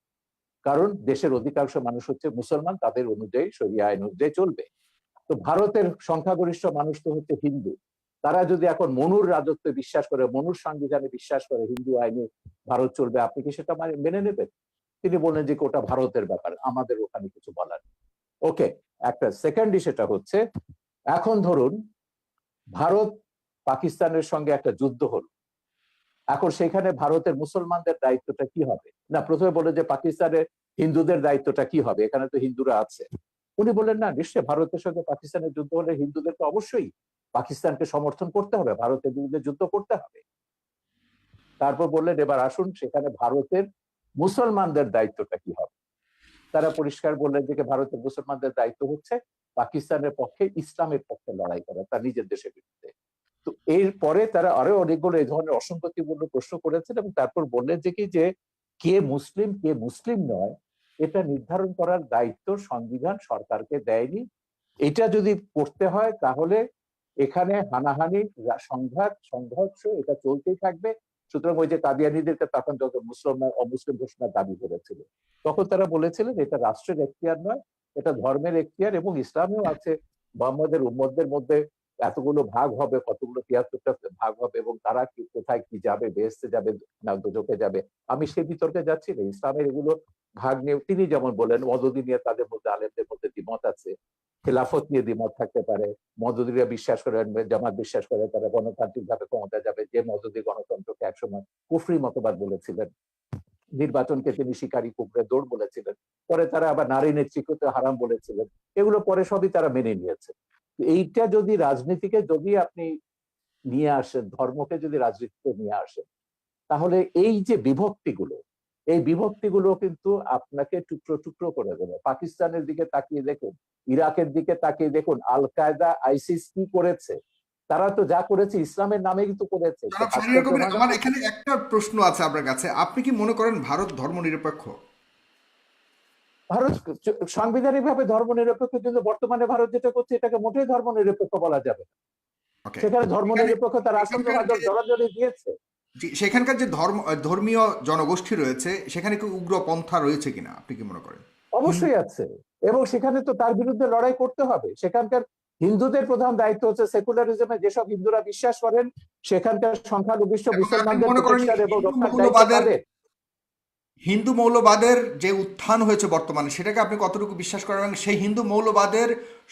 কারণ দেশের অধিকাংশ মানুষ হচ্ছে মুসলমান, তাদের অনুযায়ী শরিয়া আইন অনুযায়ী চলবে। তো ভারতের সংখ্যাগরিষ্ঠ মানুষ তো হচ্ছে হিন্দু, তারা যদি এখন মনুর রাজত্বে বিশ্বাস করে, মনুর সংবিধানে বিশ্বাস করে, হিন্দু আইনে ভারত চলবে, আপনি কি সেটা মেনে নেবেন? তিনি বললেন যে ওটা ভারতের ব্যাপার, আমাদের ওখানে কিছু বলার। ওকে, একটা সেকেন্ড সেটা হচ্ছে, এখন ধরুন ভারত পাকিস্তানের সঙ্গে একটা যুদ্ধ হলো, এখন সেখানে ভারতের মুসলমানদের দায়িত্বটা কি হবে? না, প্রথমে বলে যে পাকিস্তানের হিন্দুদের দায়িত্বটা কি হবে, এখানে তো হিন্দুরা আছে। উনি বললেন না, নিশ্চয়ই ভারতের সঙ্গে পাকিস্তানের যুদ্ধ হলে হিন্দুদেরকে অবশ্যই পাকিস্তানকে সমর্থন করতে হবে, ভারতের বিরুদ্ধে যুদ্ধ করতে হবে। তারপর বললেন এবার আসুন সেখানে ভারতের মুসলমানদের দায়িত্বটা কি হবে। তারা পরিষ্কার বললেন যে ভারতের মুসলমানদের দায়িত্ব হচ্ছে পাকিস্তানের পক্ষে, ইসলামের পক্ষে লড়াই করা, তার নিজের দেশের বিরুদ্ধে। তো এরপরে তারা আরো অনেকগুলো এই ধরনের অসঙ্গতিপূর্ণ প্রশ্ন করেছেন এবং তারপর বললেন যে কে মুসলিম কে মুসলিম নয় এটা নির্ধারণ করার দায়িত্ব সংবিধান সরকারকে দেয়নি। এটা যদি করতে হয় তাহলে এখানে হানাহানি, সংঘর্ষ এটা চলতেই থাকবে। সুতরাং ওই যে কাদিয়ানীদেরকে তখন যত মুসলমান অমুসলিম ঘোষণার দাবি করেছিল, তখন তারা বলেছিলেন এটা রাষ্ট্রের এখতিয়ার নয়, এটা ধর্মের এখতিয়ার, এবং ইসলামেও আছে মোহাম্মদের উম্মতদের মধ্যে এতগুলো ভাগ হবে, কতগুলো ৭৩টা ভাগ হবে, এবং তারা কি কোথায় কি যাবে, বেহেশতে যাবে না দোজখে যাবে, আমি সেই বিতর্কে যাচ্ছি না। ইসলামের এগুলো ভাগ নিয়ে তিনি যেমন বলেন, মদদি নিয়ে তাদের মধ্যে আলেমদের মধ্যে দ্বিমত আছে, খেলাফত নিয়ে দ্বিমত থাকতে পারে, মদদিরা বিশ্বাস করেন, জামাত বিশ্বাস করে তারা গণতান্ত্রিক ভাবে ক্ষমতা যাবে, যে মদদি গণতন্ত্রকে একসময় কুফরি মতবাদ বলেছিলেন, নির্বাচনকে তিনি শিকারী কুকুরের দৌড় বলেছিলেন, পরে তারা আবার নারী নেতৃত্বকে হারাম বলেছিলেন, এগুলো পরে সবই তারা মেনে নিয়েছে। এইটা যদি রাজনীতিকে যদি আপনি নিয়ে আসেন, ধর্মকে যদি রাজনীতিতে নিয়ে আসেন, তাহলে এই যে বিভক্তিগুলো, এই বিভক্তিগুলো কিন্তু আপনাকে টুকরো টুকরো করে দেবে। পাকিস্তানের দিকে তাকিয়ে দেখুন, ইরাকের দিকে তাকিয়ে দেখুন, আল কায়দা আইসিস কি করেছে, তারা তো যা করেছে ইসলামের নামে কিন্তু করেছে। জনাব শাহরিয়ার কবির, আমার এখানে একটা প্রশ্ন আছে আপনার কাছে, আপনি কি মনে করেন ভারত ধর্মনিরপেক্ষ? ভারত সাংবিধানিক ভাবে ধর্মনিরপেক্ষ, কিন্তু বর্তমানে ভারত যেটা করছে এটাকে মোটেই ধর্মনিরপেক্ষ বলা যাবে না। ওকে, সেখানে ধর্মনিরপেক্ষতা রাষ্ট্র জোরাজোরি দিয়েছে। সেখানকার যে ধর্মীয় জনগোষ্ঠী রয়েছে সেখানে কি উগ্র পন্থা রয়েছে কিনা আপনি কি মনে করেন? অবশ্যই আছে, এবং সেখানে তো তার বিরুদ্ধে লড়াই করতে হবে। সেখানকার হিন্দুদের প্রধান দায়িত্ব হচ্ছে সেকুলারিজমে যেসব হিন্দুরা বিশ্বাস করেন সেখানকার সংখ্যালঘিষ্ঠ মুসলমানদের প্রতিষ্ঠান এবং রক্ষার দায়িত্ব তাদের। হিন্দু মৌলবাদের যে উত্থান হয়েছে বর্তমানে, সেটাকে আপনি কতটুকু বিশ্বাস করেন এবং সেই হিন্দু মৌলবাদের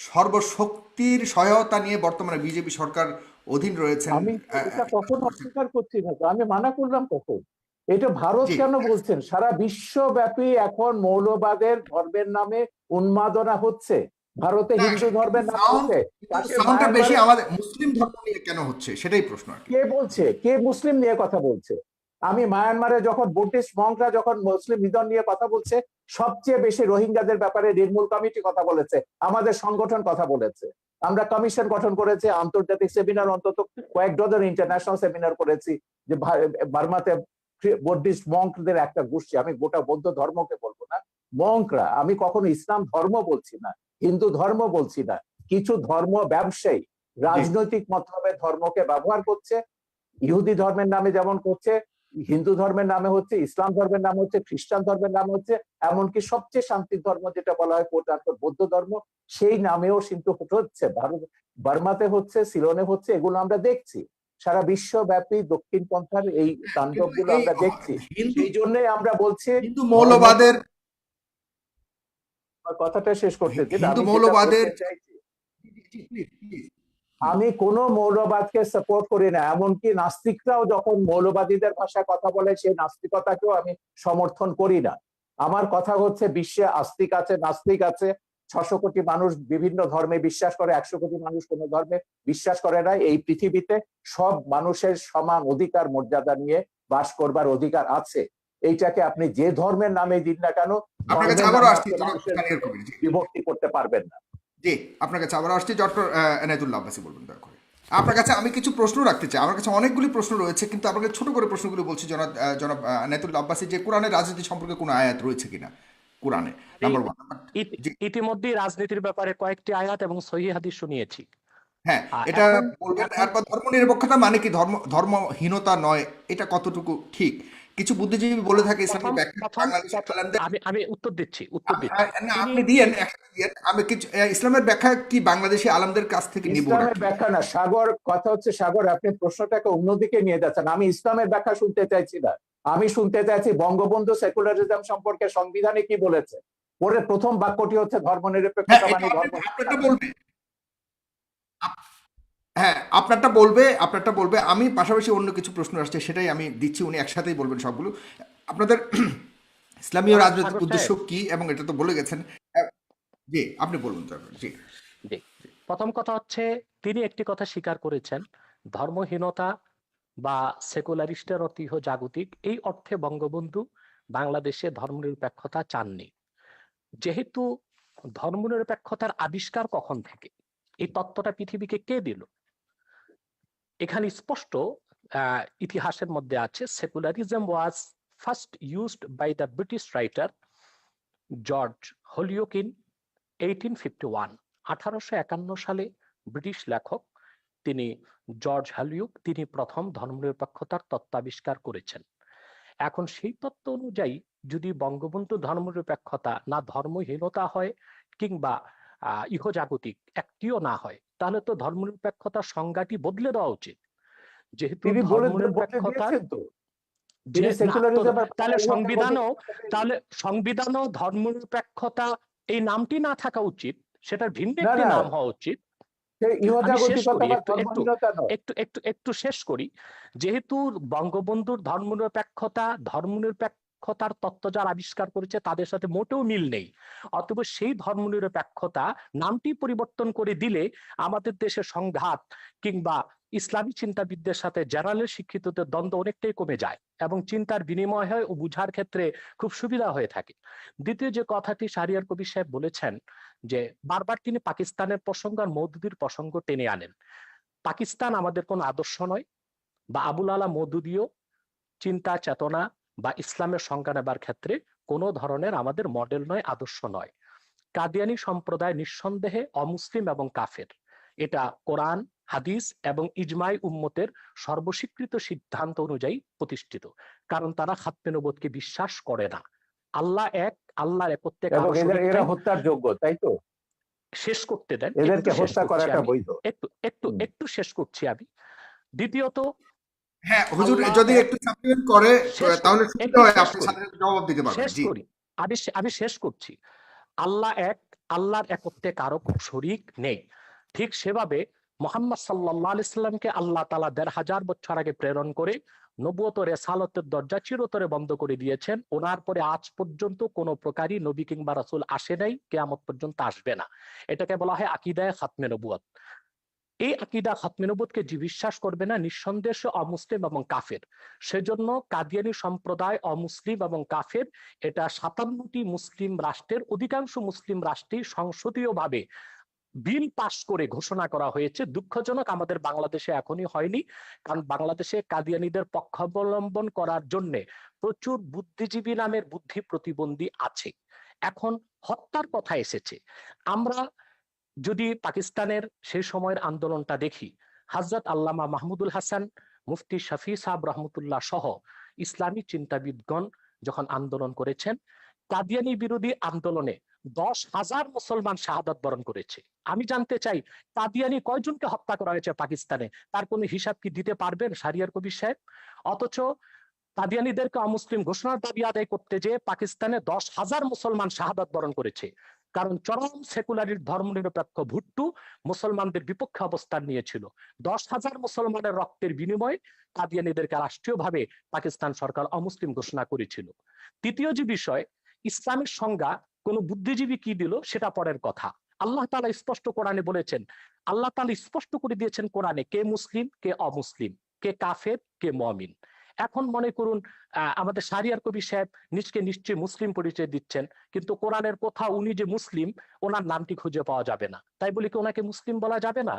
সর্বশক্তির সহায়তা নিয়ে বর্তমানে বিজেপি সরকার অধীন রয়েছেন? আমি এটা কখনো অস্বীকার করছি না, তো আমি মানা করলাম কখন? এটা ভারত কেন বলছেন? সারা বিশ্বব্যাপী এখন মৌলবাদের ধর্মের নামে উন্মাদনা হচ্ছে, ভারতে হিন্দু ধর্মের নামে হচ্ছে, বেশি আমাদের মুসলিম ধর্ম নিয়ে কেন হচ্ছে সেটাই প্রশ্ন। কে বলছে? কে মুসলিম নিয়ে কথা বলছে? আমি মায়ানমারে যখন বুদ্ধিস্ট মঙ্করা যখন মুসলিম নিধন নিয়ে কথা বলছে, সবচেয়ে বেশি রোহিঙ্গাদের ব্যাপারে নির্মূল কমিটি কথা বলেছে, আমাদের সংগঠন কথা বলেছে, আমরা কমিশন গঠন করেছি, আন্তর্জাতিক সেমিনার অন্তত কয়েক ডজন ইন্টারন্যাশনাল সেমিনার করেছি, যে বার্মাতে বুদ্ধিস্ট মঙ্কদের একটা গোষ্ঠী, আমি গোটা বৌদ্ধ ধর্মকে বলবো না, মঙ্করা, আমি কখনো ইসলাম ধর্ম বলছি না, হিন্দু ধর্ম বলছি না, কিছু ধর্ম ব্যবসায়ী রাজনৈতিক মতলবে ধর্মকে ব্যবহার করছে, ইহুদি ধর্মের নামে যেমন করছে, হিন্দু ধর্মের নামে হচ্ছে, ইসলাম ধর্মের নাম হচ্ছে, খ্রিস্টান ধর্মের নাম হচ্ছে, এমনকি সবচেয়ে শান্তির ধর্ম যেটা বলা হয় বৌদ্ধ ধর্ম, সেই নামেও কিন্তু হচ্ছে, ভারত বার্মাতে হচ্ছে, সিলনে হচ্ছে, এগুলো আমরা দেখছি। সারা বিশ্বব্যাপী দক্ষিণ পন্থার এই তাণ্ডব গুলো আমরা দেখছি। সেই জন্যই আমরা বলছি হিন্দু মৌলবাদের, কথাটা শেষ করতে দিন, হিন্দু মৌলবাদের চাইছি, আমি কোন মৌলবাদকে সাপোর্ট করি না, এমনকি নাস্তিকরাও যখন মৌলবাদীদের ভাষায় কথা বলে সেই নাস্তিকতাকেও আমি সমর্থন করি না। আমার কথা হচ্ছে বিশ্বে আস্তিক আছে, নাস্তিক আছে, ৬০০ কোটি মানুষ বিভিন্ন ধর্মে বিশ্বাস করে, ১০০ কোটি মানুষ কোন ধর্মে বিশ্বাস করে না। এই পৃথিবীতে সব মানুষের সমান অধিকার মর্যাদা নিয়ে বাস করবার অধিকার আছে। এইটাকে আপনি যে ধর্মের নামে দিন না কেন বিভক্তি করতে পারবেন না। জি, আপনার কাছে আবার আসছি ডক্টর এনায়েতুল্লাহ আব্বাসী, বলবেন দয়া করে। আপনার কাছে আমি কিছু প্রশ্ন রাখতে চাই, আমার কাছে অনেকগুলি প্রশ্ন রয়েছে, কিন্তু আপনাকে ছোট করে প্রশ্নগুলো বলছি। জনাব এনায়েতুল্লাহ আব্বাসী, যে কোরআনের রাজনীতি সম্পর্কে কোনো আয়াত রয়েছে কিনা কোরআনে? নাম্বার 1। ইতিমধ্যে রাজনীতির ব্যাপারে কয়েকটি আয়াত এবং সহিহ হাদিস শুনিয়েছি। হ্যাঁ, এটা বলবেন। এরপর ধর্মনিরপেক্ষতা মানে কি? ধর্মহীনতা নয়, এটা কতটুকু ঠিক? কিছু বুদ্ধিজীবী বলে থাকে ইসলামের ব্যাখ্যা, আমি উত্তর দিচ্ছি। আপনি দিয়েন, আমি কিছু ইসলামের ব্যাখ্যা কি বাংলাদেশি আলেমদের কাছ থেকে নিব? ইসলামের ব্যাখ্যা না সাগর, কথা হচ্ছে সাগর আপনি প্রশ্নটাকে অন্যদিকে নিয়ে যাচ্ছেন। আমি ইসলামের ব্যাখ্যা শুনতে চাইছি না, আমি শুনতে চাইছি বঙ্গবন্ধু সেকুলারিজম সম্পর্কে সংবিধানে কি বলেছে। পরে প্রথম বাক্যটি হচ্ছে ধর্মনিরপেক্ষতা মানে ধর্ম। হ্যাঁ, আপনারটা বলবে, আমি পাশাপাশি অন্য কিছু প্রশ্ন আসছে সেটাই আমি দিচ্ছি, উনি একসাথেই বলবেন সবগুলো। আপনাদের ইসলামীয় রাজনৈতিক সাগর উদ্দেশ্য সাহেব, কি, এবং এটা তো বলে গেছেন। আহ, জি, আপনি বলুন তারপর। জি। জি, প্রথম কথা হচ্ছে তিনি একটি কথা স্বীকার করেছেন, ধর্মহীনতা বা সেকুলারিস্টের অর্থ জাগতিক, এই অর্থে বঙ্গবন্ধু বাংলাদেশে ধর্মনিরপেক্ষতা চাননি। যেহেতু ধর্মনিরপেক্ষতার আবিষ্কার কখন থেকে, এই তত্ত্বটা পৃথিবীকে কে দিল, এখানে স্পষ্ট ইতিহাসের মধ্যে আছে, secularism was first used by the British writer George Holyoake in 1851। 1851 সালে ব্রিটিশ লেখক তিনি জর্জ হলিওক তিনি প্রথম ধর্মনিরপেক্ষতার তত্ত্ব আবিষ্কার করেছেন। এখন সেই তত্ত্ব অনুযায়ী যদি বঙ্গবন্ধু ধর্মনিরপেক্ষতা না ধর্মহীনতা হয় কিংবা ইহজাগতিক একটিও না হয়, তাহলে তো ধর্মনিরপেক্ষতার সংজ্ঞাটি বদলে দেওয়া উচিত। যেহেতু তিনি বলে ধর্মনিরপেক্ষতার দিয়েছেন তো, যে তিনি না তো, সেকুলারিজম তাহলে ইহজাগতিক। সংবিধানও ধর্মনিরপেক্ষতা এই নামটি না থাকা উচিত, সেটার ভিন্ন না একটি না, নাম হওয়া উচিত। সে আমি শেষ ইহজাগতিকতা করি, বা একটু একটু ধর্মহীনতা নয়। একটু একটু একটু শেষ করি। যেহেতু বঙ্গবন্ধুর ধর্মনিরপেক্ষতার তত্ত্ব যারা আবিষ্কার করেছে তাদের সাথে মোটেও মিল নেই, অতএব সেই ধর্মনিরপেক্ষতা নামটি পরিবর্তন করে দিলে আমাদের দেশে সংঘাত কিংবা ইসলামী চিন্তাবিদদের সাথে জেনারেল শিক্ষিতদের দ্বন্দ্ব অনেকটাই কমে যায় এবং চিন্তার বিনিময় হয় ও বুঝার ক্ষেত্রে খুব সুবিধা হয়ে থাকে। দ্বিতীয় যে কথাটি শাহরিয়ার কবির সাহেব বলেছেন, যে বারবার তিনি পাকিস্তানের প্রসঙ্গ আর মওদুদির প্রসঙ্গ টেনে আনেন। পাকিস্তান আমাদের কোন আদর্শ নয়, বা আবুল আলা মওদুদিও চিন্তা চেতনা বা ইসলামের সংজ্ঞা নেবার ক্ষেত্রে কোনো ধরনের আমাদের মডেল নয়, আদর্শ নয়। কাদিয়ানি সম্প্রদায় নিঃসন্দেহে অমুসলিম এবং কাফের, এটা কোরআন, হাদিস এবং ইজমাই উম্মতের সর্বস্বীকৃত সিদ্ধান্ত অনুযায়ী প্রতিষ্ঠিত, কারণ তারা খাতমে নবুয়তকে বিশ্বাস করে না। আল্লাহ এক, আল্লাহর একত্বে এবং কারো শরীক এরা নাই। হত্যার যোগ্য, তাই তো? শেষ করতে দেন, একটু এদেরকে শেষ হত্যা করছি করাটা আমি, বৈধ। একটু একটু হুম। একটু শেষ করছি আমি। দ্বিতীয়ত, হ্যাঁ হুজুর, আল্লাহ যদি এক, একটু সাপ্লিমেন্ট করে শেষ করি, তাহলে সুবিধা একটু হয়, শেষ আপনি করি, সাথে সাথে জবাব দিতে পারবেন। শেষ জি। করি, আমি শেষ করছি। আল্লাহ এক, আল্লাহর একত্বে কারো শরীক নেই। ঠিক সেভাবে মোহাম্মদ সাল্লাল্লাহু আলাইহি সাল্লামকে আল্লাহ তাআলা ১৫০০ বছর আগে প্রেরণ করে নবুয়ত ও রিসালাতের দরজা চিরতরে বন্ধ করে দিয়েছেন। ওনার পরে আজ পর্যন্ত কোনো প্রকারই নবী কিংবা রাসূল আসে নাই, কিয়ামত পর্যন্ত আসবে না। এটাকে বলা হয় আকীদায়ে খাতমে নবুয়ত। এই আকীদা খাতমে নবুয়তকে যে বিশ্বাস করবে না, নিঃসন্দেহে সে অমুসলিম এবং কাফের। সেজন্য কাদিয়ানী সম্প্রদায় অমুসলিম এবং কাফের, এটা ৫৭টি মুসলিম রাষ্ট্রের অধিকাংশ মুসলিম রাষ্ট্রেই সংসদীয়ভাবে বিল পাস করে ঘোষণা করা হয়েছে। দুঃখজনক আমাদের বাংলাদেশে এখনই হয়নি, কারণ বাংলাদেশে কাদিয়ানীদের পক্ষাবলম্বন করার জন্য প্রচুর বুদ্ধিজীবী নামের বুদ্ধি প্রতিবন্ধী আছে। এখন হত্যার কথা এসেছে, আমরা যদি পাকিস্তানের সেই সময়ের আন্দোলনটা দেখি, হযরত আল্লামা মাহমুদুল হাসান, মুফতি শফি সাহেব রহমতুল্লাহ সহ ইসলামী চিন্তাবিদগণ যখন আন্দোলন করেছেন, কাদিয়ানী বিরোধী আন্দোলনে ১০,০০০ মুসলমান শাহাদাত বরণ করেছে। আমি জানতে চাই, কাদিয়ানী কয়জনকে হত্যা করা হয়েছে পাকিস্তানে, তার কোনো হিসাব কি দিতে পারবেন শাহরিয়ার কবির সাহেব? অথচ কাদিয়ানীদেরকে অমুসলিম ঘোষণার দাবি আদায় করতে যে পাকিস্তানে ১০,০০০ মুসলমান শাহাদাত বরণ করেছে, কারণ চরম সেকুলারির ধর্মনিরপেক্ষ ভুট্টো মুসলমানদের বিপক্ষে অবস্থান নিয়েছিল। ১০,০০০ মুসলমানের রক্তের বিনিময়ে কাদিয়ানীদেরকে রাষ্ট্রীয়ভাবে পাকিস্তান সরকার অমুসলিম ঘোষণা করেছিল। তৃতীয় যে বিষয়, ইসলামের সংজ্ঞা কোন বুদ্ধিজীবী কি দিল সেটা পরের কথা। আল্লাহ তাআলা স্পষ্ট কোরআনে বলেছেন, আল্লাহ তাআলা স্পষ্ট করে দিয়েছেন কোরআনে, কে মুসলিম কে অমুসলিম, কে কাফের কে মুমিন। এখন মনে করুন আমাদের শাহরিয়ার কবির সাহেব নিজকে নিশ্চয়ই মুসলিম পরিচয় দিচ্ছেন, কিন্তু কোরআনের কোথাও উনি যে মুসলিম ওনার নামটি খুঁজে পাওয়া যাবে না, তাই বলে কি ওনাকে মুসলিম বলা যাবে না?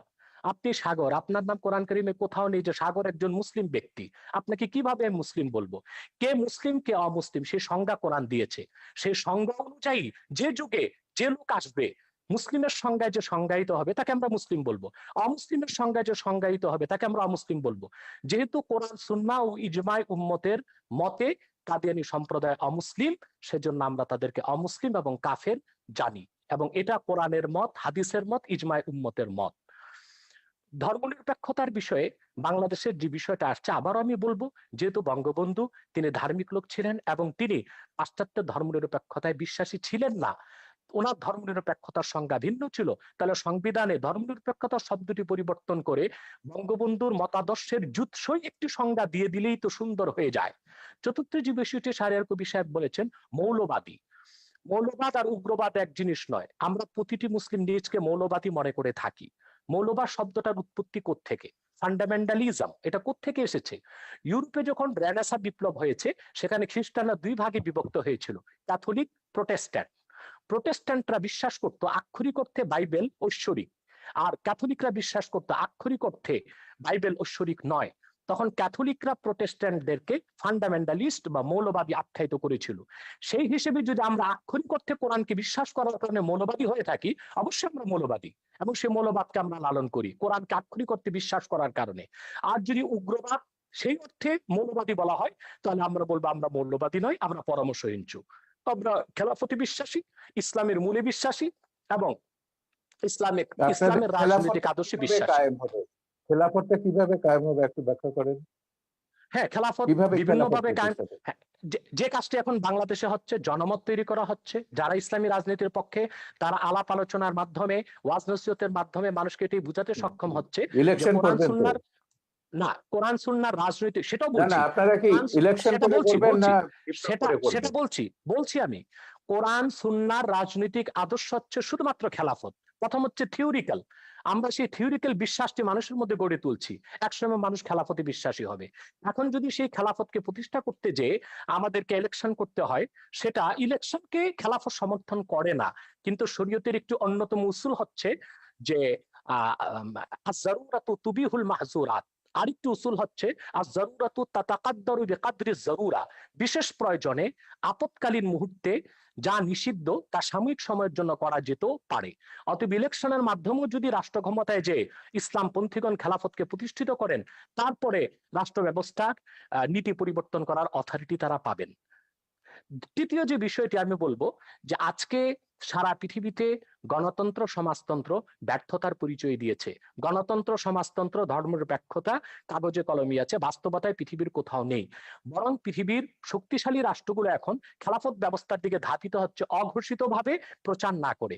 আপনি সাগর, আপনার নাম কোরআন কারীমে কোথাও নেই যে সাগর একজন মুসলিম ব্যক্তি, আপনাকে কিভাবে আমি মুসলিম বলবো? কে মুসলিম কে অমুসলিম সেই সংজ্ঞা কোরআন দিয়েছে। সেই সংজ্ঞা অনুযায়ী যে যুগে যে লোক আসবে, মুসলিমের সংজ্ঞায় যে সংজ্ঞায়িত হবে তাকে আমরা মুসলিম বলবো, অমুসলিমের সংজ্ঞায় যে সংজ্ঞায়িত হবে তাকে আমরা অমুসলিম বলবো। যেহেতু কোরআন সুন্নাহ ও ইজমাই উম্মতের মতে কাদিয়ানী সম্প্রদায় অমুসলিম, সেজন্য আমরা তাদেরকে অমুসলিম এবং কাফের জানি, এবং এটা কোরআনের মত, হাদিসের মত, ইজমাই উম্মতের মত। ধর্মনিরপেক্ষতার বিষয়ে বাংলাদেশের যে বিষয়টা আসছে, আবারও আমি বলবো, যেহেতু বঙ্গবন্ধু তিনি ধার্মিক লোক ছিলেন এবং তিনি পাশ্চাত্য ধর্মনিরপেক্ষতায় বিশ্বাসী ছিলেন না, ওনার ধর্মনিরপেক্ষতার সংজ্ঞা ভিন্ন ছিল, তাহলে সংবিধানে ধর্মনিরপেক্ষতা শব্দটি পরিবর্তন করে বঙ্গবন্ধুর মতাদর্শের জুৎসই একটি সংজ্ঞা দিয়ে দিলেই তো সুন্দর হয়ে যায়। চতুর্থ যে বিষয়টি শাহরিয়ার কবির সাহেব বলেছেন, মৌলবাদী। মৌলবাদ আর উগ্রবাদ এক জিনিস নয়। আমরা প্রতিটি মুসলিম নিজকে মৌলবাদী মনে করে থাকি। মৌলবাদ শব্দটার উৎপত্তি কোত্থেকে? ফান্ডামেন্টালিজম, এটা কোত্থেকে এসেছে? ইউরোপে যখন রেনেসাঁ বিপ্লব হয়েছে, সেখানে খ্রিস্টানরা দুই ভাগে বিভক্ত হয়েছিল, ক্যাথলিক, প্রোটেস্ট্যান্ট। প্রোটেস্ট্যান্টরা বিশ্বাস করতো আক্ষরিক অর্থে বাইবেল ঐশ্বরিক, আর ক্যাথলিকরা বিশ্বাস করতো আক্ষরিক অর্থে বাইবেল ঐশ্বরিক নয়। তখন ক্যাথলিকরা প্রোটেস্ট্যান্টদেরকে ফান্ডামেন্টালিস্ট বা মৌলবাদী আখ্যায়িত করেছিল। সেই হিসেবে যদি আমরা আক্ষরিক অর্থে কোরআনকে বিশ্বাস করার কারণে মৌলবাদী হয়ে থাকি, অবশ্যই আমরা মৌলবাদী, এবং সেই মৌলবাদকে আমরা লালন করি কোরআনকে আক্ষরিক অর্থে বিশ্বাস করার কারণে। আর যদি উগ্রবাদ সেই অর্থে মৌলবাদী বলা হয়, তাহলে আমরা বলবো আমরা মৌলবাদী নয়, আমরা পরামর্শহীনচু। আমরা খেলাফতি বিশ্বাসী, ইসলামের মূলে বিশ্বাসী, এবং ইসলামের রাজনৈতিক আদর্শে বিশ্বাসী। খেলাফতটা কিভাবে কায়েম হবে একটু ব্যাখ্যা করেন। হ্যাঁ, খেলাফত বিভিন্ন ভাবে কায়েম। যে কাজটি এখন বাংলাদেশে হচ্ছে, জনমত তৈরি করা হচ্ছে, যারা ইসলামী রাজনীতির পক্ষে তারা আলাপ আলোচনার মাধ্যমে, ওয়াজ নসিহতের মাধ্যমে মানুষকে এটি বুঝাতে সক্ষম হচ্ছে। ইলেকশন করবেন না, কোরআন সুন্নাহর রাজনৈতিক, সেটাও বলছি, আপনারা কি ইলেকশন করবেন না? সেটা বলছি আমি। কোরআন সুন্নাহর রাজনৈতিক আদর্শ হচ্ছে শুধুমাত্র খেলাফত। প্রথম হচ্ছে থিওরিক্যাল, আমরা সেই থিওরিক্যাল বিশ্বাসটি মানুষের মধ্যে গড়ে তুলছি, একসময় মানুষ খেলাফতে বিশ্বাসী হবে। এখন যদি সেই খেলাফতকে প্রতিষ্ঠা করতে যে আমাদেরকে ইলেকশন করতে হয়, সেটা ইলেকশনকে খেলাফত সমর্থন করে না। কিন্তু শরীয়তের একটি অন্যতম উসুল হচ্ছে যে আয-যারুরাতু তুবিহুল মাহযুরাত। আরেকটি উসুল হচ্ছে আয-যারুরাতু তাতাকাদ্দারু বিকাদরি যারুরা। বিশেষ প্রয়োজনে, আপৎকালীন মুহূর্তে যা নিষিদ্ধ তা সাময়িক সময়ের জন্য করা যেতে পারে। অতএব ইলেকশনের মাধ্যমেও যদি রাষ্ট্র ক্ষমতায় যে ইসলামপন্থীগণ খেলাফতকে প্রতিষ্ঠিত করেন, তারপরে রাষ্ট্র ব্যবস্থার নীতি পরিবর্তন করার অথরিটি তারা পাবেন। তৃতীয় যে বিষয়টি আমি বলবো, যে আজকে সারা পৃথিবীতে গণতন্ত্র সমাজতন্ত্র ব্যর্থতার পরিচয় দিয়েছে। গণতন্ত্র সমাজতন্ত্র ধর্মনিরপেক্ষতা কাগজে কলমে আছে, বাস্তবতায় পৃথিবীর কোথাও নেই। বরং পৃথিবীর শক্তিশালী রাষ্ট্রগুলো এখন খেলাফত ব্যবস্থার দিকে ধাবিত হচ্ছে, অঘোষিতভাবে প্রচার না করে।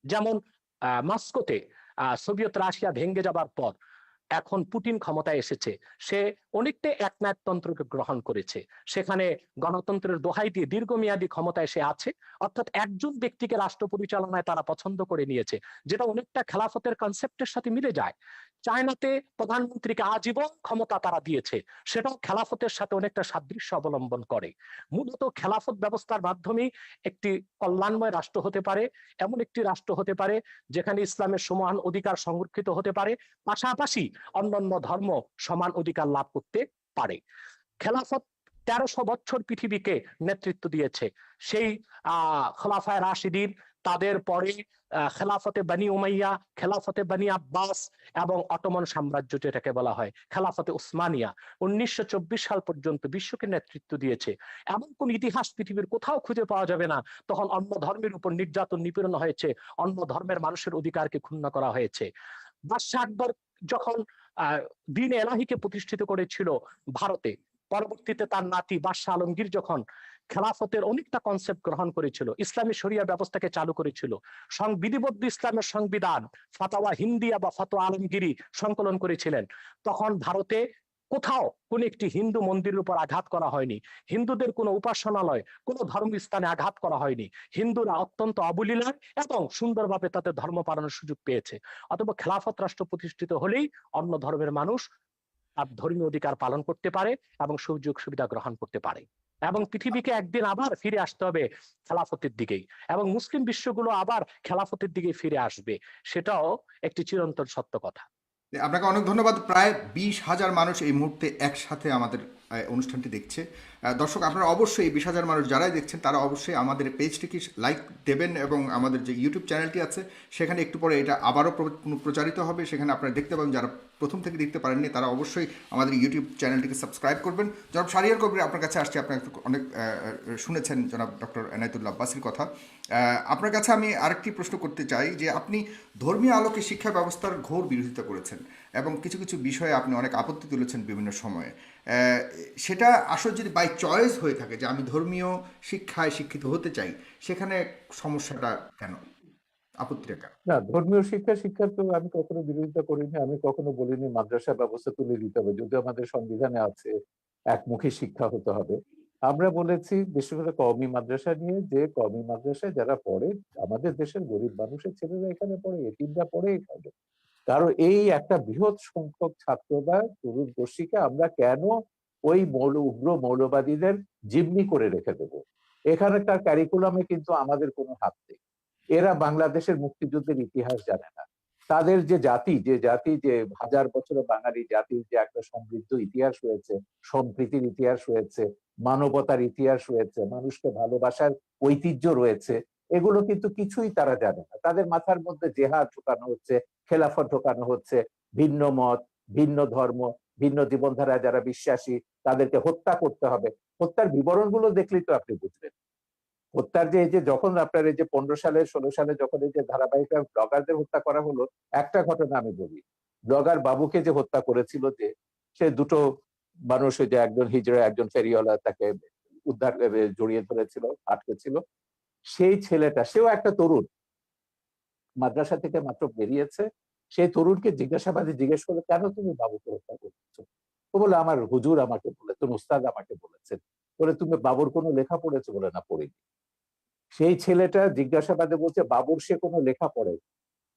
যেমন মস্কোতে সোভিয়েত রাশিয়া ভেঙে যাবার পর এখন পুতিন ক্ষমতায় এসেছে, সে অনেকটা একনায়কতন্ত্রকে গ্রহণ করেছে। সেখানে গণতন্ত্রের দোহাই দিয়ে দীর্ঘমেয়াদী ক্ষমতায় সে আছে, অর্থাৎ একজন ব্যক্তিকে রাষ্ট্র পরিচালনায় তারা পছন্দ করে নিয়েছে, যেটা অনেকটা খেলাফতের কনসেপ্টের সাথে মিলে যায়। চায়নাতে প্রধানমন্ত্রীকে আজীবন ক্ষমতা তারা দিয়েছে, সেটাও খেলাফতের সাথে অনেকটা সাদৃশ্য অবলম্বন করে। মূলত খেলাফত ব্যবস্থার মাধ্যমেই একটি কল্যাণময় রাষ্ট্র হতে পারে, এমন একটি রাষ্ট্র হতে পারে যেখানে ইসলামের সমান অধিকার সংরক্ষিত হতে পারে, পাশাপাশি অন্যান্য ধর্ম সমান অধিকার লাভ করতে পারে। খেলাফত 1300 বছর পৃথিবীকে নেতৃত্ব দিয়েছে। সেই খোলাফায়ে রাশিদিন, তাদের পরে খেলাফতে বনি উমাইয়া, খেলাফতে বনি আব্বাস, এবং অটোমান সাম্রাজ্য যেটাকে বলা হয় খেলাফতে উসমানিয়া, 1924 সাল পর্যন্ত বিশ্বকে নেতৃত্ব দিয়েছে। এমন কোন ইতিহাস পৃথিবীর কোথাও খুঁজে পাওয়া যাবে না তখন অন্য ধর্মের উপর নির্যাতন নিপীড়ন হয়েছে, অন্য ধর্মের মানুষের অধিকারকে ক্ষুণ্ণ করা হয়েছে। বাদশাহ আকবর যখন দ্বীন এলাহিকে প্রতিষ্ঠিত করেছিল ভারতে, পরবর্তীতে তার নাতি বাদশাহ আলমগীর যখন খেলাফতের অনেকটা কনসেপ্ট গ্রহণ করেছিল, ইসলামী শরিয়া ব্যবস্থাকে চালু করেছিল, বিধিবদ্ধ ইসলামের সংবিধান ফাতাওয়া হিন্দিয়া বা ফাতোয়া আলমগীরি সংকলন করেছিলেন, তখন ভারতে কোথাও কোন একটি হিন্দু মন্দিরের উপর আঘাত করা হয়নি, হিন্দুদের কোনো উপাসনালয়, কোনো ধর্মস্থানে আঘাত করা হয়নি। হিন্দুরা অত্যন্ত অবলীলায় এবং সুন্দরভাবে তাদের ধর্ম পালনের সুযোগ পেয়েছে। অথবা খেলাফত রাষ্ট্র প্রতিষ্ঠিত হলেই অন্য ধর্মের মানুষ তার ধর্মীয় অধিকার পালন করতে পারে এবং সুযোগ সুবিধা গ্রহণ করতে পারে, এবং পৃথিবীকে একদিন আবার ফিরে আসতে হবে খেলাফতের দিকেই, এবং মুসলিম বিশ্বগুলো আবার খেলাফতের দিকে ফিরে আসবে। সেটাও একটি চিরন্তন সত্য কথা। আপনাকে অনেক ধন্যবাদ। প্রায় 20,000 মানুষ এই মুহূর্তে একসাথে আমাদের অনুষ্ঠানটি দেখছে। দর্শক, আপনারা অবশ্যই এই 20,000 মানুষ যারাই দেখছেন তারা অবশ্যই আমাদের পেজটিকে লাইক দেবেন, এবং আমাদের যে ইউটিউব চ্যানেলটি আছে সেখানে একটু পরে এটা আবারও প্রচারিত হবে, সেখানে আপনারা দেখতে পাবেন। যারা প্রথম থেকে দেখতে পারেননি তারা অবশ্যই আমাদের ইউটিউব চ্যানেলটিকে সাবস্ক্রাইব করবেন। জনাব শাহরিয়ার কবির, আপনার কাছে আসছে। আপনার অনেক শুনেছেন জনাব ডক্টর এনায়েতুল্লাহ আব্বাসীর কথা। আপনার কাছে আমি আরেকটি প্রশ্ন করতে চাই, যে আপনি ধর্মীয় আলোকে শিক্ষা ব্যবস্থার ঘোর বিরোধিতা করেছেন এবং কিছু কিছু বিষয়ে আপনি অনেক আপত্তি তুলেছেন বিভিন্ন সময়ে। আহ, সেটা আসলে যদি বাই চয়েস হয়ে থাকে যে আমি ধর্মীয় শিক্ষায় শিক্ষিত হতে চাই, সেখানে সমস্যাটা কেন, আপত্তিটা কেন? না, ধর্মীয় শিক্ষার তো আমি কখনো বিরোধিতা করিনি। আমি কখনো বলিনি মাদ্রাসা ব্যবস্থা তুলে দিতে হবে, যদিও আমাদের সংবিধানে আছে একমুখী শিক্ষা হতে হবে। আমরা বলেছি বিশেষ করে কওমি মাদ্রাসা নিয়ে, যে কওমি মাদ্রাসায় যারা পড়ে আমাদের দেশের গরিব মানুষের ছেলেরা এখানে পড়ে, এতিমরা পড়ে এখানে। কারণ এই একটা বৃহৎ সংখ্যক ছাত্র বা তরুণ গোষ্ঠীকে আমরা কেন ওই উগ্র মৌলবাদীদের জিম্মি করে রেখে দেবো? এখানকার ক্যারিকুলামে কিন্তু আমাদের কোনো হাত নেই। এরা বাংলাদেশের মুক্তিযুদ্ধের ইতিহাস জানে না। তাদের যে জাতি যে হাজার বছরের বাঙালি জাতির যে একটা সমৃদ্ধ ইতিহাস রয়েছে, সম্প্রীতির ইতিহাস রয়েছে, মানবতার ইতিহাস রয়েছে, মানুষকে ভালোবাসার ঐতিহ্য রয়েছে, এগুলো কিন্তু কিছুই তারা জানে না। তাদের মাথার মধ্যে জেহাদ ঢোকানো হচ্ছে, খেলাফত ঢোকানো হচ্ছে, ভিন্ন মত, ভিন্ন ধর্ম, ভিন্ন জীবনধারায় যারা বিশ্বাসী তাদেরকে হত্যা করতে হবে। হত্যার বিবরণগুলো দেখলেই তো আপনি বুঝবেন। হত্যার যে এই যে যখন আপনার এই যে 15 সালে 16 সালে যখন এই যে ধারাবাহিক ব্লগারদের হত্যা করা হলো, একটা ঘটনা আমি বলি। ব্লগার বাবুকে যে হত্যা করেছিল, যে সে দুটো মানুষ, ওই যে একজন হিজড়া একজন ফেরিওয়ালা তাকে উদ্ধার জড়িয়ে ধরেছিল, আটকে ছিল। সেই ছেলেটা, সেও একটা তরুণ, মাদ্রাসা থেকে মাত্র বেরিয়েছে। সেই তরুণকে জিজ্ঞাসাবাদে জিজ্ঞেস করলো, কেন তুমি বাবুকে হত্যা করেছো? ও বলে, আমার হুজুর আমাকে বলেছেন, উস্তাদ আমাকে বলেছেন। বলে, তুমি বাবুর কোনো লেখা পড়েছো? বলে, না, পড়িনি। সেই ছেলেটা জিজ্ঞাসাবাদে বলছে বাবুর সে কোনো লেখা পড়ে,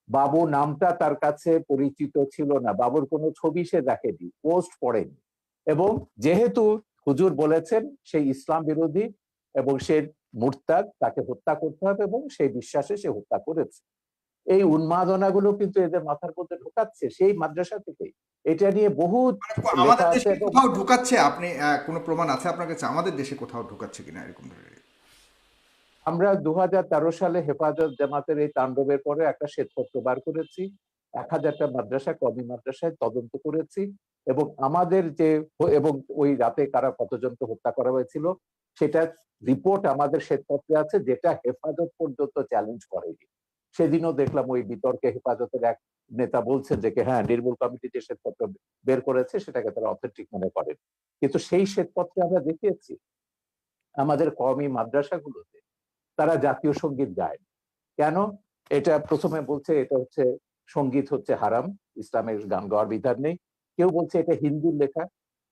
বাবু নামটা তার কাছে পরিচিত ছিল না, বাবুর কোনো ছবি সে দেখেনি, পোস্ট পড়েনি। এবং যেহেতু হুজুর বলেছেন সেই ইসলাম বিরোধী এবং সে মুরতাদ, তাকে হত্যা করতে হবে, এবং সেই বিশ্বাসে সে হত্যা করেছে। এই উন্মাদনাগুলো কিন্তু এদের মাথার মধ্যে ঢোকাচ্ছে সেই মাদ্রাসা থেকেই। এটা নিয়ে বহুত লেখা আমাদের আছে দেশে এবং কোথাও ঢুকাচ্ছে? আপনি কোনো প্রমাণ আছে আপনার কাছে আমাদের দেশে কোথাও ঢুকাচ্ছে কিনা এরকম ধরনের? আমরা 2013 সালে হেফাজত জামাতের এই তাণ্ডবের পরে একটা শ্বেতপত্র বার করেছি। 1000টা মাদ্রাসা, কওমি মাদ্রাসায় তদন্ত করেছি, এবং আমাদের যে এবং ওই রাতে কারা কতজনকে হত্যা করা হয়েছিল সেটা রিপোর্ট আমাদের শ্বেতপত্রে আছে, যেটা হেফাজত পর্যন্ত চ্যালেঞ্জ করেনি। সেদিনও দেখলাম ওই বিতর্কে হেফাজতের এক নেতা বলছেন যে হ্যাঁ, নির্মূল কমিটি যে শ্বেতপত্র বের করেছে সেটাকে তারা অথেন্টিক মনে করেন। কিন্তু সেই শ্বেতপত্রে আমরা দেখিয়েছি আমাদের কওমি মাদ্রাসাগুলোতে তারা জাতীয় সঙ্গীত গায়। কেন? এটা প্রথমে বলছে এটা হচ্ছে সঙ্গীত হচ্ছে হারাম, ইসলামের গান গাওয়ার বিধান নেই। কেউ বলছে এটা হিন্দুর লেখা,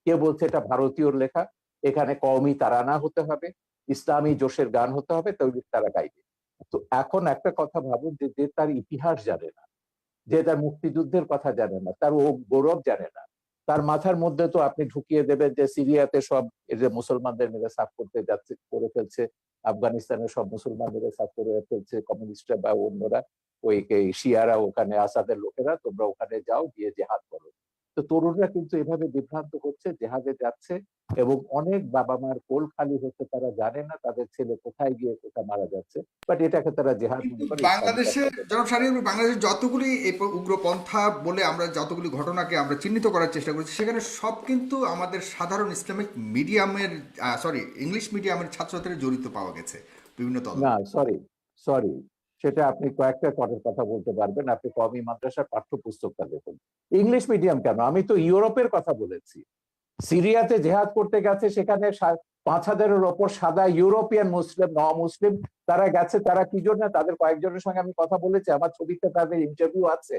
কেউ বলছে এটা ভারতীয়র লেখা, এখানে কওমি তারানা হতে হবে, ইসলামী জোশের গান হতে হবে, তৈরি তারা গাইবে। তো এখন একটা কথা ভাবুন, যে তার ইতিহাস জানে না, যে তার মুক্তিযুদ্ধের কথা জানে না, তার ও গৌরব জানে না, তার মাথার মধ্যে তো আপনি ঢুকিয়ে দেবেন যে সিরিয়াতে সব এই যে মুসলমানদের মেরে সাফ করতে যাচ্ছে, করে ফেলছে, আফগানিস্তানের সব মুসলমান মেরে সাফ করে ফেলছে কমিউনিস্টরা বা অন্যরা, ওই শিয়ারা, ওখানে আসাদের লোকেরা, তোমরা ওখানে যাও, গিয়ে জেহাদ করো। তো তরুণরা কিন্তু এভাবে বিভ্রান্ত হচ্ছে, জেহাদে যাচ্ছে, এবং অনেক বাবা মার কোল খালি হচ্ছে, তারা জানে না তাদের ছেলে কোথায় গিয়ে কোথায় মারা যাচ্ছে, বাট এটাকে তারা জেহাদ কিন্তু মনে করে, ইসলামিক বাংলাদেশে, একটা জনাব শাহরিয়ার, বাংলাদেশের যতগুলি এই উগ্রপন্থা বলে আমরা যতগুলি ঘটনাকে আমরা চিহ্নিত করার চেষ্টা করছি, সেখানে সব কিন্তু আমাদের সাধারণ ইসলামিক মিডিয়ামের, সরি, ইংলিশ মিডিয়ামের ছাত্রছাত্রীরা জড়িত পাওয়া গেছে বিভিন্ন না, তদন্ত। সরি, সরি, সেটা আপনি কয়েকটা করের কথা বলতে পারবেন। আপনি কওমি মাদ্রাসার পাঠ্যপুস্তকটা দেখুন। ইংলিশ মিডিয়াম কেন, আমি তো ইউরোপের কথা বলেছি। সিরিয়াতে জেহাদ করতে গেছে, সেখানে 5000-এর ওপর সাদা ইউরোপিয়ান মুসলিম, মুসলিম তারা গেছে। তারা কি জন্য? তাদের কয়েকজনের সঙ্গে আমি কথা বলেছি, আমার ছবিতে তাদের ইন্টারভিউ আছে।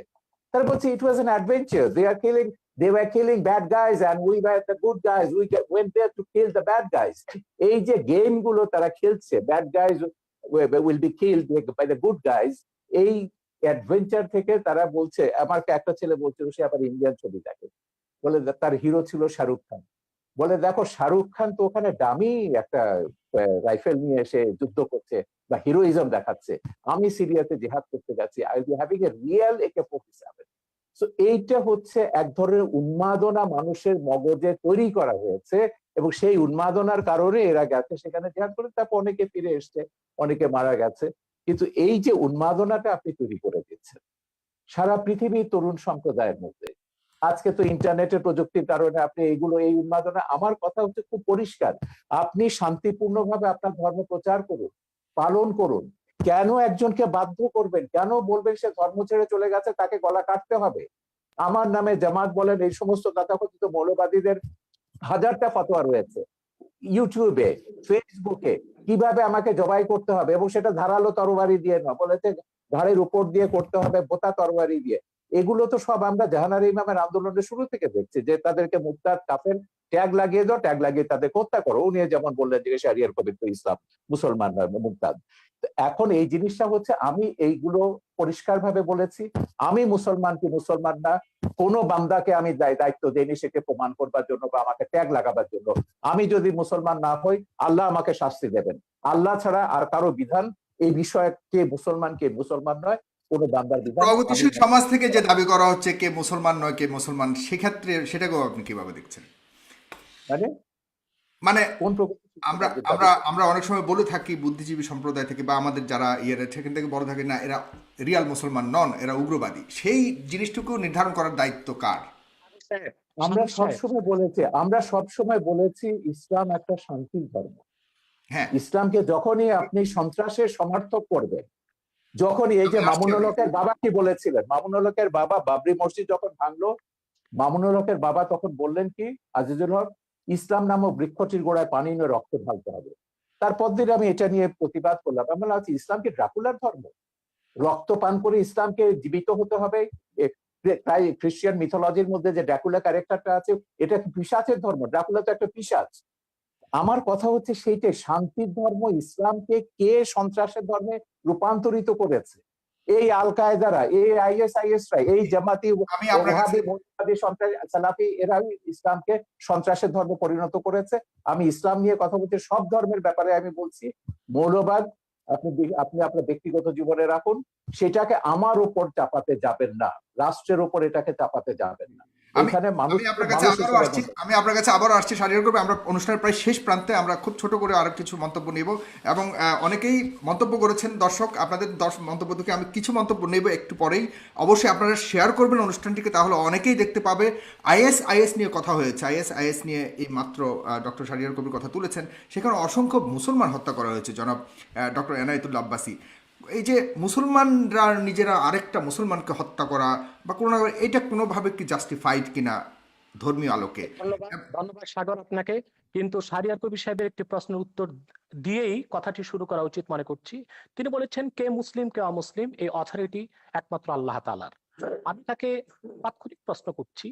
তারা বলছে it was an adventure, they were killing bad guys and we were the good guys, we went there to kill the bad guys। এই যে গেম গুলো তারা খেলছে, bad guys will be killed by the good guys, এই adventure থেকে তারা বলছে। আমাকে একটা ছেলে বলছিল, সে আবার ইন্ডিয়ান ছবি দেখে, বলে তার হিরো ছিল শাহরুখ খান। বলে, দেখো শাহরুখ খান তো ওখানে দামি একটা রাইফেল নিয়ে এসে যুদ্ধ করছে বা হিরোইজম দেখাচ্ছে, আমি সিরিয়াতে জেহাদ করতে গেছি, I will be having a real AK-47। So এইটা হচ্ছে এক ধরনের উন্মাদনা মানুষের মগজে তৈরি করা হয়েছে, এবং সেই উন্মাদনার কারণে এরা গেছে সেখানে জেহাদ করে, তারপর অনেকে ফিরে এসছে, অনেকে মারা গেছে। কিন্তু এই যে উন্মাদনাটা আপনি তৈরি করে দিচ্ছেন সারা পৃথিবীর তরুণ সম্প্রদায়ের মধ্যে, আজকে তো ইন্টারনেটের প্রযুক্তির কারণে আপনি এইগুলো, এই উন্মাদনা, আমার কথা হচ্ছে খুব পরিষ্কার, আপনি শান্তিপূর্ণভাবে আপনার ধর্ম প্রচার করুন, পালন করুন। কেন একজনকে বাধ্য করবেন? কেন বলবেন সে ধর্ম ছেড়ে চলে গেছে তাকে গলা কাটতে হবে? আমার নামে জামাত বলেন, এই সমস্ত তথাকথিত মৌলবাদীদের হাজারটা ফতোয়া রয়েছে ইউটিউবে, ফেসবুকে, কিভাবে আমাকে জবাই করতে হবে, এবং সেটা ধারালো তরবারি দিয়ে না, বলেছে ঘাড়ের উপর দিয়ে করতে হবে বোতা তরবারি দিয়ে। এগুলো তো সব আমরা জাহানারা ইমামের আন্দোলনের শুরু থেকে দেখছি, যে তাদেরকে মুরতাদ কাফের ট্যাগ লাগিয়ে দাও, ট্যাগ লাগিয়ে তাদেরকে হত্যা করো। উনি যেমন বললেন যে শারিয়ার কবির তো ইসলাম, মুসলমান নয়, মুরতাদ। এখন এই জিনিসটা হচ্ছে, আমি এইগুলো পরিষ্কারভাবে বলেছি, আমি মুসলমান কি মুসলমান না কোন বান্দাকে আমি দায়িত্ব দেইনি সেকে প্রমাণ করবার জন্য বা আমাকে ট্যাগ লাগাবার জন্য। আমি যদি মুসলমান না হই, আল্লাহ আমাকে শাস্তি দেবেন। আল্লাহ ছাড়া আর কারো বিধান এই বিষয়ে, কে মুসলমান কে মুসলমান নয়, কোন বান্দার বিধান প্রগতিশীল সমাজ থেকে যে দাবি করা হচ্ছে কে মুসলমান নয় কে মুসলমান, সেক্ষেত্রে সেটাকেও আপনি কিভাবে দেখছেন? মানে মানে কোন আমরা আমরা আমরা অনেক সময় বলে থাকি বুদ্ধিজীবী সম্প্রদায় থেকে বা আমাদের যারা ইয়ের সেখান থেকে বড় থাকে, না এরা রিয়াল মুসলমান নন, এরা উগ্রবাদী। সেই জিনিসটুকু নির্ধারণ করার দায়িত্ব কার? আমরা সবসময় বলেছি ইসলাম একটা শান্তির ধর্ম। হ্যাঁ, ইসলামকে যখনই আপনি সন্ত্রাসের সমর্থক করবেন, যখনই এই যে মামুনুল হকের বাবা কি বলেছিলেন, মামুনুল হকের বাবা বাবরি মসজিদ যখন ভাঙলো, মামুনুল হকের বাবা তখন বললেন কি, আজিজুল হক, ইসলাম নামক বৃক্ষটির গোড়ায় পানি নিয়ে রক্ত ঢালতে হবে। তারপর দিন আমি এটা নিয়ে প্রতিবাদ করলাম, আমি বললাম ইসলাম কি ড্রাকুলার ধর্ম? রক্ত পান করে ইসলামকে জীবিত হতে হবে? তাই খ্রিস্টান মিথোলজির মধ্যে যে ড্রাকুলা ক্যারেক্টারটা আছে, এটা কি পিশাচের ধর্ম? ড্রাকুলা তো একটা পিশাচ। আমার কথা হচ্ছে সেইটাই, শান্তির ধর্ম ইসলামকে কে সন্ত্রাসের ধর্মে রূপান্তরিত করেছে? এই আল কায়দারা, এই আইএসআইএসরা, এই জামাতি ওহাবি মৌলবাদী সালাফি, এরা ইসলামকে সন্ত্রাসের ধর্মে পরিণত করেছে। আমি ইসলাম নিয়ে কথা বলছি, সব ধর্মের ব্যাপারে আমি বলছি, মৌলবাদ আপনি আপনি আপনার ব্যক্তিগত জীবনে রাখুন, সেটাকে আমার উপর চাপাতে যাবেন না, রাষ্ট্রের উপর এটাকে চাপাতে যাবেন না। আমি আপনার কাছে আবারও আসছি শারীরিক করবে। আমরা অনুষ্ঠানের প্রায় শেষ প্রান্তে, আমরা খুব ছোট করে আরো কিছু মন্তব্য নেব, এবং অনেকেই মন্তব্য করেছেন দর্শক, আপনাদের মন্তব্য থেকে আমি কিছু মন্তব্য নেব একটু পরেই। অবশ্যই আপনারা শেয়ার করবেন অনুষ্ঠানটিকে, তাহলে অনেকেই দেখতে পাবে। আইএস নিয়ে কথা হয়েছে, আইএস নিয়ে এই মাত্র ডক্টর শারীরিক কবির কথা তুলেছেন, সেখানে অসংখ্য মুসলমান হত্যা করা হয়েছে জনাব ডক্টর এনায়েতুল্লাহ আব্বাসী। এই যে মুসলমানরা নিজেরা আরেকটা মুসলমানকে হত্যা করা বা কোনো, এটা কোনোভাবে কি জাস্টিফাইড কিনা ধর্মীয় আলোকে? ধন্যবাদ সাগর আপনাকে। কিন্তু শাহরিয়ার কবির সাহেবের একটি প্রশ্নের উত্তর দিয়েই কথাটি শুরু করা উচিত মনে করছি। তিনি বলেছেন কে মুসলিম কে অমুসলিম এই অথরিটি একমাত্র আল্লাহ তাআলার। আমি তাকে তাৎক্ষণিক প্রশ্ন করছি,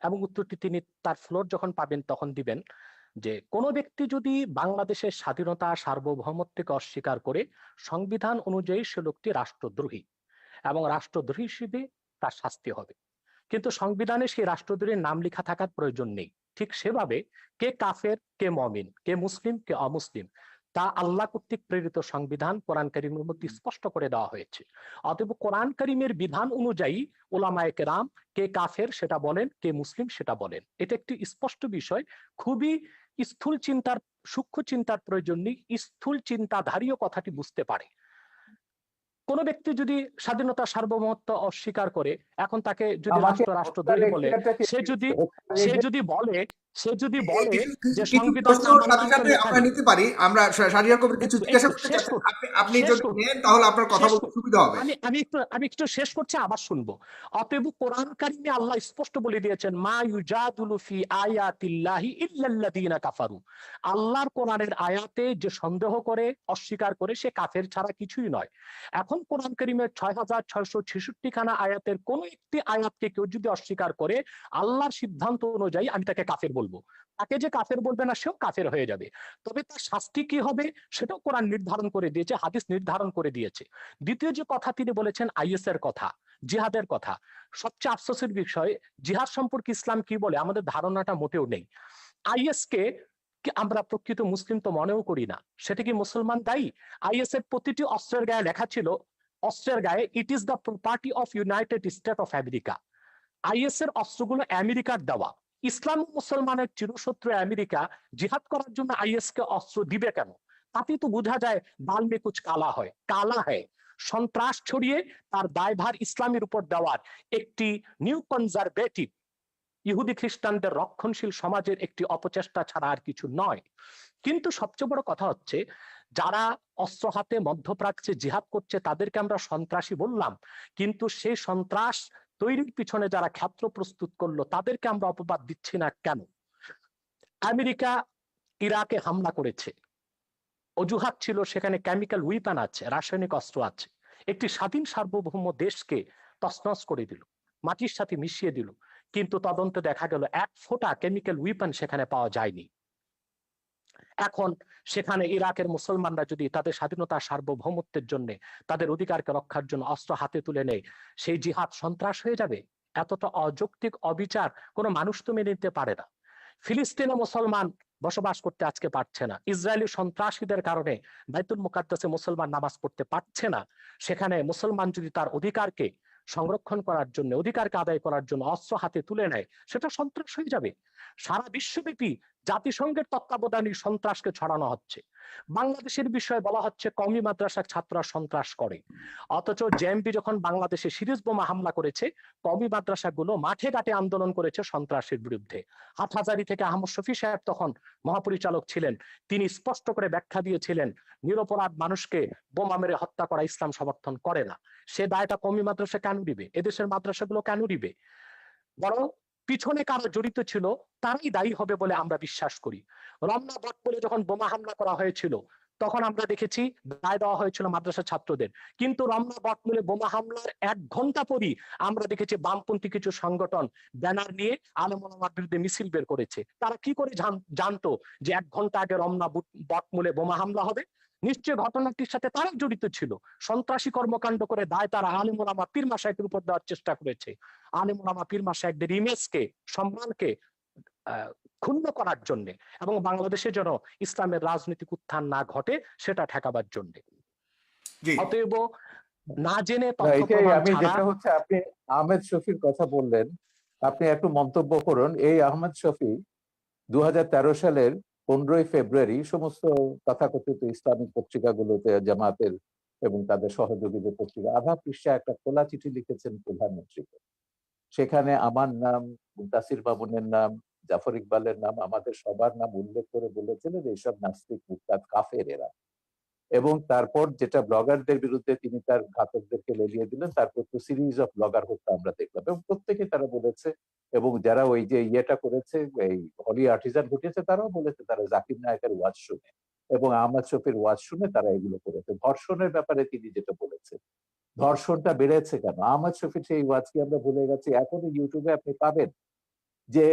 এবং উত্তরটি তিনি তার ফ্লোর যখন পাবেন তখন দিবেন, যে কোন ব্যক্তি যদি বাংলাদেশের স্বাধীনতা সার্বভৌমত্বকে অস্বীকার করে, সংবিধান অনুযায়ী সে লোকটি রাষ্ট্রদ্রোহী, এবং রাষ্ট্রদ্রোহী হিসেবে তার শাস্তি হবে। কিন্তু সংবিধানে সেই রাষ্ট্রদ্রোহীর নাম লেখা থাকার প্রয়োজন নেই। ঠিক সেভাবে কে কাফের কে মুমিন, কে মুসলিম কে অমুসলিম, তা আল্লাহ কর্তৃক প্রেরিত সংবিধান কোরআন কারীমের মধ্যে স্পষ্ট করে দেওয়া হয়েছে। অতএব কোরআন কারীমের বিধান অনুযায়ী উলামায়ে কেরাম কে কাফের সেটা বলেন, কে মুসলিম সেটা বলেন। এটা একটি স্পষ্ট বিষয়। খুবই স্থূল চিন্তার, সূক্ষ্ম চিন্তার প্রয়োজন নেই, স্থূল চিন্তাধারীও কথাটি বুঝতে পারে। কোন ব্যক্তি যদি স্বাধীনতা সার্বভৌমত্ব অস্বীকার করে, এখন তাকে যদি রাষ্ট্রদ্রোহী বলে, সে যদি বলে যে সংবিধান আমরা নিতে পারি, আমরা শাহরিয়ার কবির কিছু জিজ্ঞাসা করতে চাচ্ছি, আপনি যদি নেন তাহলে আপনার কথা বলতে সুবিধা হবে। আমি একটু শেষ করছি, আবার শুনবো। অতএব কোরআন কারীমে আল্লাহ স্পষ্ট বলে দিয়েছেন মা ইউজাদুলু ফি আয়াতিল্লাহি ইল্লাল্লাযিনা কাফারু। আল্লাহর কোরআনের আয়াতে যে সন্দেহ করে, অস্বীকার করে, সে কাফের ছাড়া কিছুই নয়। এখন কোরআন কারীমের 6666 খানা আয়াতের কোন একটি আয়াতকে কেউ যদি অস্বীকার করে, আল্লাহর সিদ্ধান্ত অনুযায়ী আমি তাকে কাফের বলবো। তাকে যে কাফের বলবে না, সেও কাফের হয়ে যাবে। তবে তার শাস্তি কি হবে সেটাও কোরআন নির্ধারণ করে দিয়েছে, হাদিস নির্ধারণ করে দিয়েছে। দ্বিতীয় যে কথা তিনি বলেছেন আইএস এর কথা, জিহাদের কথা, সবচেয়ে আফসোসের বিষয়, জিহাদ সম্পর্কে ইসলাম কি বলে আমাদের ধারণাটা মোটেও নেই। আইএস কে আমরা প্রকৃত মুসলিম তো মনেও করি না। সেটা কি মুসলমান দায়ী? আইএস এর প্রতিটি অস্ত্রের গায়ে লেখা ছিল, অস্ত্রের গায়ে it is the property of United state of America. Is এর অস্ত্রগুলো আমেরিকার দেওয়া। ইসলাম মুসলমানের চিরশত্রু আমেরিকা জিহাদ করার জন্য আইএস কে অস্ত্র দিবে কেন? তাতে তো বোঝা যায় বাল মে কুছ কালা হয়, কালা হয়। সন্ত্রাস ছড়িয়ে তার দায়ভার ইসলামের উপর দেওয়ার একটি নিউ কনজারভেটিভ ইহুদি খ্রিস্টানদের রক্ষণশীল সমাজের একটি অপচেষ্টা ছাড়া আর কিছু নয়। কিন্তু সবচেয়ে বড় কথা হচ্ছে, যারা অস্ত্র হাতে মধ্যপ্রাচ্যে জিহাদ করছে তাদেরকে আমরা সন্ত্রাসী বললাম, কিন্তু সেই সন্ত্রাস তৈরির পিছনে যারা ক্ষেত্র প্রস্তুত করলো তাদেরকে আমরা অপবাদ দিচ্ছি না কেন? আমেরিকা ইরাকে হামলা করেছে, অজুহাত ছিল সেখানে কেমিক্যাল উইপন আছে, রাসায়নিক অস্ত্র আছে। একটি স্বাধীন সার্বভৌম দেশকে তছনছ করে দিল, মাটির সাথে মিশিয়ে দিল, কিন্তু তদন্তে দেখা গেল এক ফোঁটা কেমিক্যাল উইপন সেখানে পাওয়া যায়নি। এখন সেখানে ইরাকের মুসলমানরা যদি তাদের স্বাধীনতা সার্বভৌমত্বের জন্য, তাদের অধিকারকে রক্ষার জন্য অস্ত্র হাতে তুলে নেয়, সেই জিহাদ সন্ত্রাস হয়ে যাবে? এতটা অযৌক্তিক অবিচার কোনো মানুষ তো মেনে নিতে পারে না। ফিলিস্তিনে মুসলমান বসবাস করতে আজকে পারছে না, ইসরায়েলি সন্ত্রাসীদের কারণে বাইতুল মুকাদ্দাসে মুসলমান নামাজ পড়তে পারছে না। সেখানে মুসলমান যদি তার অধিকারকে সংরক্ষণ করার জন্য, অধিকারকে আদায় করার জন্য অস্ত্র হাতে তুলে নেয়, সেটা সন্ত্রাস হয়ে যাবে। সারা বিশ্বব্যাপী জাতিসংঘের তত্ত্বাবধানে সন্ত্রাসকে ছড়ানো হচ্ছে। বাংলাদেশের বিষয়ে বলা হচ্ছে কওমি মাদ্রাসার ছাত্ররা সন্ত্রাস করে, অথচ জেএমবি যখন বাংলাদেশে সিরিজ বোমা হামলা করেছে, কওমি মাদ্রাসাগুলো মাঠে ঘাটে আন্দোলন করেছে সন্ত্রাসের বিরুদ্ধে। হাটহাজারী থেকে আহমদ শফি সাহেব তখন মহাপরিচালক ছিলেন, তিনি স্পষ্ট করে ব্যাখ্যা দিয়েছিলেন নিরপরাধ মানুষকে বোমা মেরে হত্যা করা ইসলাম সমর্থন করে না। সে দায়টা কওমি মাদ্রাসা কেন দিবে? এদেশের মাদ্রাসাগুলো কেন দিবে? বরং পিছনে কারা জড়িত ছিল তারাই দায়ী হবে বলে আমরা বিশ্বাস করি। রমনা বটমূলে যখন বোমা হামলা করা হয়েছিল, তখন আমরা দেখেছি দায় দেওয়া হয়েছিল মাদ্রাসা ছাত্রদের, কিন্তু রমনা বটমূলে বোমা হামলার 1 ঘন্টা পরই আমরা দেখেছি বামপন্থী কিছু সংগঠন ব্যানার নিয়ে আলেম ওলামার বিরুদ্ধে মিছিল বের করেছে। তারা কি করে জানতো যে 1 ঘন্টা আগে রমনা বটমূলে বোমা হামলা হবে? নিশ্চয় ঘটনাটির সাথে তারা জড়িত ছিল। সন্ত্রাসী কর্মকাণ্ড করে দায় তারা আলেম ওলামা পীর মাশায়েখের উপর দেওয়ার চেষ্টা করেছে। আলেম ওলামা পীর মাশায়েখদের ইমেজকে, সম্মানকে ক্ষুণ্ণ করার জন্য, এবং বাংলাদেশে যেন ইসলামের রাজনৈতিক উত্থান না ঘটে সেটা ঠেকাবার জন্য। জি অতএব না জেনে না, তথ্য এটাই প্রমাণ আমি ছাড়া। যেটা হচ্ছে, আপনি আহমেদ শফির কথা বললেন, আপনি একটু মন্তব্য করুন। এই আহমেদ শফি 2013 সালের 15ই ফেব্রুয়ারি সমস্ত তথাকথিত ইসলামিক পত্রিকাগুলোতে, জামাতের এবং তাদের সহযোগীদের পত্রিকা, আধা পৃষ্ঠা একটা খোলা চিঠি লিখেছেন প্রধানমন্ত্রীকে। সেখানে আমার নাম, মুনতাসির মামুনের নাম, জাফর ইকবালের নাম, আমাদের সবার নাম উল্লেখ করে বলেছিলেন এইসব নাস্তিক, মুরতাদ, কাফের এরা। এবং তারপর যেটা ব্লগারদের বিরুদ্ধে তিনি তার ঘাতকদেরকে লেলিয়ে দিলেন, তারপর তো সিরিজ অফ ব্লগার হত্যা আমরা দেখলাম, এবং প্রত্যেকে তারা বলেছে, এবং যারা ওই যে ইয়েটা করেছে, এই হলি আর্টিজান ঘটিয়েছে, তারাও বলেছে তারা জাকির নায়কের ওয়াজ শুনে এবং আহমদ শফির ওয়াজ শুনে তারা এগুলো করেছে। ধর্ষণের ব্যাপারে তিনি যেটা বলেছেন, ধর্ষণটা বেড়েছে কেন? আহমদ শফির সেই ওয়াজ কি আমরা ভুলে গেছি? এখনো ইউটিউবে আপনি পাবেন যে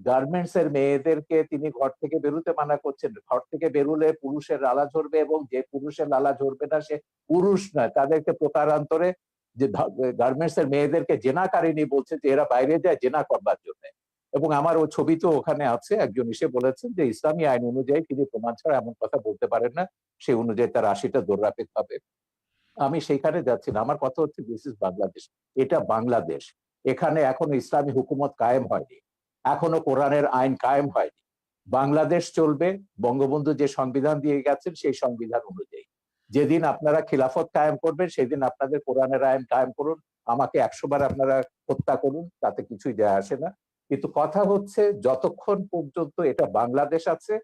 গার্মেন্টস এর মেয়েদেরকে তিনি ঘর থেকে বেরোতে মানা করছেন, ঘর থেকে বেরোলে পুরুষের লালা ঝরবে, এবং যে পুরুষের লালা ঝরবে না সে পুরুষ নয়, তাদেরকে প্রকারান্তরে যে গার্মেন্টস এর মেয়েদেরকে জেনাকারিনী বলছে, যে এরা বাইরে যায় জেনা করবার জন্য। এবং আমার ওই ছবি তো ওখানে আছে, একজন এসে বলেছেন যে ইসলামী আইন অনুযায়ী তিনি প্রমাণ ছাড়া এমন কথা বলতে পারেন না, সেই অনুযায়ী তার 80টা দৌড়াপেক হবে। আমি সেইখানে যাচ্ছি না, আমার কথা হচ্ছে দিস ইজ বাংলাদেশ, এটা বাংলাদেশ। এখানে এখনো ইসলামী হুকুমত কায়েম হয়নি, এখনো কোরআনের আইন কায়েম হয়নি। বাংলাদেশ চলবে বঙ্গবন্ধু যে সংবিধান দিয়ে গেছেন সেই সংবিধান অনুযায়ী। যেদিন আপনারা খিলাফত কায়েম করবেন সেদিন আপনাদের কোরআনের আইন কায়েম করুন, আমাকে 100 বার আপনারা হত্যা করুন, তাতে কিছুই যায় আসে না। কিন্তু কথা হচ্ছে যতক্ষণ পর্যন্ত এটা বাংলাদেশ আছে,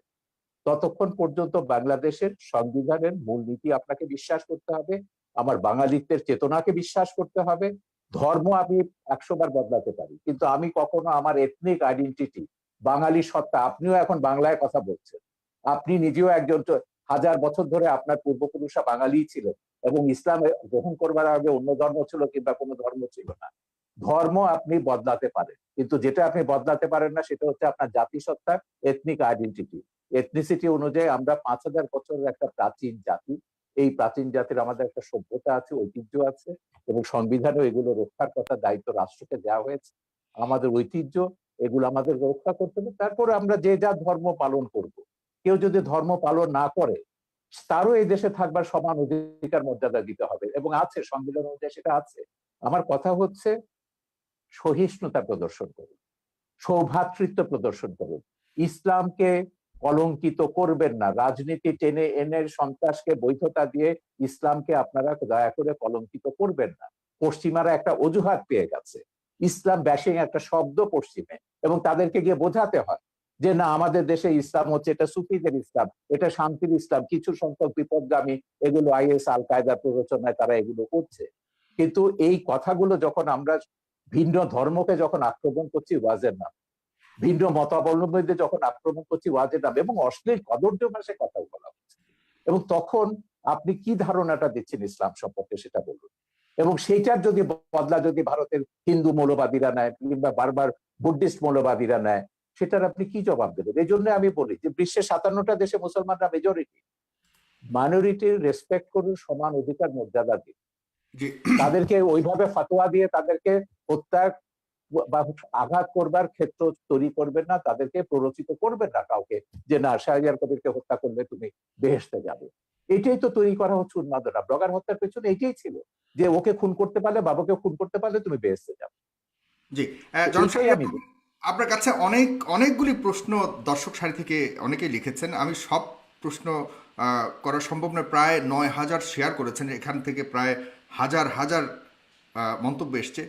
ততক্ষণ পর্যন্ত বাংলাদেশের সংবিধানের মূলনীতি আপনাকে বিশ্বাস করতে হবে, আমার বাঙালিত্বের চেতনাকে বিশ্বাস করতে হবে। ধর্ম আমি 100 বার বদলাতে পারি, কিন্তু আমি কখনো আমার এথনিক আইডেন্টিটি, বাঙালি সত্তা, আপনিও এখন বাংলায় কথা বলছেন, আপনি নিজেও একজন 1000 বছর ধরে আপনার পূর্বপুরুষরা বাঙালি ছিলেন, এবং ইসলাম গ্রহণ করবার আগে অন্য ধর্ম ছিল কিংবা কোনো ধর্ম ছিল না। ধর্ম আপনি বদলাতে পারেন, কিন্তু যেটা আপনি বদলাতে পারেন না সেটা হচ্ছে আপনার জাতিসত্তা, এথনিক আইডেন্টিটি। এথনিসিটি অনুযায়ী আমরা 5000 বছরের একটা প্রাচীন জাতি, এই প্রাচীন জাতির আমাদের একটা সভ্যতা আছে, ঐতিহ্য আছে, এবং সংবিধানেও এগুলো রক্ষার কথা দায়িত্ব রাষ্ট্রকে দেওয়া হয়েছে। আমাদের ঐতিহ্য এগুলো আমাদের রক্ষা করতে হবে, তারপরে আমরা যে যা ধর্ম পালন করব। কেউ যদি ধর্ম পালন না করে, তারও এই দেশে থাকবার সমান অধিকার মর্যাদা দিতে হবে, এবং আছে, সংবিধান অনুযায়ী সেটা আছে। আমার কথা হচ্ছে সহিষ্ণুতা প্রদর্শন করুন, সৌভ্রাতৃত্ব প্রদর্শন করুন, ইসলামকে কলঙ্কিত করবেন না, রাজনীতি টেনে এনে সন্ত্রাসকে বৈধতা দিয়ে ইসলামকে আপনারা দয়া করে কলঙ্কিত করবেন না। পশ্চিমারা একটা অজুহাত পেয়ে গেছে, ইসলাম ব্যাশিং একটা শব্দ পশ্চিমে, এবং তাদেরকে গিয়ে বোঝাতে হয় যে না, আমাদের দেশে ইসলাম হচ্ছে, এটা সুফিদের ইসলাম, এটা শান্তির ইসলাম, কিছু সংখ্যক বিপদগামী এগুলো আইএস আল কায়দার প্ররোচনায় তারা এগুলো করছে। কিন্তু এই কথাগুলো যখন আমরা ভিন্ন ধর্মকে যখন আক্রমণ করছি ওয়াজের নাম, ভিন্ন মতাবলম্বীদের যখন আক্রমণ করছি ওয়াজের নামে, এবং অশ্লীল কদর্য ভাষায় কথা বলা হচ্ছে, এবং তখন আপনি কি ধারণাটা দিচ্ছেন ইসলাম সম্পর্কে সেটা বলুন। এবং সেইটার যদি বদলা যদি ভারতের হিন্দু মৌলবাদীরা নেয় কিংবা বারবার বুদ্ধিস্ট মৌলবাদীরা নেয়, সেটার আপনি কি জবাব দেবেন? এই জন্য আমি বলি যে বিশ্বের 57টা দেশে মুসলমানরা মেজরিটি, মাইনরিটির রেসপেক্ট করুন, সমান অধিকার মর্যাদা দিন। জি তাদেরকে ওইভাবে ফতোয়া দিয়ে তাদেরকে হত্যা বা আঘাত করবার ক্ষেত্র তৈরি করবেন না, তাদেরকে প্ররোচিত করবেন না কাউকে যে না শাহরিয়ার কবিরকে হত্যা করলে তুমি বেহেশতে যাবে। এটাই তো তৈরি করা হচ্ছে উন্মাদনা। ব্লগার হত্যার পেছনে এটাই ছিল যে ওকে খুন করতে পারলে, বাবাকে খুন করতে পারলে তুমি বেহেশতে যাবে। জি জনাব এইটাই শাহরিয়ার আমি কবির, আপনার কাছে অনেকগুলি প্রশ্ন দর্শক সারি থেকে অনেকেই লিখেছেন। আমি সব প্রশ্ন করা সম্ভব নয়। প্রায় 9,000 শেয়ার করেছেন, এখান থেকে প্রায় হাজার হাজার মন্তব্য এসছে।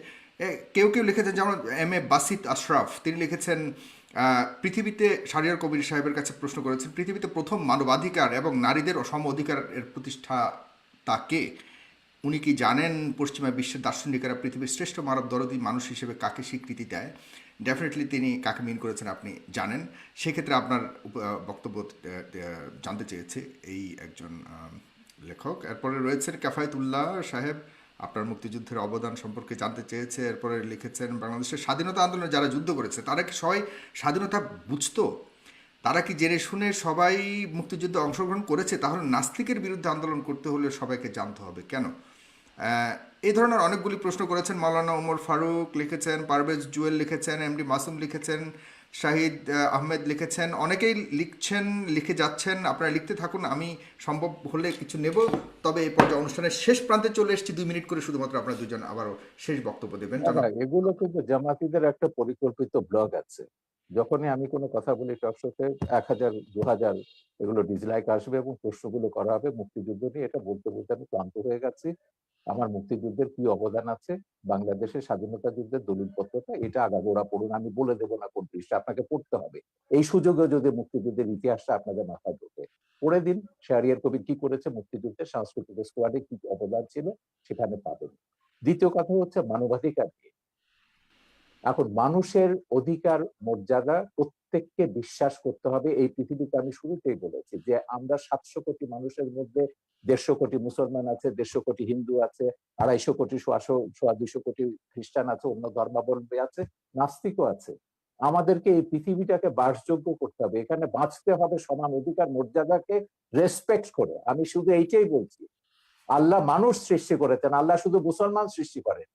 কেউ কেউ লিখেছেন, যেমন এম.এ. বাসিত আশরাফ, তিনি লিখেছেন পৃথিবীতে, শাহরিয়ার কবির সাহেবের কাছে প্রশ্ন করেছেন, পৃথিবীতে প্রথম মানবাধিকার এবং নারীদের সম অধিকারের প্রতিষ্ঠাতা কে? উনি কি জানেন পশ্চিমা বিশ্বের দার্শনিকেরা পৃথিবীর শ্রেষ্ঠ মানব দরদী মানুষ হিসেবে কাকে স্বীকৃতি দেয়? ডেফিনেটলি তিনি কাকে মিন করেছেন আপনি জানেন। সেক্ষেত্রে আপনার বক্তব্য জানতে চেয়েছে এই একজন লেখক। এরপরে রয়েছেন কাফায়েতুল্লাহ সাহেব, আপনার মুক্তিযুদ্ধের অবদান সম্পর্কে জানতে চেয়েছে। এরপরে লিখেছেন, বাংলাদেশের স্বাধীনতা আন্দোলনে যারা যুদ্ধ করেছে তারা কি সবাই স্বাধীনতা বুঝতো? তারা কি জেনে শুনে সবাই মুক্তিযুদ্ধে অংশগ্রহণ করেছে? তাহলে নাস্তিকের বিরুদ্ধে আন্দোলন করতে হলে সবাইকে জানতে হবে কেন? এই ধরনের অনেকগুলি প্রশ্ন করেছেন। মাওলানা ওমর ফারুক লিখেছেন, পারভেজ জুয়েল লিখেছেন, এমডি মাসুম লিখেছেন, শাহিদ আহমেদ লিখেছেন, অনেকেই লিখছেন, লিখে যাচ্ছেন। আপনারা লিখতে থাকুন, আমি সম্ভব হলে কিছু নেব। তবে এই পর্যায়ে অনুষ্ঠানের শেষ প্রান্তে চলে এসেছি, 2 মিনিট করে শুধুমাত্র আপনারা দুজন আবারও শেষ বক্তব্য দেবেন। এগুলো কিন্তু জামাতিদের একটা পরিকল্পিত ব্লগ আছে। যখনই আমি কোনো কথা বলি টকশোতে 1000 2000 এগুলো ডিসলাইক আসবে এবং প্রশ্নগুলো করা হবে মুক্তিযুদ্ধ নিয়ে। এটা বলতে বলতে আমি ক্লান্ত হয়ে গেছি। আমার মুক্তিযুদ্ধের কি অবদান আছে, বাংলাদেশের স্বাধীনতা যুদ্ধের দলিলপত্রটা এটা আগাগোড়া পড়ুন। আমি বলে দেবো না কোন পৃষ্ঠা, আপনাকে পড়তে হবে। এই সুযোগে যদি মুক্তিযুদ্ধের ইতিহাসটা আপনাদের মাথায় ঢোকে, পড়ে দিন শাহরিয়ার কবির কি করেছে মুক্তিযুদ্ধের, সাংস্কৃতিক স্কোয়াডে কি অবদান ছিল সেখানে পাবেন। দ্বিতীয় কথা হচ্ছে মানবাধিকার নিয়ে। এখন মানুষের অধিকার মর্যাদা প্রত্যেককে বিশ্বাস করতে হবে। এই পৃথিবীতে আমি শুরুতেই বলেছি যে আমরা 700 কোটি মানুষের মধ্যে 150 কোটি মুসলমান আছে, 150 কোটি হিন্দু আছে, 250 কোটি 200 কোটি খ্রিস্টান আছে, অন্য ধর্মাবলম্বী আছে, নাস্তিকও আছে। আমাদেরকে এই পৃথিবীটাকে বাসযোগ্য করতে হবে। এখানে বাঁচতে হবে সমান অধিকার মর্যাদাকে রেসপেক্ট করে। আমি শুধু এইটাই বলছি, আল্লাহ মানুষ সৃষ্টি করেছেন, আল্লাহ শুধু মুসলমান সৃষ্টি করেন।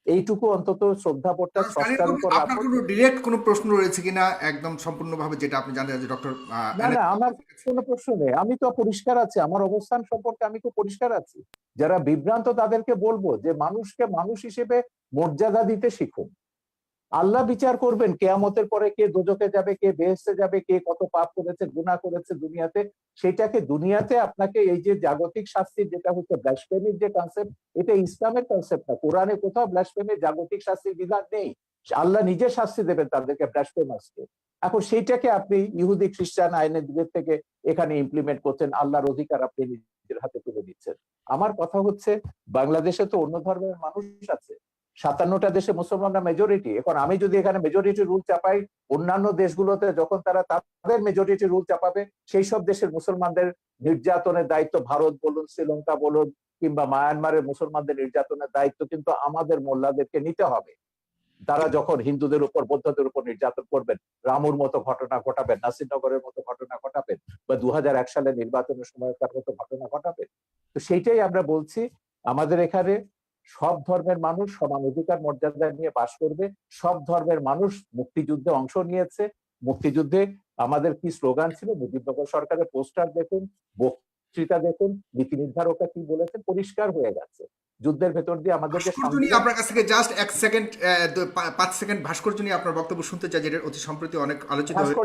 এইটুকু অন্তত শ্রদ্ধাবোধটা স্রষ্টার উপর আপনার কোনো ডিরেক্ট কোনো প্রশ্ন রয়েছে কিনা একদম সম্পূর্ণভাবে, যেটা আপনি জানতে চান ডক্টর? না না, আমার কোনো প্রশ্ন নেই। আমি তো পরিষ্কার আছি, আমার অবস্থান সম্পর্কে আমি তো পরিষ্কার আছি। যারা বিভ্রান্ত তাদেরকে বলবো যে মানুষকে মানুষ হিসেবে মর্যাদা দিতে শিখুন। আল্লাহ বিচার করবেন কেয়ামতের পরে, কে দোজখে যাবে, কে বেহেশতে যাবে, কে কত পাপ করেছে, গুনাহ করেছে দুনিয়াতে। সেটাকে দুনিয়াতে আপনাকে এই যে জাগতিক শাস্তির যেটা হচ্ছে ব্লাসফেমির যে কনসেপ্ট, এটা ইসলামের কনসেপ্ট না। কোরআনে কোথাও ব্লাসফেমির জাগতিক শাস্তির বিধান নেই। আল্লাহ নিজে শাস্তি দেবেন তাদেরকে, ব্লাসফেমার্সকে। এখন সেইটাকে আপনি ইহুদি খ্রিস্টান আইনের দিকের থেকে এখানে ইমপ্লিমেন্ট করছেন, আল্লাহর অধিকার আপনি নিজের হাতে তুলে দিচ্ছেন। আমার কথা হচ্ছে বাংলাদেশে তো অন্য ধর্মের মানুষ আছে, 57টা দেশে মুসলমানরা মেজরিটি। এখন আমি যদি এখানে মেজরিটি রুল চাপাই, অন্যান্য দেশগুলোতে যখন তারা তাদের মেজরিটি রুল চাপাবে, সেই সব দেশের মুসলমানদের নির্যাতনের দায়িত্ব, ভারত বলুন, শ্রীলঙ্কা বলুন, কিংবা মায়ানমারের মুসলমানদের নির্যাতনের দায়িত্ব কিন্তু আমাদের মোল্লাদেরকে নিতে হবে। তারা যখন হিন্দুদের উপর, বৌদ্ধদের উপর নির্যাতন করবেন, রামুর মতো ঘটনা ঘটাবেন, নাসিরনগরের মতো ঘটনা ঘটাবেন, বা 2001 সালে নির্বাচনের সময়কার মতো ঘটনা ঘটাবেন। তো সেইটাই আমরা বলছি, আমাদের এখানে সব ধর্মের মানুষ সমান অধিকার মর্যাদা নিয়ে বাস করবে। সব ধর্মের মানুষ মুক্তিযুদ্ধে অংশ নিয়েছে। মুক্তিযুদ্ধে আমাদের কি স্লোগান ছিল, মুজিবনগর সরকারের পোস্টার দেখুন, বক্তৃতা দেখুন, নীতি নির্ধারকরা কি বলেছে, পরিষ্কার হয়ে গেছে। যুদ্ধের ভেতর দিয়ে আমাদেরকে আপনার কাছ থেকে জাস্ট 1 সেকেন্ড, 5 সেকেন্ড ভাস্কর্য নিয়ে আপনার বক্তব্য শুনতে চাই, যেটা অতি সম্প্রতি অনেক আলোচিত হয়েছে।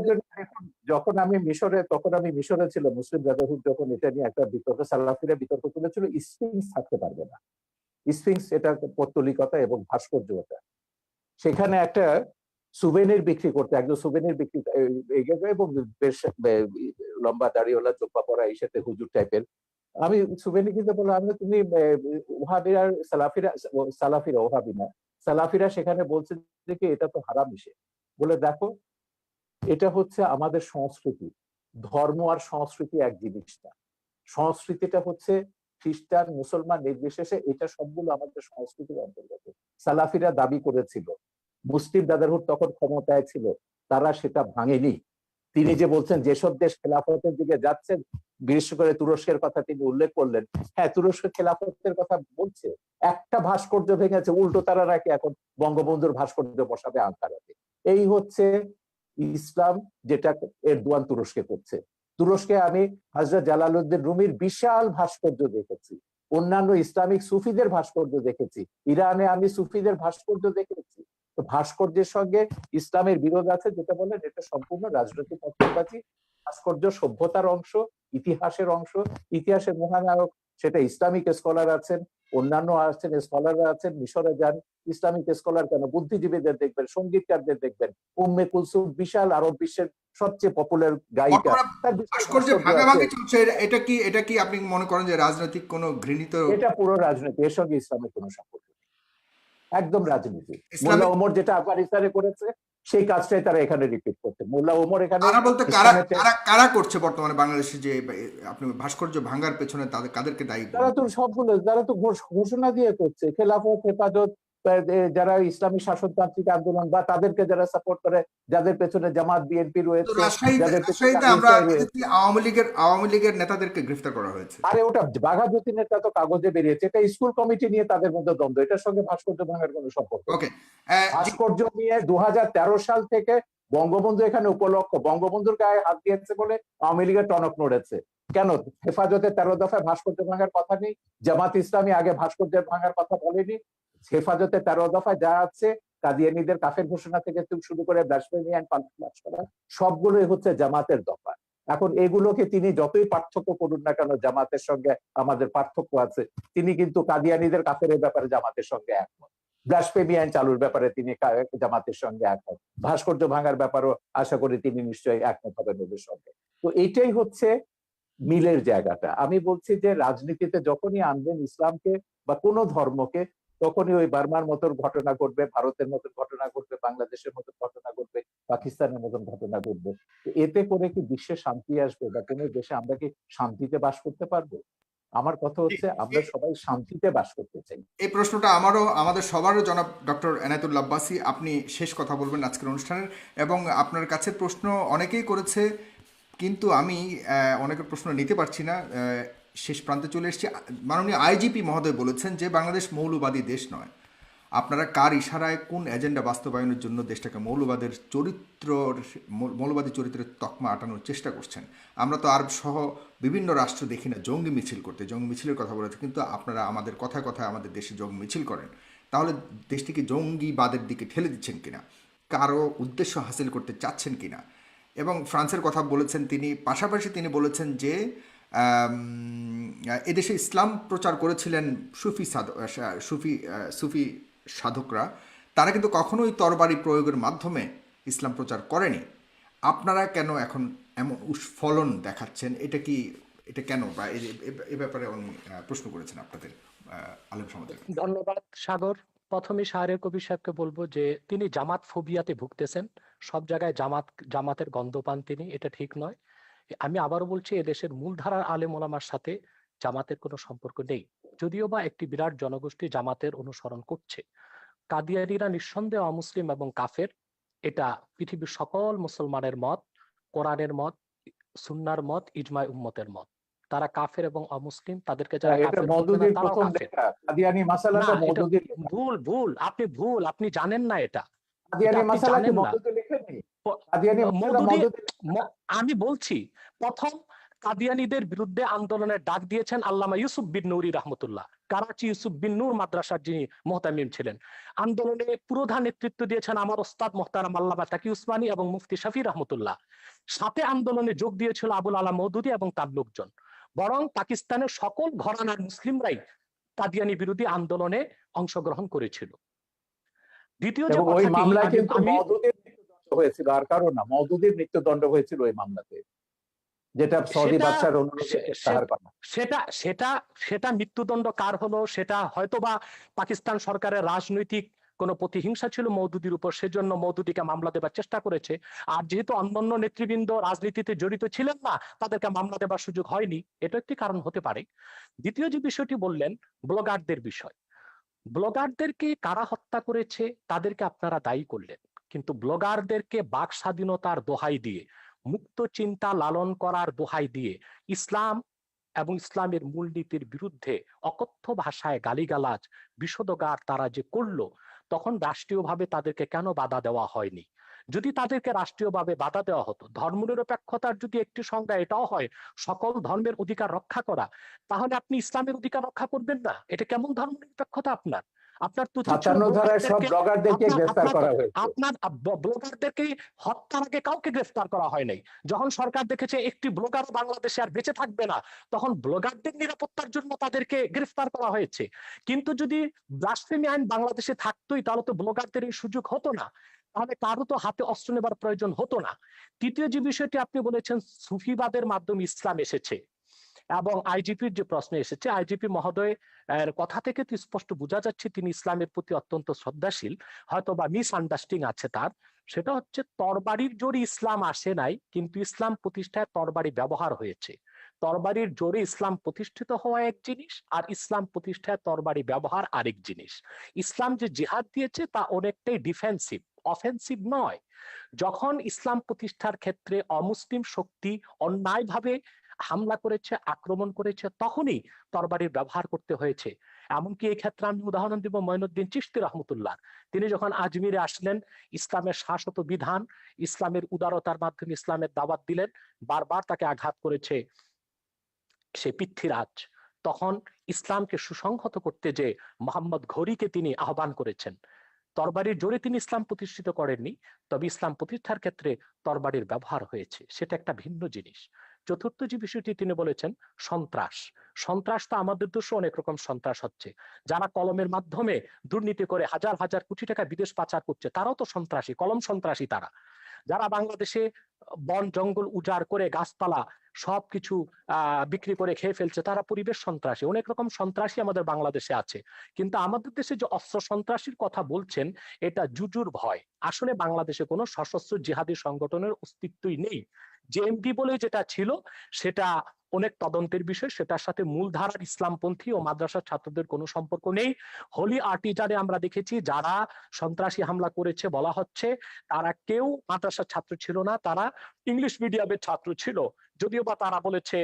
যখন আমি মিশরে, তখন আমি মিশরে ছিল, মুসলিম ব্রাদারহুড যখন এটা নিয়ে একটা বিতর্ক, সালাফিরা বিতর্ক তুলেছিল, স্ফিংস থাকতে পারবে না। স্ফিংস এটা পৌত্তলিকতা এবং ভাস্কর্যতা। সেখানে একটা সুভেনির বিক্রি করতে, একজন সুভেনির বিক্রি এবং বেশ লম্বা দাড়িওয়ালা, চোপ্পা পরা, এই সাথে হুজুর টাইপের। আমি সুভেনি কিনতে বললাম, আমি তুমি ওহাবিরা সালাফিরা ওহাবি না, সালাফিরা সেখানে বলছে যে কি এটা তো হারাম ইসে। বলে দেখো এটা হচ্ছে আমাদের সংস্কৃতি। ধর্ম আর সংস্কৃতি এক জিনিস না। সংস্কৃতিটা হচ্ছে খ্রিস্টান মুসলমান নির্বিশেষে, এটা সবগুলো আমাদের সংস্কৃতির অন্তর্গত। সালাফিরা দাবি করেছিল, মুসলিম ব্রাদারহুড তখন ক্ষমতায় ছিল, তারা সেটা ভাঙেনি। তিনি যে বলছেন যেসব দেশ খেলাফতের দিকে যাচ্ছেন, বিশেষ করে তুরস্কের কথা তিনি উল্লেখ করলেন, হ্যাঁ তুরস্ক খেলাফতের কথা বলছে, একটা ভাস্কর্য ভেঙেছে, উল্টো তারা নাকি এখন বঙ্গবন্ধুর ভাস্কর্য বসাবে আঙ্কারাতে। এই হচ্ছে ইসলাম, যেটা এরদোয়ান তুরস্কে করছে। তুরস্কে আমি হযরত জালালউদ্দিন রুমির বিশাল ভাস্কর্য দেখেছি, অন্যান্য ইসলামিক সুফিদের ভাস্কর্য দেখেছি, ইরানে আমি সুফিদের ভাস্কর্য দেখেছি। তো ভাস্কর্যের সঙ্গে ইসলামের বিরোধ আছে, যেটা বলেন এটা সম্পূর্ণ রাজনৈতিক পক্ষপাতী। ভাস্কর্য সভ্যতার অংশ, ইতিহাসের অংশ, ইতিহাসের মহানায়ক সেটা ইসলামিক স্কলার আছেন, অন্যান্য আছেন, স্কলাররা আছেন। মিশরে যান, ইসলামিক স্কলার কেন, বুদ্ধিজীবীদের দেখবেন, সঙ্গীতকারদের দেখবেন। উম্মে কুলসুম বিশাল আরব বিশ্বের সবচেয়ে পপুলার গায়িকা, তার বিশাল ভাস্কর্যে ভাস্কর্য আছে। ভাগাভাগি চলছে, এটা কি আপনি মনে করেন যে রাজনৈতিক কোনো ঘৃণিত? এটা পুরো রাজনীতি, এর সঙ্গে ইসলামের কোনো সম্পর্ক নেই, একদম রাজনীতি। ইসলামিক মোল্লা ওমর যেটা আফগানিস্তানে করেছে সেই কাজটাই তারা এখানে রিপিট করছে। মোল্লা ওমর এখানে কারা বলতে ইসলামের কারা করছে বর্তমানে বাংলাদেশে, যে আপনি ভাস্কর্য ভাঙার পেছনে কাদেরকে দায়ী তারা তো সবগুলো, তারা তো ঘোষণা দিয়ে করছে, খেলাফত, হেফাজত, যারা ইসলামী শাসনতান্ত্রিক আন্দোলন বা তাদেরকে যারা সাপোর্ট করে, যাদের পেছনে জামাত বিএনপি তো রয়েছে, যাদের পেছনে রাজশাহীতে আমরা আইএসআই রয়েছে। দেখেছি আওয়ামী লীগের নেতাদেরকে গ্রেফতার করা হয়েছে। আরে ওটা বাঘা যতীনেরটা তো কাগজে বেরিয়েছে, এটা স্কুল কমিটি নিয়ে তাদের মধ্যে দ্বন্দ্ব, এটার সঙ্গে ভাস্কর্য ভাঙার কোনো সম্পর্ক নেই। ওকে, ভাস্কর্য নিয়ে 2013 সাল থেকে বঙ্গবন্ধু এখানে উপলক্ষ, বঙ্গবন্ধুর গায়ে হাত দিয়েছে বলে আওয়ামী লীগের টনক নড়েছে কেন? হেফাজতে 13 দফায় ভাস্কর্য ভাঙার কথা নেই, জামাত ইসলামী আগে ভাস্কর্য ভাঙার কথা বলেনি। হেফাজতে 13 দফায় যা আছে, কাদিয়ানীদের কাফের ঘোষণা থেকে শুরু করে ব্লাসফেমি এন্ড পানিশমেন্ট করা, সবগুলোই হচ্ছে জামাতের দফা। এখন এগুলোকে তিনি যতই পার্থক্য করুন না কেন, জামাতের সঙ্গে আমাদের পার্থক্য আছে, তিনি কিন্তু কাদিয়ানীদের কাফের ব্যাপারে জামাতের সঙ্গে একমত, ব্লাসফেমি আইন চালুর ব্যাপারে তিনি জামাতের সঙ্গে একমত, ভাস্কর্য ভাঙার ব্যাপারও আশা করি তিনি নিশ্চয়ই একমত হবেন ওদের সঙ্গে। তো এইটাই হচ্ছে মিলের জায়গাটা। আমি বলছি যে রাজনীতিতে যখনই আনবেন ইসলামকে বা কোনো ধর্মকে, তখনই ওই বার্মার মতন ঘটনা ঘটবে, ভারতের মতন ঘটনা ঘটবে, বাংলাদেশের মতন ঘটনা ঘটবে, পাকিস্তানের মতন ঘটনা ঘটবে। এতে করে কি বিশ্বে শান্তি আসবে বা কোনো দেশে আমরা কি শান্তিতে বাস করতে পারবো? আমার কথা হচ্ছে আমরা সবাই শান্তিতে বাস করতে চাই। এই প্রশ্নটা আমাদের সবারও জনাব ডক্টর এনায়েতুল্লাহ আব্বাসী, আপনি শেষ কথা বলবেন আজকের অনুষ্ঠানের, এবং আপনার কাছে প্রশ্ন অনেকেই করেছে, কিন্তু আমি অনেকের প্রশ্ন নিতে পারছি না, শেষ প্রান্তে চলে এসেছি। মাননীয় আইজিপি মহোদয় বলেছেন যে বাংলাদেশ মৌলবাদী দেশ নয়। আপনারা কার ইশারায় কোন এজেন্ডা বাস্তবায়নের জন্য দেশটাকে মৌলবাদী চরিত্রের তকমা আটানোর চেষ্টা করছেন? আমরা তো আরব সহ বিভিন্ন রাষ্ট্র দেখি না জঙ্গি মিছিল করতে, জঙ্গি মিছিলের কথা বলেছে, কিন্তু আপনারা আমাদের কথায় কথায় আমাদের দেশে জঙ্গি মিছিল করেন। তাহলে দেশটিকে জঙ্গিবাদের দিকে ঠেলে দিচ্ছেন কিনা, কারো উদ্দেশ্য হাসিল করতে চাচ্ছেন কিনা? এবং ফ্রান্সের কথা বলেছেন তিনি, পাশাপাশি তিনি বলেছেন যে এদেশে ইসলাম প্রচার করেছিলেন সুফি সাধকরা, তারা কিন্তু কখনোই তরবারি প্রয়োগের মাধ্যমে ইসলাম প্রচার করেনি। আপনারা কেন এখন এমন উস্ফলন দেখাচ্ছেন? এটা কেন, বা এ ব্যাপারে উনি প্রশ্ন করেছেন আপনাদের আলেম সমাজের। ধন্যবাদ সাগর। প্রথমে শাহরিয়ার কবির সাহেবকে বলবো যে তিনি জামাত ফোবিয়াতে ভুগতেছেন, সব জায়গায় জামাতের গন্ধ পান তিনি, এটা ঠিক নয়। আমি আবারও বলছি, এদেশের মূলধারার আলেম ওলামার সাথে জামাতের কোনো সম্পর্ক নেই, যদিও বা একটি বিরাট জনগোষ্ঠী জামাতের অনুসরণ করছে। কাদিয়ানীরা নিঃসন্দেহে অমুসলিম এবং কাফের, এটা পৃথিবীর সকল মুসলমানের মত, কোরআনের মত, সুন্নাহর মত, ইজমায় উম্মতের মত। তারা কাফের এবং অমুসলিম, তাদেরকে যারা এটা কাফের বলবে না মওদুদির তারাও প্রথম কাফের। লেখা, কাদিয়ানী না, মাসালাটা এটা মওদুদির লেখা। ভুল, আপনি জানেন না এটা, কাদিয়ানী আপনি মাসালা কি জানেন না। মওদুদি লেখেননি? কাদিয়ানী মাসালা মওদুদি, মওদুদি। আমি বলছি, প্রথম কাদিয়ানীদের বিরুদ্ধে আন্দোলনের ডাক দিয়েছেন আল্লামা ইউসুফ বিন নুরি রহমতুল্লাহ, কারাচি ইউসুফ বিন নূর মাদ্রাসার যিনি মুহতামিম ছিলেন। আন্দোলনে পুরোধা নেতৃত্ব দিয়েছেন আমার ওস্তাদ মোহতারাম আল্লামা তাকি উসমানী এবং মুফতি শফি রহমতুল্লাহ। সাথে আন্দোলনে যোগ দিয়েছিল আবুল আলা মওদুদি এবং তার লোকজন। বরং পাকিস্তানের সকল ঘরানার মুসলিমরাই কাদিয়ানী বিরোধী আন্দোলনে অংশগ্রহণ করেছিল। দ্বিতীয় যে এবং ওই কথাটি, মামলায় কিন্তু আমি মওদুদির মৃত্যুদণ্ড হয়েছিল, আর কারণ না, মওদুদির মৃত্যুদণ্ড হয়েছিল ওই মামলাতে, যেটা সৌদি বাদশার অনুরোধে প্রত্যাহার করা। সেটা মৃত্যুদণ্ড কার হলো সেটা হয়তোবা পাকিস্তান সরকারের রাজনৈতিক কোনো প্রতিহিংসা ছিল মওদুদির উপর, সেজন্য মওদুদিকে মামলা দেবার চেষ্টা করেছে। আর যেহেতু অন্যান্য নেতৃবৃন্দ রাজনীতিতে জড়িত ছিলেন না, তাদেরকে মামলা দেবার সুযোগ হয়নি, এটা একটি কারণ হতে পারে। দ্বিতীয় যে বিষয়টি বললেন, ব্লগারদের বিষয়। ব্লগারদেরকে কারা হত্যা করেছে তাদেরকে আপনারা দায়ী করলেন, কিন্তু ব্লগারদেরকে বাক স্বাধীনতার দোহাই দিয়ে, মুক্ত চিন্তা লালন করার দোহাই দিয়ে ইসলাম এবং ইসলামের মূলনীতির বিরুদ্ধে অকথ্য ভাষায় গালিগালাজ বিষোদগার তারা যে করলো, তখন রাষ্ট্রীয়ভাবে তাদেরকে কেন বাধা দেওয়া হয়নি? যদি তাদেরকে রাষ্ট্রীয়ভাবে বাধা দেওয়া হতো, ধর্মনিরপেক্ষতার যদি একটি সংজ্ঞা এটাও হয় সকল ধর্মের অধিকার রক্ষা করা, তাহলে আপনি ইসলামের অধিকার রক্ষা করবেন না? এটা কেমন ধর্মনিরপেক্ষতা? আপনার আপনার তো উচিত ছিল 57 ধারায় সব ব্লগারদেরকে গ্রেফতার করা হয়েছে। আপনার ব্লগারদেরকে হত্যার আগে কাউকে গ্রেফতার করা হয় নাই। যখন সরকার দেখেছে একটি ব্লগার বাংলাদেশে আর বেঁচে থাকবে না, তখন ব্লগারদের নিরাপত্তার জন্য তাদেরকে গ্রেফতার করা হয়েছে। কিন্তু যদি ব্লাসফেমি আইন বাংলাদেশে থাকতোই, তাহলে তো ব্লগারদের এই সুযোগ হতো না, তাহলে কারো তো হাতে অস্ত্র নেবার প্রয়োজন হতো না। তৃতীয় যে বিষয়টি আপনি বলেছেন, সুফিবাদের মাধ্যমে ইসলাম এসেছে, এবং আইজিপির যে প্রশ্ন এসেছে, আইজিপি মহোদয় এর কথা থেকে তো স্পষ্ট বোঝা যাচ্ছে তিনি ইসলামের প্রতি অত্যন্ত শ্রদ্ধাশীল, হয়তো বা মিস আন্ডারস্ট্যান্ডিং আছে তার। সেটা হচ্ছে, তরবারির জোরে ইসলাম আসে নাই, কিন্তু ইসলাম প্রতিষ্ঠায় তরবারি ব্যবহার হয়েছে। তরবারির জোরে ইসলাম প্রতিষ্ঠিত হওয়া এক জিনিস, আর ইসলাম প্রতিষ্ঠায় তরবারি ব্যবহার আরেক জিনিস। ইসলাম যে জিহাদ দিয়েছে তা অনেকটাই ডিফেন্সিভ, অফেন্সিভ নয়। যখন ইসলাম প্রতিষ্ঠার ক্ষেত্রে অমুসলিম শক্তি অন্যায়ভাবে হামলা করেছে, আক্রমণ করেছে, তখনই তরবারির ব্যবহার করতে হয়েছে। এমনকি এই ক্ষেত্রে আমি উদাহরণ দিব মঈনুদ্দিন চিশতি রহমতুল্লাহ। তিনি যখন আজমিরে আসলেন, ইসলামের শাশ্বত বিধান, ইসলামের উদারতার মাধ্যমে ইসলামের দাওয়াত দিলেন, বারবার তাকে আঘাত করেছে সে পৃথ্বীরাজ। তখন ইসলামকে সুসংহত করতে যে মোহাম্মদ ঘড়িকে তিনি আহ্বান করেছেন। তরবারির জোরে তিনি ইসলাম প্রতিষ্ঠিত করেননি, তবে ইসলাম প্রতিষ্ঠার ক্ষেত্রে তরবারির ব্যবহার হয়েছে, সেটা একটা ভিন্ন জিনিস। চতুর্থ যে বিষয়টি তিনি বলেছেন, সন্ত্রাস। সন্ত্রাস তো আমাদের দেশে অনেক রকম সন্ত্রাস হচ্ছে। যারা কলমের মাধ্যমে দুর্নীতি করে হাজার হাজার কোটি টাকা বিদেশ পাচার করছে, তারাও তো সন্ত্রাসী, কলম সন্ত্রাসী তারা। যারা বাংলাদেশে বন জঙ্গল উজাড় করে গাছপালা সবকিছু বিক্রি করে খেয়ে ফেলছে, তারা পরিবেশ সন্ত্রাসী। অনেক রকম সন্ত্রাসী আমাদের বাংলাদেশে আছে। কিন্তু আমাদের দেশে যে অস্ত্র সন্ত্রাসীর কথা বলছেন, এটা জুজুর ভয়। আসলে বাংলাদেশে কোনো সশস্ত্র জিহাদি সংগঠনের অস্তিত্বই নেই। জেএমবি বলে যেটা ছিল, সেটা অনেক তদন্তের বিষয়, সেটার সাথে মূলধারার ইসলামপন্থী ও মাদ্রাসার ছাত্রদের কোনো সম্পর্ক নেই। হোলি আর্টিজারে আমরা দেখেছি যারা সন্ত্রাসী হামলা করেছে বলা হচ্ছে, তারা কেউ মাদ্রাসার ছাত্র ছিল না, তারা ইংলিশ মিডিয়ামের ছাত্র ছিল। যদিও বা তারা বলেছে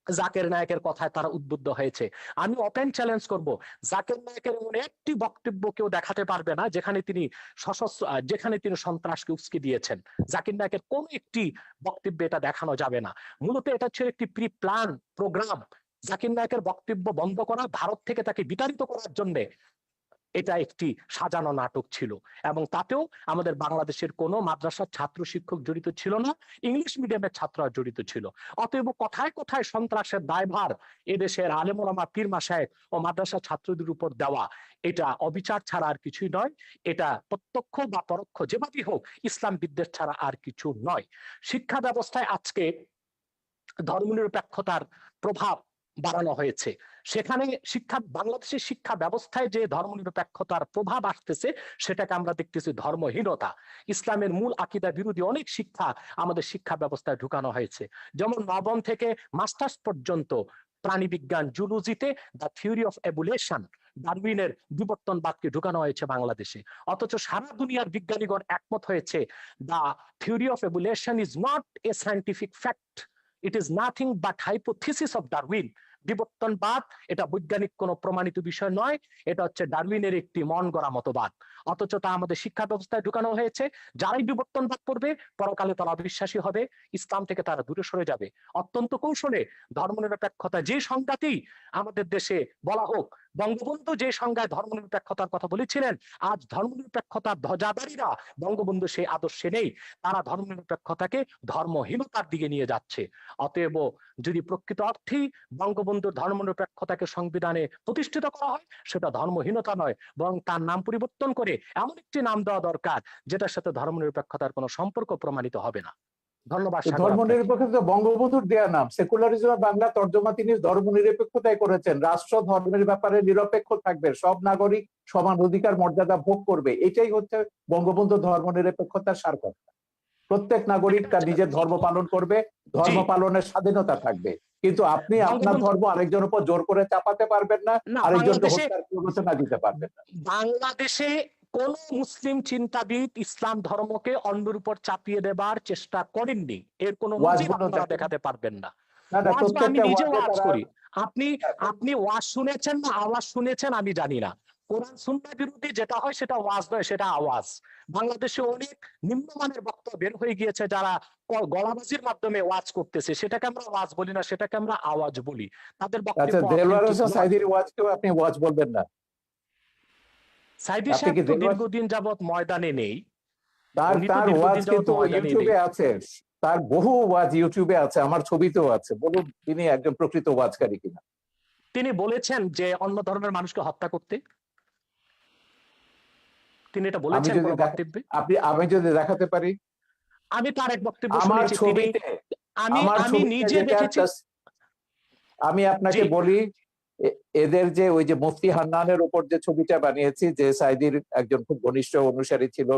জাকের নায়কের কথায় তারা উদ্বুদ্ধ হয়েছে। আমি ওপেন চ্যালেঞ্জ করব, জাকের নায়কের এমন একটি বক্তব্য কেউ দেখাতে পারবে না যেখানে তিনি সশস্ত্র, যেখানে তিনি সন্ত্রাসকে উস্কে দিয়েছেন। জাকির নায়কের কোন একটি বক্তব্যে এটা দেখানো যাবে না। মূলত এটা ছিল একটি প্রি প্ল্যান প্রোগ্রাম। জাকির নায়কের বক্তব্য বন্ধ করা, ভারত থেকে তাকে বিতাড়িত করার জন্য এটা একটি সাজানো নাটক ছিল, এবং তাতেও আমাদের বাংলাদেশের কোনো মাদ্রাসার ছাত্র শিক্ষক জড়িত ছিল না, ইংলিশ মিডিয়ামের ছাত্ররা জড়িত ছিল। অতএব কথায় কথায় সন্ত্রাসের দায়ভার এদেশের আলেম ওলামা পীর মাশায়েখ ও মাদ্রাসা ছাত্রদের উপর দেওয়া, এটা অবিচার ছাড়া আর কিছুই নয়। এটা প্রত্যক্ষ বা পরোক্ষ যেভাবেই হোক ইসলাম বিদ্বেষ ছাড়া আর কিছু নয়। শিক্ষা ব্যবস্থায় আজকে ধর্মনিরপেক্ষতার প্রভাব বাড়ানো হয়েছে। সেখানে বাংলাদেশের শিক্ষা ব্যবস্থায় যে ধর্মনিরপেক্ষতার প্রভাব আসতেছে, সেটাকে আমরা দেখতেছি ধর্মহীনতা। ইসলামের মূল আকীদা বিরোধী অনেক শিক্ষা আমাদের শিক্ষা ব্যবস্থায় ঢুকানো হয়েছে। যেমন নবম থেকে মাস্টার্স পর্যন্ত প্রাণীবিজ্ঞান, জুলজিতে দ্য থিওরি অফ এভোলিউশন, ডারউইনের বিবর্তনবাদকে ঢুকানো হয়েছে বাংলাদেশে। অথচ সারা দুনিয়ার বিজ্ঞানীগণ একমত হয়েছে, the theory of evolution is not a scientific fact, it is nothing but hypothesis of Darwin. বিবর্তনবাদ এটা বৈজ্ঞানিক কোনো প্রমাণিত বিষয় নয়, এটা হচ্ছে ডারউইনের একটি মন গড়া মতবাদ। অথচ তা আমাদের শিক্ষা ব্যবস্থায় ঢুকানো হয়েছে। যারাই বিবর্তনবাদ করবে, পরকালে তারা অবিশ্বাসী হবে, ইসলাম থেকে তারা দূরে সরে যাবে। অত্যন্ত কৌশলে ধর্মনিরপেক্ষতা যে সংজ্ঞাতেই আমাদের দেশে বলা হোক, বঙ্গবন্ধু যে সংজ্ঞায় ধর্মনিরপেক্ষতার কথা বলেছিলেন, আজ ধর্মনিরপেক্ষতার ধ্বজাধারীরা বঙ্গবন্ধু সেই আদর্শে নেই। তারা ধর্মনিরপেক্ষতাকে ধর্মহীনতার দিকে নিয়ে যাচ্ছে। অতএব যদি প্রকৃত অর্থেই বঙ্গবন্ধুর ধর্মনিরপেক্ষতাকে সংবিধানে প্রতিষ্ঠিত করা হয়, সেটা ধর্মহীনতা নয়, বরং তার নাম পরিবর্তন করে এমন একটি নাম দেওয়া দরকার যেটার সাথে ধর্মনিরপেক্ষতার কোনো সম্পর্ক প্রমাণিত হবে না। ধন্যবাদ সাগর ধর্ম আপনাকে। নিরপেক্ষতা বঙ্গবন্ধুর দেয়া নাম। সেকুলারিজম বাংলা তর্জমা তিনি ধর্ম নিরপেক্ষতায় করেছেন। রাষ্ট্র ধর্মের ব্যাপারে নিরপেক্ষ থাকবে, সব নাগরিক সমান অধিকার মর্যাদা ভোগ করবে, এটাই হচ্ছে বঙ্গবন্ধু ধর্ম নিরপেক্ষতার সার কথা। প্রত্যেক নাগরিক তার নিজের ধর্ম পালন করবে, জি, ধর্ম পালনের স্বাধীনতা থাকবে, কিন্তু আপনি আপনার বঙ্গবন্ধু ধর্ম আরেকজনের উপর জোর করে চাপাতে পারবেন না, না, আরেকজনকে হত্যার প্ররোচনা দিতে পারবেন না। বাংলাদেশে কোন মুসলিম চিন্তাবিদ ইসলাম ধর্মকে অন্যের উপর চাপিয়ে দেবার চেষ্টা করেননি, এর কোন নজির ওয়াজগুলো আপনারা দেখেন, দেখাতে পারবেন না। না না, ওয়াজ বা আমি প্রত্যেকটা নিজে ওয়াজে ওয়াজ তারা করি, আপনি আপনি ওয়াজ শুনেছেন না আওয়াজ শুনেছেন আমি জানি না। কোরআন সুন্নাহ বিরোধী যেটা হয় সেটা ওয়াজ নয়, সেটা আওয়াজ। বাংলাদেশে অনেক নিম্নমানের বক্তব্য বের হয়ে গিয়েছে, যারা গলাবাজির মাধ্যমে ওয়াজ করতেছে, সেটাকে আমরা ওয়াজ বলি না, সেটাকে আমরা আওয়াজ বলি। তাদের আচ্ছা, বক্তব্য দেলোয়ার অথেন্টিক হোসেন নয়। সাইদির ওয়াজকেও আপনি ওয়াজ বলবেন না? সাইদি আপনি সাহেব কি তো দেলোয়ার, দীর্ঘদিন যাবৎ ময়দানে নেই। তার উনি তো তার ওয়াজ দীর্ঘদিন যাবৎ কিন্তু ময়দানে ইউটিউবে নেই। আছে, তার বহু ওয়াজ ইউটিউবে আছে, আমার ছবিতেও আছে। বলুন তিনি একজন প্রকৃত ওয়াজকারী কিনা। তিনি বলেছেন যে অন্য ধর্মের মানুষকে হত্যা করতে, তিনি এটা আমি বলেছেন যদি কোনো বক্তব্যে। আমি যদি দেখাতে পারি আমি তার এক বক্তব্য আমার শুনেছি, তিনি ছবিতে, আমি আমার আমি ছবিতে নিজে যেটা দেখেছি। আমি জি, আপনাকে বলি, এদের যে ওই যে মুফতি হান্নানের উপর যে ছবিটা বানিয়েছি, যে সাইদির একজন খুব ঘনিষ্ঠ অনুসারী ছিল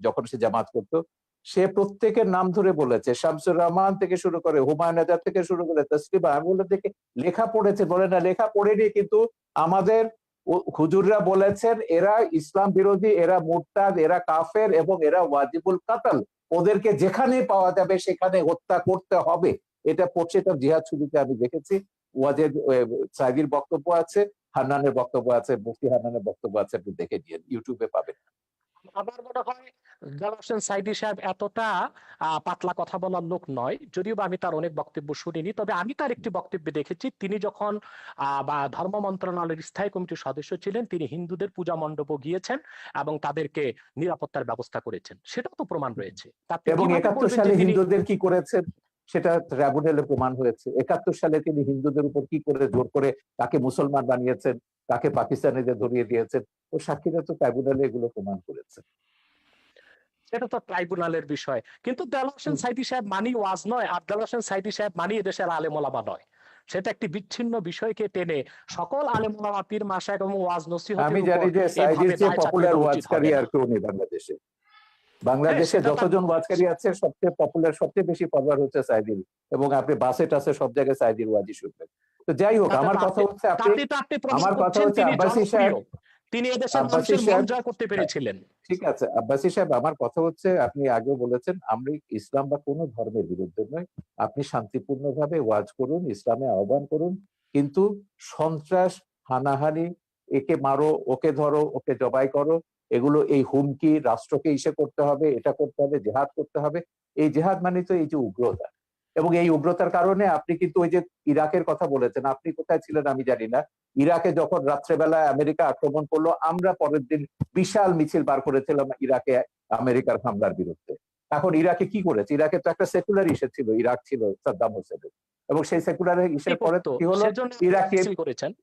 যখন সে জামাত করতো, সে প্রত্যেকের নাম ধরে বলেছে, শামসুর রহমান থেকে শুরু করে হুমায়ুন আজাদ থেকে শুরু করে তসলিমা। আমি বলে দেখে লেখা পড়েছে, বলে না লেখা পড়েনি, কিন্তু আমাদের হুজুররা বলেছেন এরা ইসলাম বিরোধী, এরা মুরতাদ, এরা কাফের এবং এরা ওয়াজিবুল কাতাল, ওদেরকে যেখানে পাওয়া যাবে সেখানে হত্যা করতে হবে। এটা পড়ছে, এটা জিহাদ ছবিতে আমি দেখেছি। ওয়াজেদ সাইদির বক্তব্য আছে, হান্নানের বক্তব্য আছে, মুফতি হান্নানের বক্তব্য আছে, আপনি দেখে নিন, ইউটিউবে পাবেন। আমার মনে হয় জালাল হোসেন সাইদি সাহেব এতটা পাতলা কথা বলার লোক নয়, যদিও বা আমি তার অনেক বক্তব্য শুনিনি। তবে আমি তার একটি বক্তব্যে দেখেছি, তিনি যখন বা ধর্ম মন্ত্রণালয়ের স্থায়ী কমিটির সদস্য ছিলেন, তিনি হিন্দুদের পূজা মণ্ডপে গিয়েছেন এবং তাদেরকে নিরাপত্তার ব্যবস্থা করেছেন, সেটাও তো প্রমাণ রয়েছে। আপনি এবং কিভাবে 71 বলবেন যে সালে তিনি হিন্দুদের কি করেছেন সেটা ট্রাইব্যুনালে প্রমাণ হয়েছে। 71 সালে তিনি হিন্দুদের উপর কি করে জোর করে কাকে মুসলমান বানিয়েছেন, কাকে পাকিস্তানিদের ধরিয়ে দিয়েছেন, তো সাক্ষীরা তো ট্রাইব্যুনালে এগুলো প্রমাণ করেছে। সেটা তো ট্রাইব্যুনালের বিষয়। কিন্তু দেলোয়ার হোসেন সাইদি সাহেব মানি ওয়াজ নয়, আর দেলোয়ার হোসেন সাইদি সাহেব মানি এদেশের আলেম ওলামা নয়। সেটা একটি বিচ্ছিন্ন বিষয়কে টেনে সকল আলেম ওলামা, পীর মাশায়েখ এবং ওয়াজ আমি নসিহতের উপর জানি যে সাইদির এইভাবে যে দায় চাপিয়ে পপুলার দেওয়া উচিত ওয়াজকারী হবে না। আর কেউ নেই বাংলাদেশে। হ্যাঁ, বাংলাদেশে সেটা তার যতজন ওয়াজকারী আছে সবচেয়ে পপুলার, সবচেয়ে বেশি পপুলার হচ্ছে সাইদির, এবং আপনি বাসে টাসে সব জায়গায় সাইদির ওয়াজই শুনবেন। তো যাই হোক, তাতে আমার তো কথা আপনি হচ্ছে তাতে তো আপনি প্রমাণ আমার কথা করছেন হচ্ছে তিনি আব্বাসী সাহেব, জনপ্রিয়, তিনি এদেশের আব্বাসী মানুষের মন সাহেব, জয় করতে পেরেছিলেন। ঠিক আছে আব্বাসী সাহেব, আমার কথা হচ্ছে আপনি আগে বলেছেন আমরা ইসলাম বা কোনো ধর্মের বিরুদ্ধে নয়, আপনি শান্তিপূর্ণভাবে ওয়াজ করুন, ইসলামে আহ্বান করুন, কিন্তু সন্ত্রাস, হানাহানি, একে মারো, ওকে ধরো, ওকে জবাই করো, এগুলো এই হুমকি, রাষ্ট্রকে ইসে করতে হবে, এটা করতে হবে, জেহাদ করতে হবে, এই জেহাদ মানে তো এই যে উগ্রতা। এবং এই উগ্রতার কারণে আপনি কিন্তু ওই যে ইরাকের কথা বলেছেন, আপনি কোথায় ছিলেন আমি জানি না, ইরাকে যখন রাত্রেবেলায় আমেরিকা আক্রমণ করলো, আমরা পরের দিন বিশাল মিছিল বার করেছিলাম ইরাকে আমেরিকার হামলার বিরুদ্ধে। এখন ইরাকে কি করেছে? ইরাকে তো একটা সেকুলার ইস্যু ছিল, ইরাক ছিল সাদ্দাম হোসেনের, এবং সেই সেকুলার ইস্যুর পরে করতো, কি হলো, সেজন্য ইরাকে মিছিল করেছেন।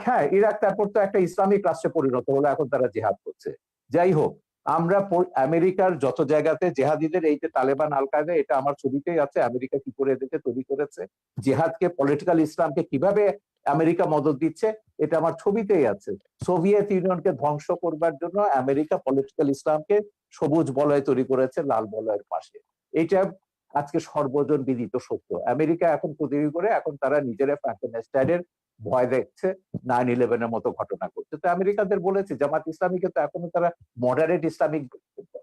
হ্যাঁ, ইরাক তারপর তো একটা ইসলামিক রাষ্ট্রে পরিণত হলো, এখন তারা জিহাদ করছে। যাই হোক, আমরা আমেরিকার যত জায়গাতে জেহাদিদের, এই যে তালেবান, আল কায়দা, এটা আমার ছবিতেই আছে, আমেরিকা কি করে এদেরকে তৈরি করেছে, জেহাদকে, পলিটিক্যাল ইসলামকে কিভাবে আমেরিকা মদদ দিচ্ছে, এটা আমার ছবিতেই আছে। সোভিয়েত ইউনিয়নকে ধ্বংস করবার জন্য আমেরিকা পলিটিক্যাল ইসলামকে সবুজ বলয় তৈরি করেছে লাল বলয়ের পাশে। এইটা আজকে সর্বজন বিদিত সত্য। আমেরিকা এখন তৈরি করে, এখন তারা নিজেরা ফ্র্যাঙ্কেনস্টাইনের ভয় দেখছে, 9/11-এর মতো ঘটনা করছে। তো আমেরিকানদের বলেছে, জামাত ইসলামীকে তো এখনো তারা মডারেট ইসলামিক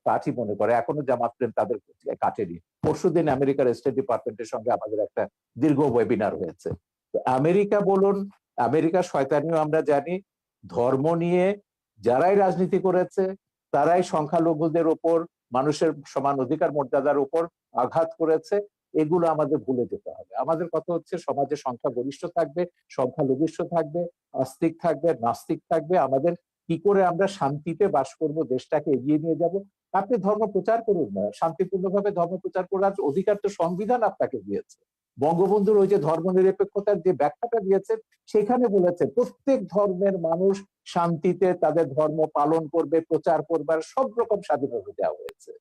পার্টি মনে করে, এখনো জামাত প্রেম তাদের কাটেনি। পরশুদিন আমেরিকার স্টেট ডিপার্টমেন্টের সঙ্গে আমাদের একটা দীর্ঘ ওয়েবিনার হয়েছে। আমেরিকা বলুন, আমেরিকার শয়তানিও আমরা জানি, ধর্ম নিয়ে যারাই রাজনীতি করেছে তারাই সংখ্যালঘুদের উপর, মানুষের সমান অধিকার মর্যাদার উপর আঘাত করেছে। এগুলো আমাদের ভুলে যেতে হবে। আমাদের কথা হচ্ছে সমাজে সংখ্যা গরিষ্ঠ থাকবে, সংখ্যালঘিষ্ঠ থাকবে, আস্তিক থাকবে, নাস্তিক থাকবে। আমাদের কি করে আমরা শান্তিতে বাস করব, দেশটাকে এগিয়ে নিয়ে যাব। আপনি ধর্ম প্রচার করুন না, শান্তিপূর্ণভাবে ধর্ম প্রচার করার অধিকার তো সংবিধান আপনাকে দিয়েছে। বঙ্গবন্ধুর ওই যে ধর্ম নিরপেক্ষতার যে ব্যাখ্যাটা দিয়েছে, সেখানে বলেছে প্রত্যেক ধর্মের মানুষ শান্তিতে তাদের ধর্ম পালন করবে, প্রচার করবার সব রকম স্বাধীনতা দেওয়া হয়েছে।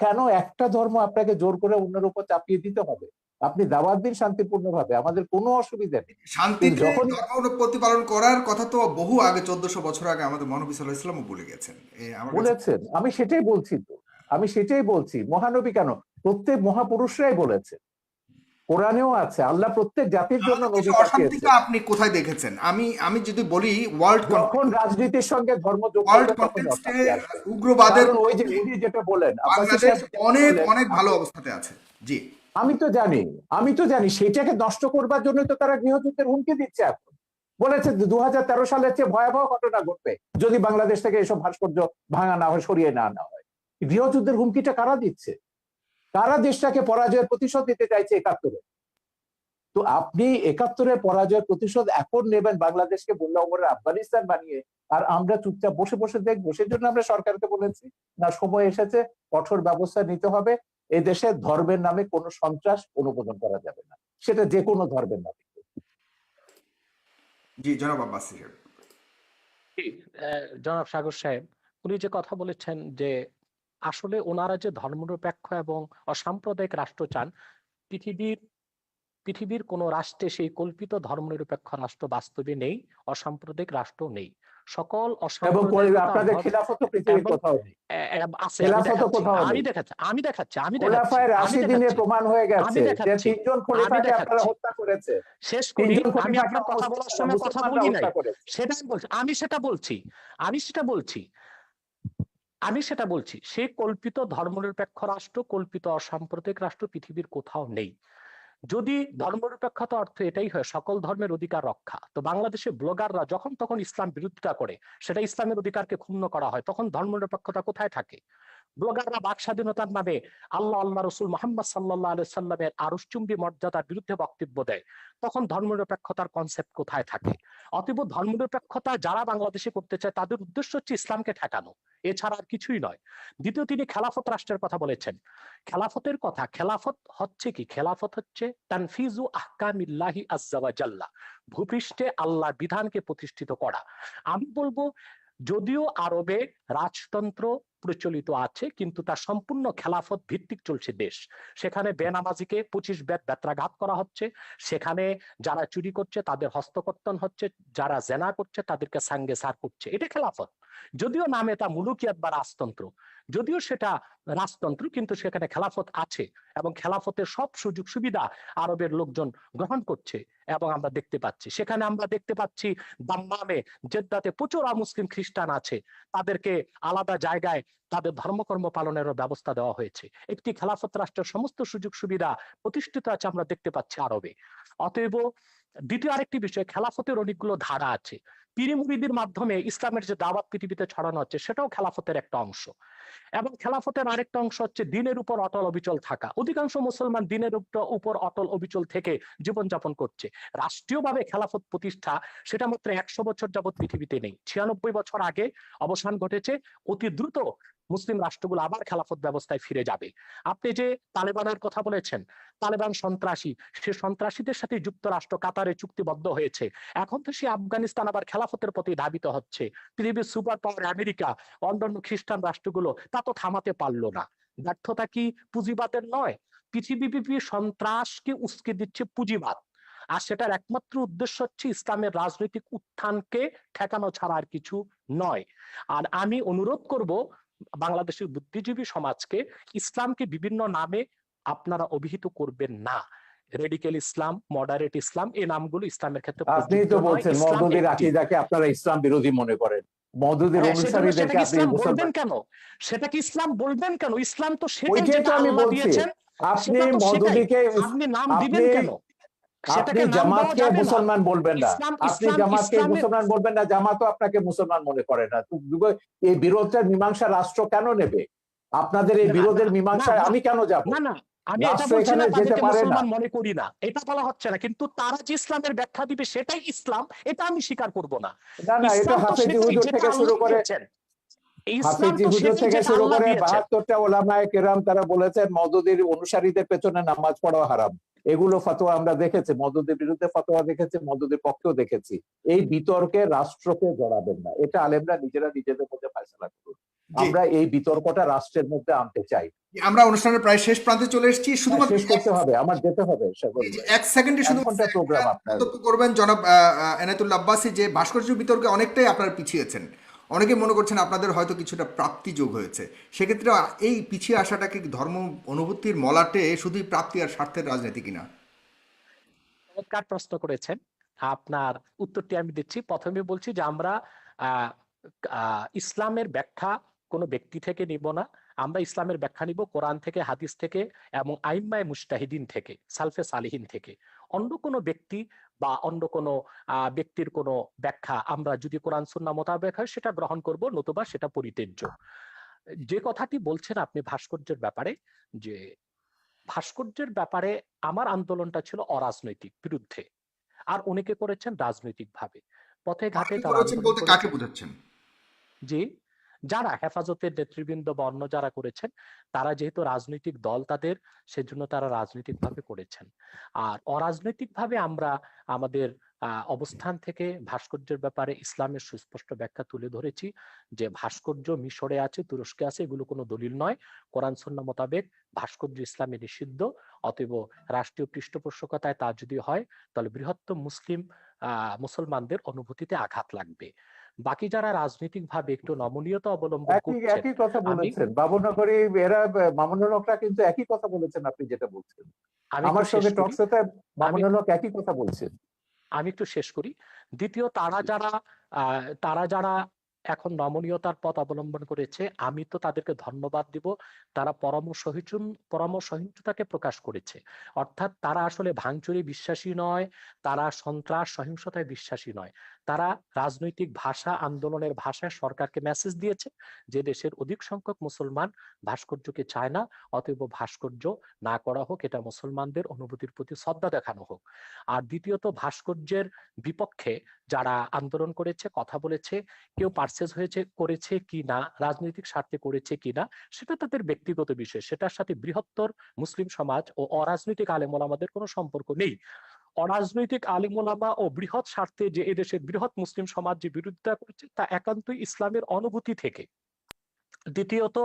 কেন একটা ধর্ম আপনাকে জোর করে অন্যের উপর চাপিয়ে দিতে হবে? আপনি দাওয়াত দিন শান্তিপূর্ণভাবে, আমাদের কোনো অসুবিধা নেই। কিন্তু শান্তিতে যখন ধর্ম প্রতিপালন করার কথা তো বহু আগে, 1400 বছর আগে আমাদের মহানবী সাল্লাল্লাহু আলাইহি ওয়াসাল্লামও বলে গেছেন। আমার কাছে বলেছেন, আমি সেটাই বলছি, তো আমি সেটাই বলছি, মহানবী কেন, প্রত্যেক মহাপুরুষরাই বলেছে, কোরআনেও আছে, আল্লাহ প্রত্যেক জাতির জন্য বাংলাদেশে নবী অশান্তিটা পাঠিয়েছেন। আপনি কোথায় দেখেছেন? আমি যদি বলি ওয়ার্ল্ড যখন রাজনীতির সঙ্গে ধর্ম যোগ ওয়ার্ল্ড করবে তখন কনটেক্সটে অশান্তি আসবে। উগ্রবাদের কারণ ওই যে পক্ষে উনি যেটা বলেন, আব্বাসী বাংলাদেশ সাহেব যেটা অনেক বললেন, অনেক ভালো অবস্থাতে আছে। জি। আমি তো জানি, আমি তো জানি সেইটাকে নষ্ট করবার জন্য তো তারা গৃহযুদ্ধের হুমকি দিচ্ছে এখন। বলেছে 2013 সালের চেয়ে ভয়াবহ ঘটনা ঘটবে যদি বাংলাদেশ থেকে এসব ভাস্কর্য ভাঙা না হয়, সরিয়ে না আনা হয়। গৃহযুদ্ধের হুমকিটা কারা দিচ্ছে? কারা দেশটাকে পরাজয়ের প্রতিশোধ দিতে চাইছে 71-এ? তো আপনি 71-এর পরাজয়ের প্রতিশোধ এখন নেবেন বাংলাদেশকে বললে ওমরের আফগানিস্তান বানিয়ে, আর আমরা চুপচাপ বসে বসে দেখবো? সেজন্য আমরা সরকারকে বলেছি, না, সময় এসেছে, কঠোর ব্যবস্থা নিতে হবে। এই দেশে ধর্মের নামে কোনো সন্ত্রাস অনুমোদন করা যাবে না, সেটা যে কোনো ধর্মের নামে। জি, জনাব আব্বাস সাহেব। জি, জনাব সাগর সাহেব, উনি যে কথা বলেছেন যে আসলে ওনারা যে ধর্মনিরপেক্ষ এবং অসাম্প্রদায়িক রাষ্ট্র চান, পৃথিবীর পৃথিবীর কোন রাষ্ট্রে সেই কল্পিত ধর্মনিরপেক্ষ রাষ্ট্র বাস্তবে নেই, অসাম্প্রদায়িক রাষ্ট্র নেই। সকল এবং অসাম্প্রদায়িকতা আপনাদের খিলাফত পৃথিবীর এবং কোথাও নেই, আছে, আমি খেলাফত দেখাচ্ছি, কোথাও আমি নেই। দেখাচ্ছি, আমি দেখাচ্ছি, আমি দেখাচ্ছি, খোলাফায়ে আমি রাশিদিনে দেখাচ্ছি, প্রমাণ হয়ে আমি গেছে যে দেখাচ্ছি, 3 জন আমি খলিফাকে আপনারা দেখাচ্ছি। হত্যা করেছে, শেষ করি, 3 জন আমি খলিফাকে আপনার কথা বলার সময় কথা মুসলমানরা বলি নাই, হত্যা করেছে। সেটাই বলছি, আমি সেটা বলছি, সেই কল্পিত ধর্মনিরপেক্ষ রাষ্ট্র, কল্পিত অসাম্প্রদায়িক রাষ্ট্র পৃথিবীর কোথাও নেই। যদি ধর্মনিরপেক্ষতা অর্থ এটাই হয় সকল ধর্মের অধিকার রক্ষা, তো বাংলাদেশে ব্লগাররা যখন তখন ইসলাম বিরোধিতা করে, সেটা ইসলামের অধিকারকে ক্ষুণ্ণ করা হয়, তখন ধর্মনিরপেক্ষতা কোথায় থাকে? ব্লগাররা বাক স্বাধীনতার নামে আল্লাহ রসুল মোহাম্মদ সাল্লাল্লাহু আলাইহি সাল্লামের আরশচুম্বী মর্যাদার বিরুদ্ধে বক্তব্য দেয়, তখন ধর্মনিরপেক্ষতার কনসেপ্ট কোথায় থাকে? অতএব ধর্মনিরপেক্ষতা যারা বাংলাদেশে করতে চায় তাদের উদ্দেশ্য হচ্ছে ইসলামকে ঠেকানো, এছাড়া আর কিছুই নয়। দ্বিতীয়, তিনি খেলাফত রাষ্ট্রের কথা বলেছেন। খেলাফতের কথা, খেলাফত হচ্ছে কি? খেলাফত হচ্ছে তানফিজু আহকামিল্লাহি আজ্জা ওয়া জাল্লা, ভূপৃষ্ঠে আল্লাহর বিধানকে প্রতিষ্ঠিত করা। আমি বলবো, যদিও আরবে রাজতন্ত্র প্রচলিত আছে, কিন্তু তা সম্পূর্ণ খেলাফত ভিত্তিক চলছে দেশ। সেখানে বেনামাজিকে 25 বেত্রাঘাত করা হচ্ছে, সেখানে যারা চুরি করছে তাদের হস্তকর্তন হচ্ছে, যারা জেনা করছে তাদেরকে সাঙ্গে সার করছে। এটা খেলাফত। যদিও নামে তা মুলুকিয়াত বা রাজতন্ত্র, যদিও সেটা রাজতন্ত্র, কিন্তু সেখানে খেলাফত আছে এবং খেলাফতের সব সুযোগ সুবিধা আরবের লোকজন গ্রহণ করছে। এবং আমরা দেখতে পাচ্ছি, সেখানে আমরা দেখতে পাচ্ছি দাম্মামে, জেদ্দাতে প্রচুর মুসলিম খ্রিস্টান আছে, তাদেরকে আলাদা জায়গায় তাদের ধর্মকর্ম পালনেরও ব্যবস্থা দেওয়া হয়েছে। একটি খেলাফত রাষ্ট্রের সমস্ত সুযোগ সুবিধা প্রতিষ্ঠিত আছে আমরা দেখতে পাচ্ছি আরবে। অতএব দ্বিতীয় আরেকটি বিষয়, খেলাফতের অনেকগুলো ধারা আছে। পীর মুরিদের মাধ্যমে ইসলামের যে দাওয়াত পৃথিবীতে ছড়ানো হচ্ছে, সেটাও খেলাফতের একটা অংশ। এবং খেলাফতের আরেকটা অংশ হচ্ছে দিনের উপর অটল অবিচল থাকা। অধিকাংশ মুসলমান দিনের উপর অটল অবিচল থেকে জীবনযাপন করছে। রাষ্ট্রীয়ভাবে খেলাফত প্রতিষ্ঠা, সেটা মাত্র 100 বছর যাবৎ পৃথিবীতে নেই। 96 বছর আগে অবসান ঘটেছে। অতি দ্রুত মুসলিম রাষ্ট্রগুলো আবার খেলাফত ব্যবস্থায় ফিরে যাবে। আপনি যে তালেবানের কথা বলেছেন, তালেবান সন্ত্রাসী, সে সন্ত্রাসীদের সাথে যুক্তরাষ্ট্র কাতারে চুক্তিবদ্ধ হয়েছে। এখন তো সে আফগানিস্তান আবার খেলাফতের প্রতি ধাবিত হচ্ছে। পৃথিবীর সুপার পাওয়ার আমেরিকা, অন্যান্য খ্রিস্টান রাষ্ট্রগুলো তা তো থামাতে পারলো না। ব্যর্থতা কি পুঁজিবাদের নয়? পৃথিবীব্যাপী সন্ত্রাসকে উস্কে দিচ্ছে পুঁজিবাদ, আর সেটার একমাত্র উদ্দেশ্য হচ্ছে ইসলামের রাজনৈতিক উত্থানকে ঠেকানো ছাড়া আর কিছু নয়। আর আমি অনুরোধ করব বাংলাদেশের বুদ্ধিজীবী সমাজকে, ইসলামকে বিভিন্ন নামে আপনারা অভিহিত করবেন না। রেডিক্যাল ইসলাম, মডারেট ইসলাম, এই নামগুলো ইসলামের ক্ষেত্রে আপনি প্রযোজ্য তো নয়। বলছেন ইসলাম মওদুদির একটি। আকিদাকে আপনারা ইসলাম বিরোধী মনে করেন, মওদুদির সেজন্য অনুসারীদেরকে সেটাকে আপনি ইসলাম বলবেন মুসলমান। কেন? সেটাকে ইসলাম বলবেন কেন? ইসলাম তো সেটাই, ওইটাই তো যেটা আমি আল্লাহ বলছি। দিয়েছেন, আপনি সেটা তো সেটাই। মওদুদিকে, আপনি নাম আপনি দিবেন কেন? আপনি সেটাকে নাম দেওয়া জামাতকে যাবে না। মুসলমান বলবেন না, ইসলাম আপনি ইসলাম জামাতকে ইসলামের মুসলমান বলবেন না, জামাতও আপনাকে মুসলমান মনে করে না। এই বিরোধের মীমাংসা রাষ্ট্র কেন নেবে? আপনাদের এই না না বিরোধের না মীমাংসায় না আমি কেন যাব? না না, আমি এটা রাষ্ট্র বলছি এখানে না যেতে তাদেরকে পারে না। মুসলমান মনে করি না, এটা বলা হচ্ছে না, কিন্তু তারা যে ইসলামের ব্যাখ্যা দিবে সেটাই ইসলাম, এটা আমি স্বীকার করব না। না না, এটা ইসলাম তো হাফেজি সেটাই হুজুর যেটা থেকে শুরু আল্লাহ করে, দিয়েছেন। ইসলাম হাফেজি তো হুজুর সেটাই থেকে যেটা শুরু আল্লাহ করে দিয়েছেন। 72টা ওলামায়ে কেরাম তারা বলেছেন মওদুদির অনুসারীদের পেছনে নামাজ পড়া হারাম। এগুলো ফতোয়া আমরা দেখেছি, মওদুদির বিরুদ্ধে ফতোয়া দেখেছি, মওদুদির পক্ষেও দেখেছি। এই বিতর্কে রাষ্ট্রকে জড়াবেন না, এটা আলেমরা নিজেরা নিজেদের মধ্যে ফয়সালা করুন। জি। আমরা এই বিতর্কটা রাষ্ট্রের মধ্যে আনতে চাই। আমরা অনুষ্ঠানের প্রায় শেষ প্রান্তে চলে এসেছি, শুধুমাত্র শেষ করতে হবে, আমার যেতে হবে সকল ভাই। এক সেকেন্ডে 1 শুধু ঘন্টা প্রোগ্রাম আপনার। মন্তব্য করবেন জনাব এনায়েতুল্লাহ আব্বাসী, যে ভাস্কর্য বিতর্কে অনেকটাই আপনারা পিছিয়েছেন, অনেকে মনে করছেন আপনাদের হয়তো কিছুটা প্রাপ্তি যোগ হয়েছে, সেক্ষেত্রে এই পিছিয়ে আসাটাকে ধর্ম অনুভূতির মলাটে শুধুই প্রাপ্তি আর স্বার্থের রাজনীতি কিনা? চমৎকার প্রশ্ন করেছেন। আপনার উত্তরটি আমি দিচ্ছি। প্রথমে বলছি যে আমরা আহ, ইসলামের ব্যাখ্যা কোনো ব্যক্তি থেকে নিব না। আমরা ইসলামের ব্যাখ্যা নিব কোরআন থেকে, হাদিস থেকে এবং আইম্মায়ে মুজতাহিদিন থেকে, সালফে সালিহিন থেকে। অন্য কোনো ব্যক্তি বা অন্য কোনো ব্যক্তির কোনো ব্যাখ্যা আমরা যদি কোরআন সুন্নাহ মোতাবেক হয় সেটা গ্রহণ করব, নতুবা সেটা পরিত্যাজ্য। যে কথাটি বলছেন আপনি ভাস্কর্যের ব্যাপারে, যে ভাস্কর্যের ব্যাপারে আমার আন্দোলনটা ছিল অরাজনৈতিক বিরুদ্ধে, আর অনেকে করেছেন রাজনৈতিক ভাবে। পথে ঘাটে যারা করেছেন আন্দোলন বলতে কাকে করেছেন, বোঝাচ্ছেন? যে যারা হেফাজতের নেতৃবৃন্দ বা অন্য যারা করেছেন, তারা যেহেতু রাজনৈতিক দল তাদের, সেজন্য তারা রাজনৈতিক ভাবে করেছেন। আর অরাজনৈতিক ভাবে আমরা আমাদের অবস্থান থেকে ভাস্কর্যের ব্যাপারে ইসলামের সুস্পষ্ট ব্যাখ্যা তুলে ধরেছি, যে ভাস্কর্য মিশরে আছে, তুরস্কে আছে, এগুলো কোনো দলিল নয়। কোরআন সুন্নাহ মোতাবেক ভাস্কর্য ইসলামে নিষিদ্ধ। অতএব রাষ্ট্রীয় পৃষ্ঠপোষকতায় তা যদি হয়, তাহলে বৃহত্তম মুসলমানদের অনুভূতিতে আঘাত লাগবে। বাকি যারা রাজনৈতিক ভাবে একটু নমনীয়তা অবলম্বন একই করছেন, একই কথা আমি বলেছেন বাবুনগরী, এরা মামুনুল হকরা কিন্তু একই কথা বলেছেন আপনি যেটা বলছেন। আমি একটু আমার শেষ সঙ্গে করি টকশোতে আমি মামুনুল হক একই কথা বলছেন। আমি একটু শেষ করি। দ্বিতীয়, তারা যারা এখন নমনীয়তার পথ অবলম্বন করেছে, আমি তো তাদেরকে ধন্যবাদ দিব। তারা পরমসহিষ্ণুতাকে প্রকাশ করেছে। অর্থাৎ তারা আসলে ভাঙচুরে বিশ্বাসী নয়, তারা সন্ত্রাস সহিংসতায় বিশ্বাসী নয়। তারা রাজনৈতিক ভাষা, আন্দোলনের ভাষায় সরকারকে মেসেজ দিয়েছে যে দেশের অধিক সংখ্যক মুসলমান ভাস্কর্যকে চায় না, অতএব ভাস্কর্য না করা হোক, এটা মুসলমানদের অনুভূতির প্রতি শ্রদ্ধা দেখানো হোক। আর দ্বিতীয়ত, ভাস্কর্যের বিপক্ষে যারা আন্দোলন করেছে, কথা বলেছে, কেউ পারচেজ করেছে কি না, রাজনৈতিক স্বার্থে করেছে কিনা, সেটা তাদের ব্যক্তিগত বিষয়। সেটার সাথে বৃহত্তর মুসলিম সমাজ ও অরাজনৈতিক আলেম ওলামাদের কোনো সম্পর্ক নেই। অরাজনৈতিক আলেম ওলামা ও বৃহৎ স্বার্থে যে এদেশের বৃহৎ মুসলিম সমাজ যে বিরোধিতা করছে, তা একান্তই ইসলামের অনুভূতি থেকে। দ্বিতীয়ত,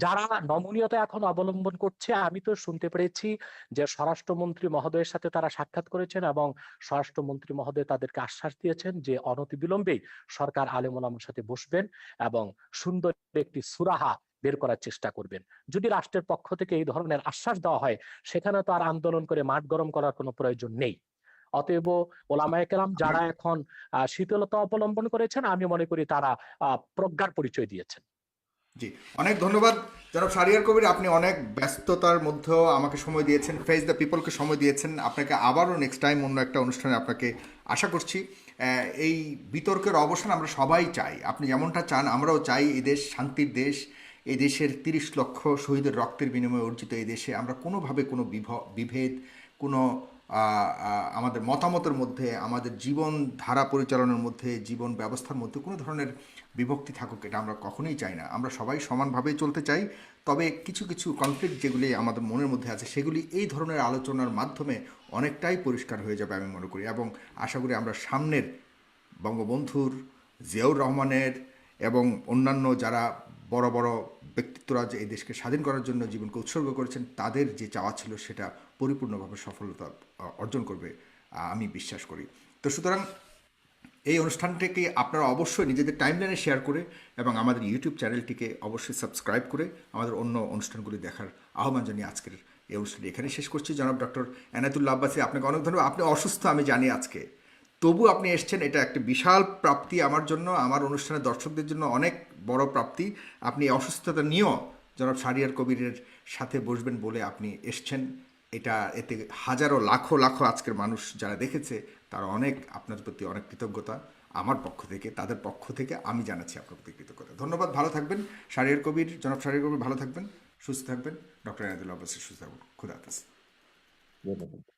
যারা নমনীয়তা এখন অবলম্বন করছে, আমি তো শুনতে পেরেছি যে স্বরাষ্ট্রমন্ত্রী মহোদয়ের সাথে তারা সাক্ষাৎ করেছেন এবং স্বরাষ্ট্রমন্ত্রী মহোদয় তাদেরকে আশ্বাস দিয়েছেন যে অনতিবিলম্বেই সরকার আলেম ওলামার সাথে বসবেন এবং সুন্দর একটি সুরাহা বের করার চেষ্টা করবেন। যদি রাষ্ট্রের পক্ষ থেকে এই ধরনের আশ্বাস দেওয়া হয়, সেখানে তো আর আন্দোলন করে মাঠ গরম করার কোনো প্রয়োজন নেই। অতএব ওলামায়ে কেরাম যারা এখন শীতলতা অবলম্বন করেছেন, আমি মনে করি তারা প্রজ্ঞার পরিচয় দিয়েছেন। জি, অনেক ধন্যবাদ জনাব শাহরিয়ার কবির, আপনি অনেক ব্যস্ততার মধ্যেও আমাকে সময় দিয়েছেন, ফেস দ্য পিপলকে সময় দিয়েছেন। আপনাকে আবারও নেক্সট টাইম অন্য একটা অনুষ্ঠানে আপনাকে আশা করছি। এই বিতর্কের অবসান আমরা সবাই চাই, আপনি যেমনটা চান আমরাও চাই। এই দেশ শান্তির দেশ, এই দেশের 30 লক্ষ শহীদের রক্তের বিনিময়ে অর্জিত এই দেশে আমরা কোনোভাবে কোনো বিভেদ, কোনো আমাদের মতামতের মধ্যে, আমাদের জীবন ধারা পরিচালনার মধ্যে, জীবন ব্যবস্থার মধ্যে কোনো ধরনের বিভক্তি থাকুক, এটা আমরা কখনোই চাই না। আমরা সবাই সমানভাবেই চলতে চাই। তবে কিছু কিছু কনফ্লিক্ট যেগুলি আমাদের মনের মধ্যে আছে, সেগুলি এই ধরনের আলোচনার মাধ্যমে অনেকটাই পরিষ্কার হয়ে যাবে আমি মনে করি। এবং আশা করি আমরা সামনের বঙ্গবন্ধুর, জিয়াউর রহমানের এবং অন্যান্য যারা বড় বড় ব্যক্তিত্বরা যে এই দেশকে স্বাধীন করার জন্য জীবনকে উৎসর্গ করেছেন, তাদের যে চাওয়া ছিল সেটা পরিপূর্ণভাবে সফলতা অর্জন করবে আমি বিশ্বাস করি। তো সুতরাং এই অনুষ্ঠানটিকে আপনারা অবশ্যই নিজেদের টাইমলাইনে শেয়ার করে এবং আমাদের ইউটিউব চ্যানেলটিকে অবশ্যই সাবস্ক্রাইব করে আমাদের অন্য অনুষ্ঠানগুলি দেখার আহ্বান জানিয়ে আজকের এই অনুষ্ঠানটি এখানে শেষ করছি। জনাব ডক্টর এনায়েতুল্লাহ আব্বাসী, আপনাকে অনেক ধন্যবাদ। আপনি অসুস্থ আমি জানি আজকে, তবু আপনি এসছেন, এটা একটা বিশাল প্রাপ্তি আমার জন্য, আমার অনুষ্ঠানের দর্শকদের জন্য অনেক বড় প্রাপ্তি। আপনি অসুস্থতা নিয়েও জনাব শাহরিয়ার কবিরের সাথে বসবেন বলে আপনি এসছেন। এতে হাজারো লাখো লাখো আজকের মানুষ যারা দেখেছে, তারা অনেক আপনার প্রতি অনেক কৃতজ্ঞতা আমার পক্ষ থেকে, তাদের পক্ষ থেকে আমি জানাচ্ছি আপনার প্রতি কৃতজ্ঞতা। ধন্যবাদ, ভালো থাকবেন। শাহরিয়ার কবির, জনাব শাহরিয়ার কবির ভালো থাকবেন, সুস্থ থাকবেন। ডক্টর এনায়েতুল্লাহ আব্বাসী সুস্থ থাকবেন। খুদা হাফেজ। ধন্যবাদ।